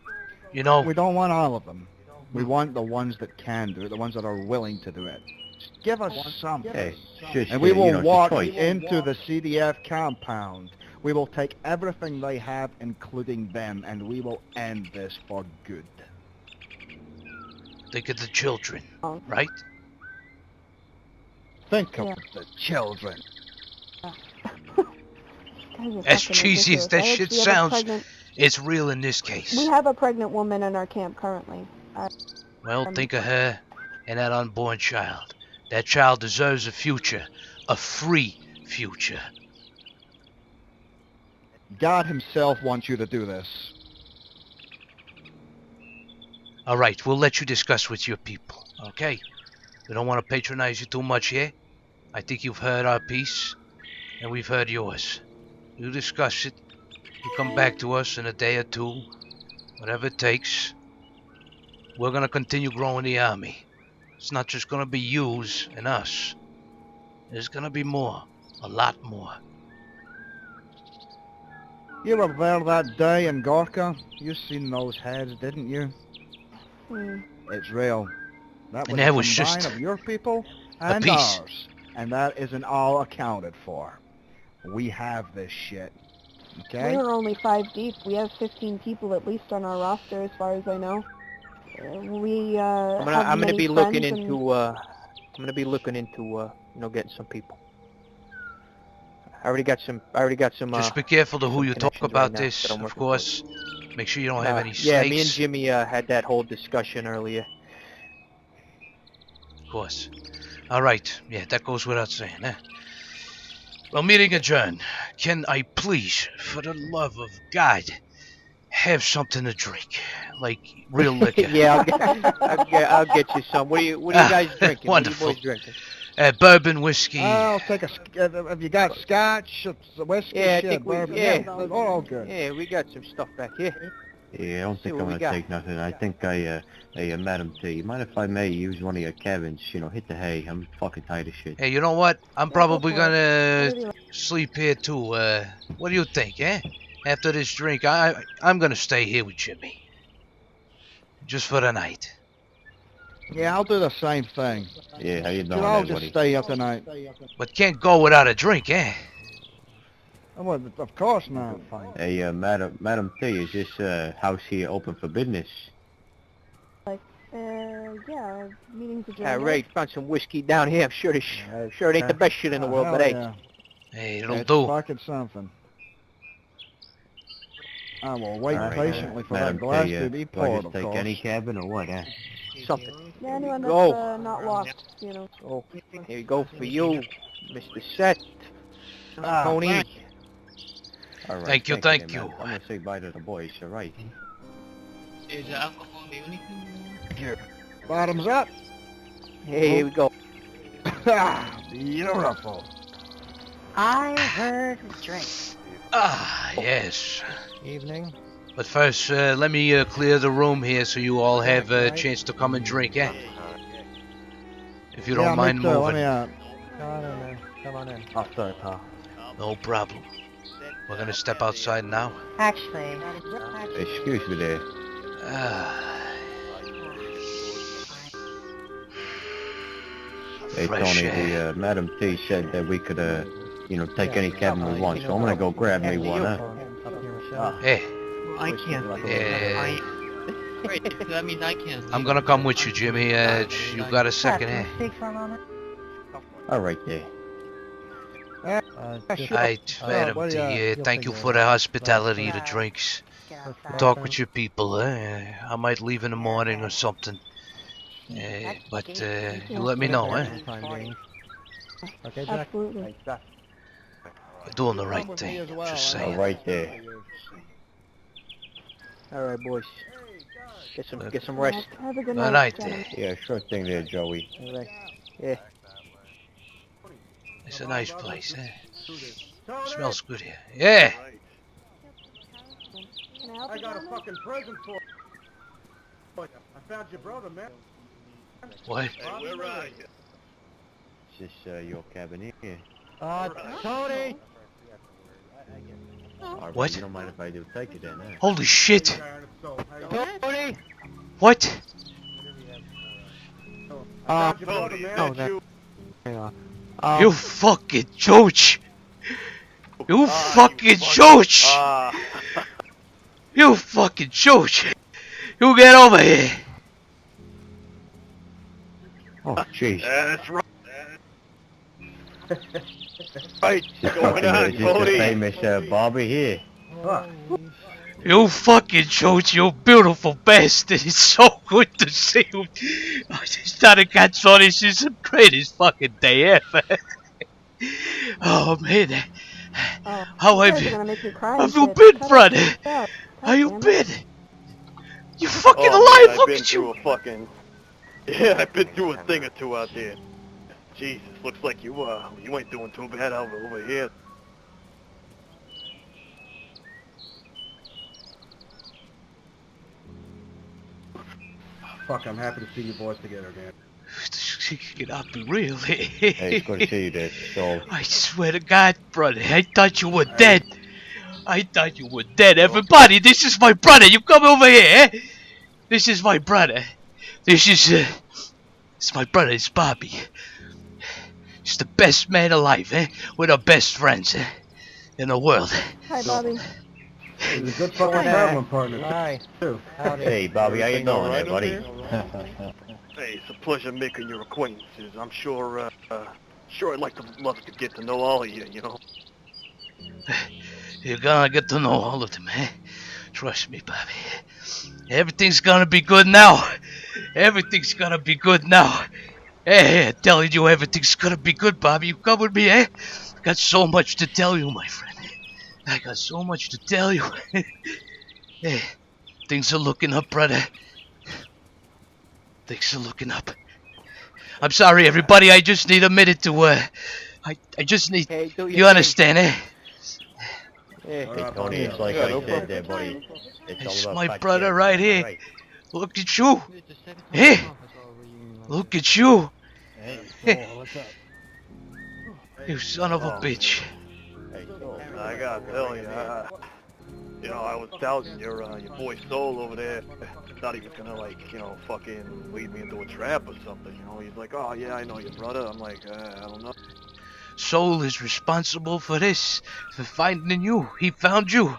You know, we don't want all of them. We want the ones that can do it, the ones that are willing to do it. Just give us something. Hey, just, And we will you know, it's a walk choice. into the CDF compound. We will take everything they have, including them, and we will end this for good. think of the children, right? Think of the children. As cheesy as that shit sounds, it's real in this case. We have a pregnant woman in our camp currently. Well, think of her and that unborn child. That child deserves a future, a free future. God himself wants you to do this. All right, we'll let you discuss with your people, okay? We don't want to patronize you too much here. I think you've heard our piece, and we've heard yours. You discuss it. You come back to us in a day or two, whatever it takes. We're gonna continue growing the army. It's not just gonna be yous and us. There's gonna be more, a lot more. You were there that day in Gorka. You seen those heads, didn't you? It's real. That And that was a just combine of your people a and piece. ours, and that isn't all accounted for. We have this shit. Okay? We are only 5 deep. We have 15 people at least on our roster, as far as I know. I'm gonna be looking into you know, getting some people. I already got some. Just be careful to who you talk connections about right now this, that I'm of working course. Make sure you don't have any snakes. Yeah, me and Jimmy had that whole discussion earlier. Of course. Alright, yeah, that goes without saying, eh? Well, meeting adjourned. Can I please, for the love of God, have something to drink? Like, real liquor. Yeah, I'll get you some. What are you guys drinking? Wonderful. What are you boys drinking? Bourbon, whiskey. I'll take a... have you got scotch, whiskey, Yeah, I shit, think bourbon? yeah. All good. Yeah, we got some stuff back here. Yeah, I don't think what I'm we gonna got. take nothing. I think hey, Madam T, you mind if I may use one of your cabins? You know, hit the hay. I'm fucking tired of shit. Hey, you know what? I'm probably gonna sleep here too. What do you think, eh? After this drink, I'm gonna stay here with Jimmy. Just for the night. Yeah, I'll do the same thing. Yeah, how you doing, I'll there, just buddy? stay up tonight. But can't go without a drink, eh? Well, of course not. Hey, Madam T, is this house here open for business? Yeah, meetings adjourned. Yeah, Ray found some whiskey down here. I'm sure it ain't the best shit in the world, but hey. Yeah. Hey, it'll It's do. fucking something. I will wait All right, patiently for Madam that glass T, to be do I poured, just of take course. any cabin or what, huh? Something. Yeah, anyone that's Go. not locked, you know. Oh, here you go for you, Mr. Seth. Tony. All right, Thank you, thank thank you. you. I'm gonna say bye to the boys, all right? Is alcohol the only thing? Here. Bottoms up. Hey, here we go. Beautiful. I heard drink. Ah, yes. Evening. But first, let me clear the room here so you all have a chance to come and drink, eh? If you don't mind me too. Let moving. me out. Come on in, man. Come on in. Oh, sorry, pal. No problem. We're gonna step outside now. Actually, Excuse me there. Hey, Fresh Tony, air. the Madam T said that we could, you know, take any cabin we want, so I'm gonna go grab me one, huh? Hey, I can't. Wait, that means I can't. I'm gonna come with you, Jimmy. You got a second, eh? speak for a moment. All right, there. Right, Madam T, thank you for the hospitality, the drinks. Talk with your people, eh? I might leave in the morning or something. But you let me know, eh? Okay, Jack. Absolutely. We're doing the right thing, just All saying. right, there. All right, boys. Get some rest. Have a good All night. right, gentlemen. Yeah, sure thing there, Joey. All right. Yeah. It's a nice place, eh? Smells good here. Yeah! Can I help you got a down fucking present for you. I found your brother, man. What? Hey, where are you? Is this your cabin here? Tony! Alright, What? you don't mind if I do take it then, eh? Holy shit! Tony! What? No, You fucking jooch! You fucking jooch! You fucking jooch! You get over here! Oh, jeez. That's right. What's going on, Is this the Tony? famous Bobby here? You fucking jooch, you beautiful bastard! It's so good to see you! I just thought it got so this is the greatest fucking day ever! Oh man! How have you? Have you been, brother? How you been? You fucking alive? Man, Look I've been at through you! a fucking... Yeah, I've been through a thing or two out there. Jesus, looks like you ain't doing too bad over here. Fuck, I'm happy to see you boys together, man. You cannot be real. Hey, it's good to see you, Dad. So, I swear to God, brother, I thought you were dead. I thought you were dead. Everybody, this is my brother. You come over here, eh? This is my brother. This is my brother. It's Bobby. He's the best man alive, eh? We're the best friends, eh? In the world. Hi, Bobby. He's a good fucking traveling partner, Hi. too. hey, Bobby, how you doing there, buddy? Hey, it's a pleasure making your acquaintances. I'm sure, I'd love to get to know all of you, you know? You're gonna get to know all of them, eh? Trust me, Bobby. Everything's gonna be good now. Everything's gonna be good now. Hey, I'm telling you, everything's gonna be good, Bobby. You come with me, eh? I got so much to tell you, my friend. I got so much to tell you. Hey, things are looking up, brother. Things are looking up. I'm sorry, everybody. I just need a minute to, I just need... Hey, do your you thing. understand, eh? Yeah. Hey, Tony, it's like I said there, buddy. It's It's all about my fact brother checking, right here. right? Look at you. Hey, look at you. What's up? You son of a bitch. I gotta tell you, you know, I was doubting your boy Soul over there. Thought he was gonna, like, you know, fucking lead me into a trap or something, you know? He's like, oh, yeah, I know your brother. I'm like, I don't know. Soul is responsible for this, for finding you. He found you.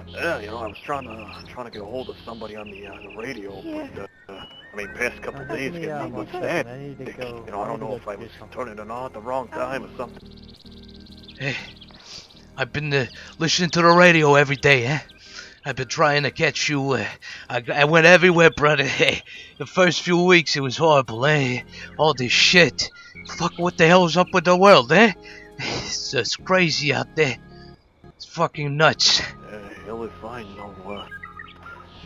Yeah, you know, I was trying to get a hold of somebody on the radio, but I mean, past couple of days getting me what's that? You know, I don't know if I was turning it on at the wrong time or something. Hey, I've been listening to the radio every day, eh? I've been trying to catch you. I went everywhere, brother. Hey, the first few weeks it was horrible, eh? All this shit. Fuck, what the hell's up with the world, eh? It's just crazy out there. It's fucking nuts. Hell if I know,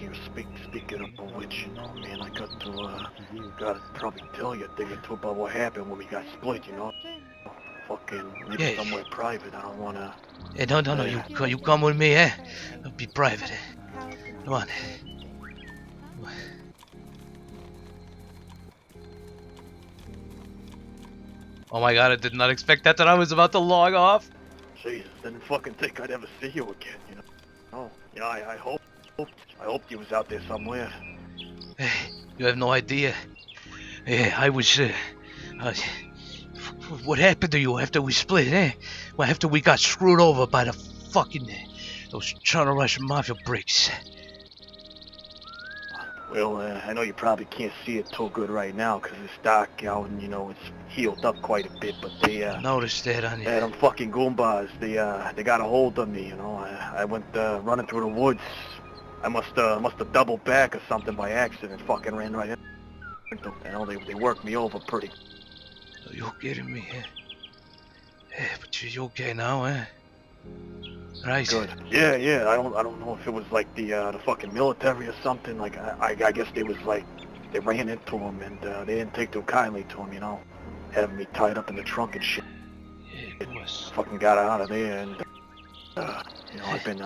you're speaking of which, you know, man, I gotta probably tell you a thing or two about what happened when we got split, you know? Fucking, maybe somewhere private, I don't wanna... Hey, no, you come with me, eh? It'll be private, eh? Come on. Oh my god, I did not expect that I was about to log off. Jesus, didn't fucking think I'd ever see you again, you know? Oh, yeah, I hoped you was out there somewhere. Hey, you have no idea. Yeah, I was, what happened to you after we split, eh? Well, after we got screwed over by the fucking, those China Russian Mafia bricks. Well, I know you probably can't see it too good right now because it's dark out and, you know, it's healed up quite a bit, but they, noticed that on you. Them fucking Goombas, they got a hold of me, you know. I went, running through the woods. I must have doubled back or something by accident, fucking ran right into them. You know, they worked me over pretty. Are you kidding me, eh? Yeah, but you're okay now, eh? Right. Good. Yeah. I don't know if it was like the fucking military or something. Like I guess they was like they ran into him and they didn't take too kindly to him, you know, having me tied up in the trunk and shit. Yeah, it was. Fucking got out of there and you know I've been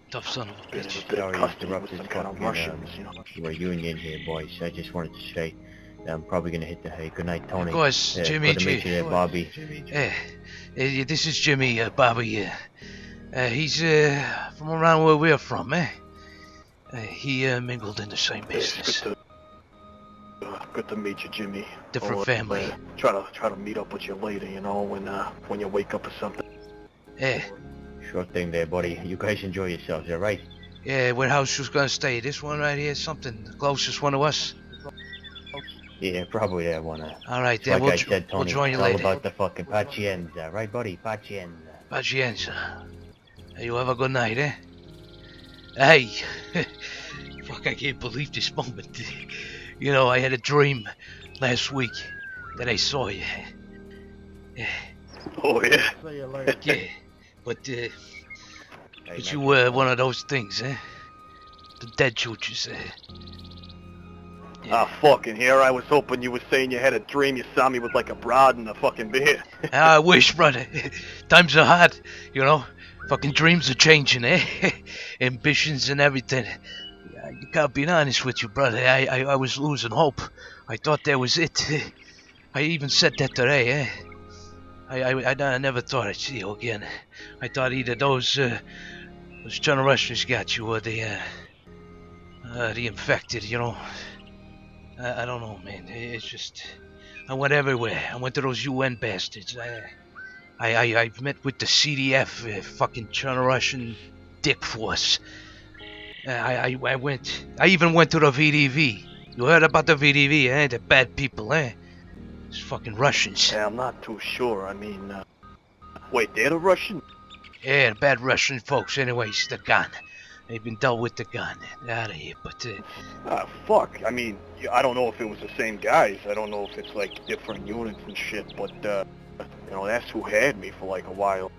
tough son of a bitch. Sorry to interrupt this kind of Russians, you know. reunion here, boys. I just wanted to say, I'm probably gonna hit the hay. Good night, Tony. Of course, Jimmy. Good to meet you there, Bobby. This is Jimmy, Bobby. He's from around where we're from, eh? He mingled in the same business. Good to meet you, Jimmy. Different family. Try to meet up with you later, you know, when you wake up or something. Yeah. Sure thing there, buddy. You guys enjoy yourselves, alright? Yeah, what house was gonna stay? This one right here, something the closest one to us? Yeah, probably that one. Alright, then like I said, Tony, we'll join you it's later. all about the fucking pacienza, right, buddy? Pacienza. Pacienza. Hey, you have a good night, eh? Hey! Fuck, I can't believe this moment. You know, I had a dream last week that I saw you. Yeah. Oh, yeah? See you later. Yeah, but you were one of those things, eh? The dead chooches, eh? Ah, fucking here I was hoping you were saying you had a dream you saw me with like a broad and a fucking beer. I wish, brother. Times are hard, you know? Fucking dreams are changing, eh? Ambitions and everything. You can't be honest with you, brother. I was losing hope. I thought that was it. I even said that today, eh? I never thought I'd see you again. I thought either those generations got you or the infected, you know? I don't know, man. It's just... I went everywhere. I went to those UN bastards. I met with the CDF, fucking Russian dick force. I even went to the VDV. You heard about the VDV, eh? The bad people, eh? It's fucking Russians. Yeah, I'm not too sure. I mean, wait, they're the Russian? Yeah, the bad Russian folks. Anyways, they're gone. They've been dealt with, the gun. Out of here, but fuck. I mean, I don't know if it was the same guys. I don't know if it's like different units and shit, but you know, that's who had me for like a while.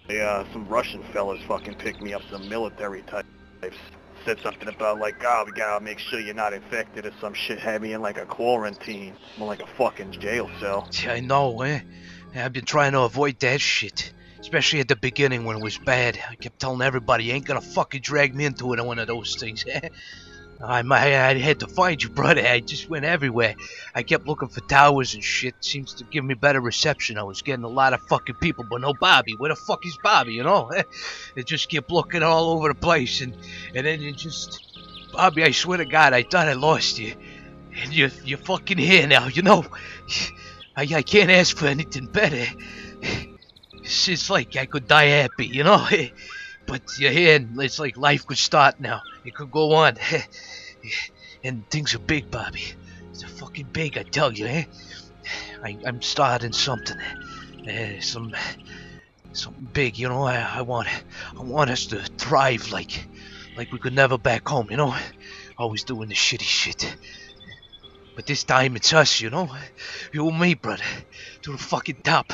They, some Russian fellas fucking picked me up, some military types. Said something about like, we gotta make sure you're not infected or some shit. Had me in like a quarantine, more like a fucking jail cell. Yeah, I know, eh? I've been trying to avoid that shit. Especially at the beginning when it was bad. I kept telling everybody, you ain't gonna fucking drag me into it in one of those things. I had to find you, brother. I just went everywhere. I kept looking for towers and shit. Seems to give me better reception. I was getting a lot of fucking people, but no Bobby. Where the fuck is Bobby, you know? It just kept looking all over the place. And then it just... Bobby, I swear to God, I thought I lost you. And you're fucking here now, you know? I can't ask for anything better. It's like I could die happy, you know? But you're here and it's like life could start now. It could go on. And things are big, Bobby. They're fucking big, I tell you, eh? I'm starting something. Something big, you know? I want us to thrive like we could never back home, you know? Always doing the shitty shit. But this time it's us, you know? You and me, brother. To the fucking top.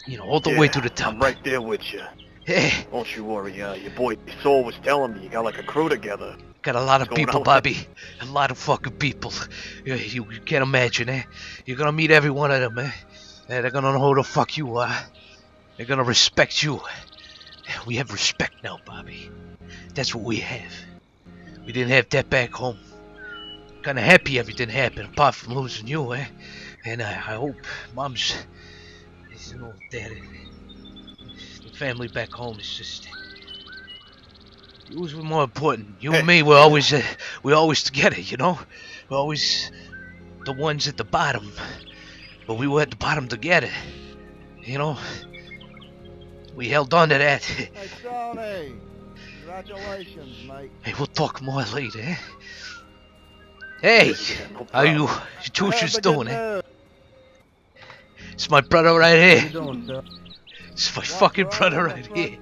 You know, all the way to the top. I'm right there with you. Hey. Don't you worry, your boy Soul was telling me you got like a crew together. Got a lot of people, Bobby. A lot of fucking people. You can't imagine, eh? You're gonna meet every one of them, eh? They're gonna know who the fuck you are. They're gonna respect you. We have respect now, Bobby. That's what we have. We didn't have that back home. Kinda happy everything happened, apart from losing you, eh? And I hope Mom's... You know, Dad, the family back home is just... It was more important. You and me, we're always together, you know? We're always the ones at the bottom. But we were at the bottom together. You know? We held on to that. Hey, Tony! Congratulations, mate. Hey, we'll talk more later, eh? Hey! How you two doing, eh? It's my brother right here. How you doing, sir? It's my fucking brother right here.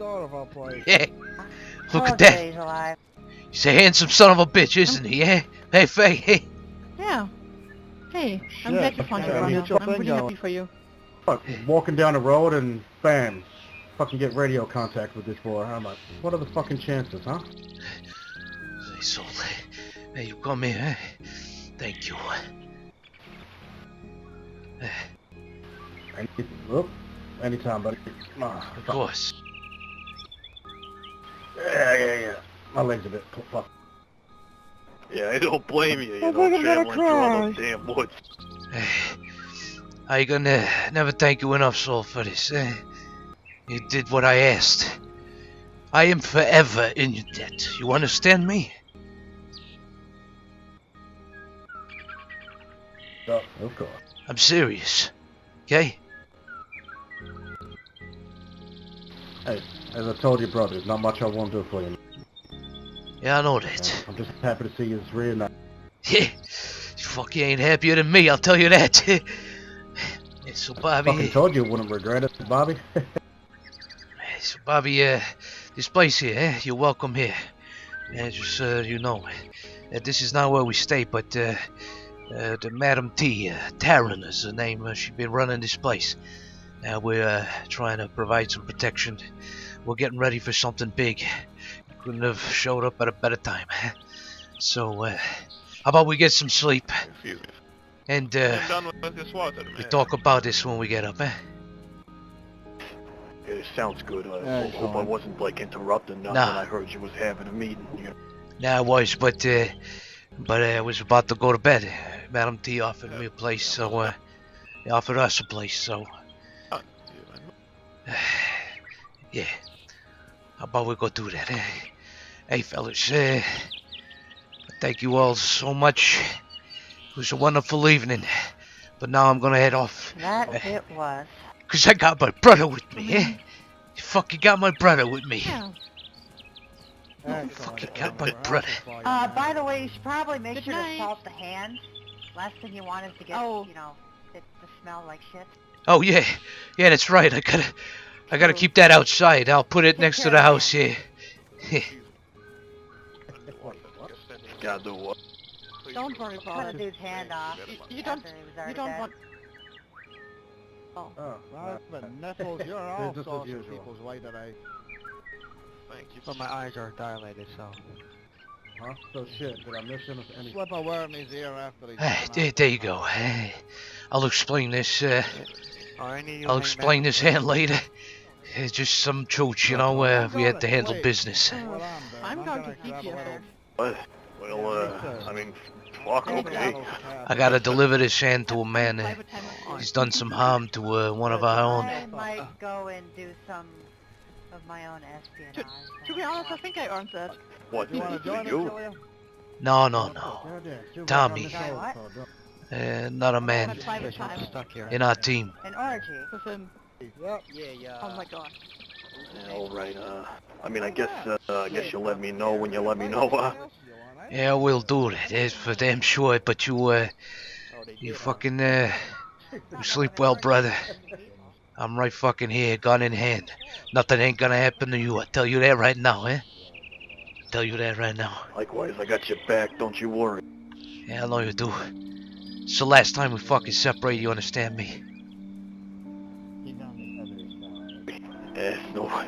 Yeah. Look at Days that. alive. He's a handsome son of a bitch, isn't he, eh? Hey, Faye, hey. Yeah. Hey, I'm glad you found your brother. I'm pretty happy for you. Look, walking down the road and bam, fucking get radio contact with this boy. I'm like, what are the fucking chances, huh? So, hey, you come here, eh? Thank you. Anytime, buddy. Of course. Yeah. My leg's a bit fucked. Yeah, I don't blame you, I'm fucking gonna traveling through all those damn woods. I gonna never thank you enough, Saul, for this. You did what I asked. I am forever in your debt. You understand me? Oh, of course. I'm serious. Okay? Hey, as I told you, brother, there's not much I won't do for you. Yeah, I know that. I'm just happy to see you. It's really nice. Yeah, fuck, you ain't happier than me, I'll tell you that. Yeah, so Bobby... Fucking told you wouldn't regret it, Bobby. So Bobby, this place here, you're welcome here. Just you know, this is not where we stay, but the Madam T, Taryn is her name. She's been running this place. Now we're trying to provide some protection. We're getting ready for something big. Couldn't have showed up at a better time. So, how about we get some sleep? Excuse me. And I'm done with this water, man. we talk about this when we get up, eh? Yeah, it sounds good. I Yeah, hope I wasn't, like, interrupting nothing. Nah. I heard you was having a meeting. You know. Yeah, I was, but I was about to go to bed. Madam T offered me a place, so they offered us a place, so yeah. How about we go do that? Hey, fellas, thank you all so much. It was a wonderful evening, but now I'm gonna head off. That it was. Cause I got my brother with me, eh? You fucking got my brother with me. Yeah. You fucking got my brother. By the way, you should probably make Good sure night. to salt the hands. Last thing you want is to get, you know, it to smell like shit. Oh yeah, yeah, that's right. I gotta keep that outside. I'll put it next to the house here. Gotta do what? Don't worry Cut about a it. dude's hand off. You don't. after he was already You don't dead. want. Oh. Oh, well, Nipples, you're all Business as sorts of usual. people's way today. Thank you. But my eyes are dilated, so. Huh? So shit, did I miss any? Slip a word in his ear after he's There you go. I'll explain this. Are any of you I'll hang explain back? this hand later. It's just some chooch, you know. We had to handle business. I'm going to keep you. Well, I mean, fuck, okay. I gotta deliver this hand to a man. He's done some harm to one of our own. I might go and do some of my own espionage. To be honest, I think I earned that. What, You want to join us, you? Julia? No. Still Tommy. back on the What? show, Not a On a man private time. Stuck here. in our team. An orgy. With him. Yep. Yeah. Oh my god. Yeah, all right. I mean, I guess you'll let me know when you let me know. Yeah, we'll do that. That's for damn sure. But you fucking you sleep well, brother. I'm right fucking here, gun in hand. Nothing ain't gonna happen to you. I tell you that right now, eh? Tell you that right now. Likewise, I got your back. Don't you worry. Yeah, I know you do. It's the last time we fucking separate. You understand me?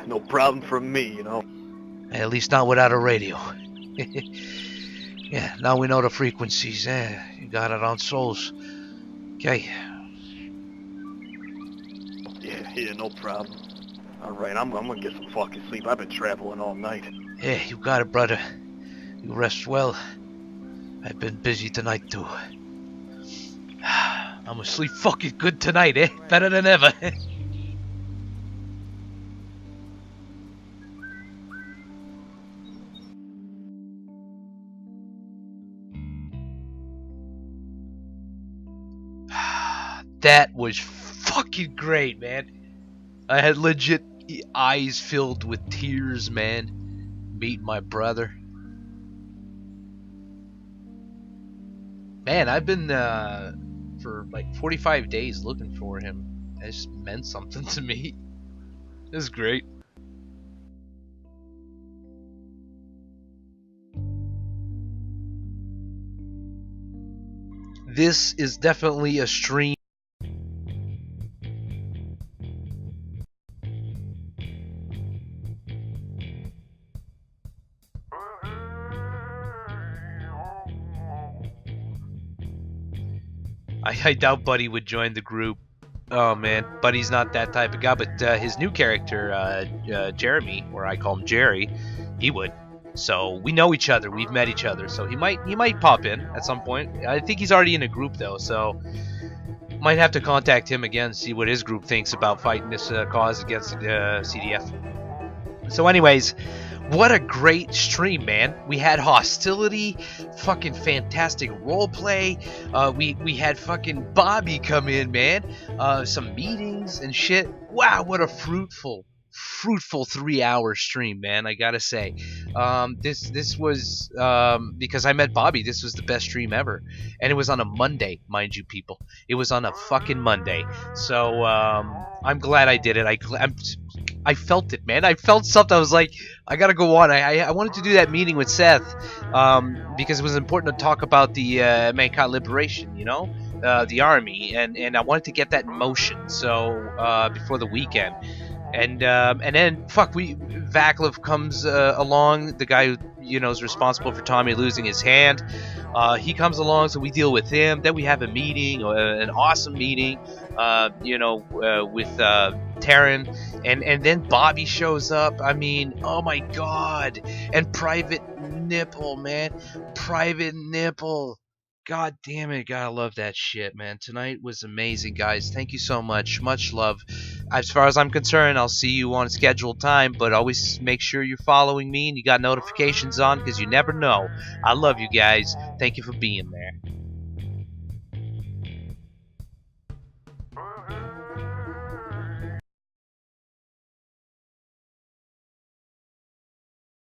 No problem from me, you know. At least not without a radio. Yeah, now we know the frequencies. You got it on souls. Okay. Yeah, no problem. All right, I'm gonna get some fucking sleep. I've been traveling all night. Yeah, you got it, brother. You rest well. I've been busy tonight, too. I'm gonna sleep fucking good tonight, eh? Better than ever. That was fucking great, man. I had legit eyes filled with tears, man. Meeting my brother. Man, I've been for like 45 days looking for him. It just meant something to me. It was great. This is definitely a stream. I doubt Buddy would join the group. Oh man, Buddy's not that type of guy, but his new character, Jeremy, or I call him Jerry, he would. So we know each other. We've met each other. So he might pop in at some point. I think he's already in a group though. So might have to contact him again, see what his group thinks about fighting this cause against CDF. So anyways, what a great stream, man. We had hostility, fucking fantastic roleplay. We had fucking Bobby come in, man. Some meetings and shit. Wow, what a fruitful 3-hour stream, man. I gotta say, this was because I met Bobby. This was the best stream ever, and it was on a Monday, mind you, people. It was on a fucking Monday. So I'm glad I did it. I felt it, man. I felt something. I was like, I gotta go on. I wanted to do that meeting with Seth because it was important to talk about the mankind liberation, you know, the army, and I wanted to get that in motion. So before the weekend. And then Vaclav comes along, the guy who, you know, is responsible for Tommy losing his hand. He comes along, so we deal with him. Then we have a meeting, an awesome meeting, you know, with Taryn, and then Bobby shows up. I mean, oh my God! And Private Nipple, man, Private Nipple. God damn it, gotta love that shit, man. Tonight was amazing, guys. Thank you so much. Much love. As far as I'm concerned, I'll see you on scheduled time, but always make sure you're following me and you got notifications on, because you never know. I love you guys. Thank you for being there.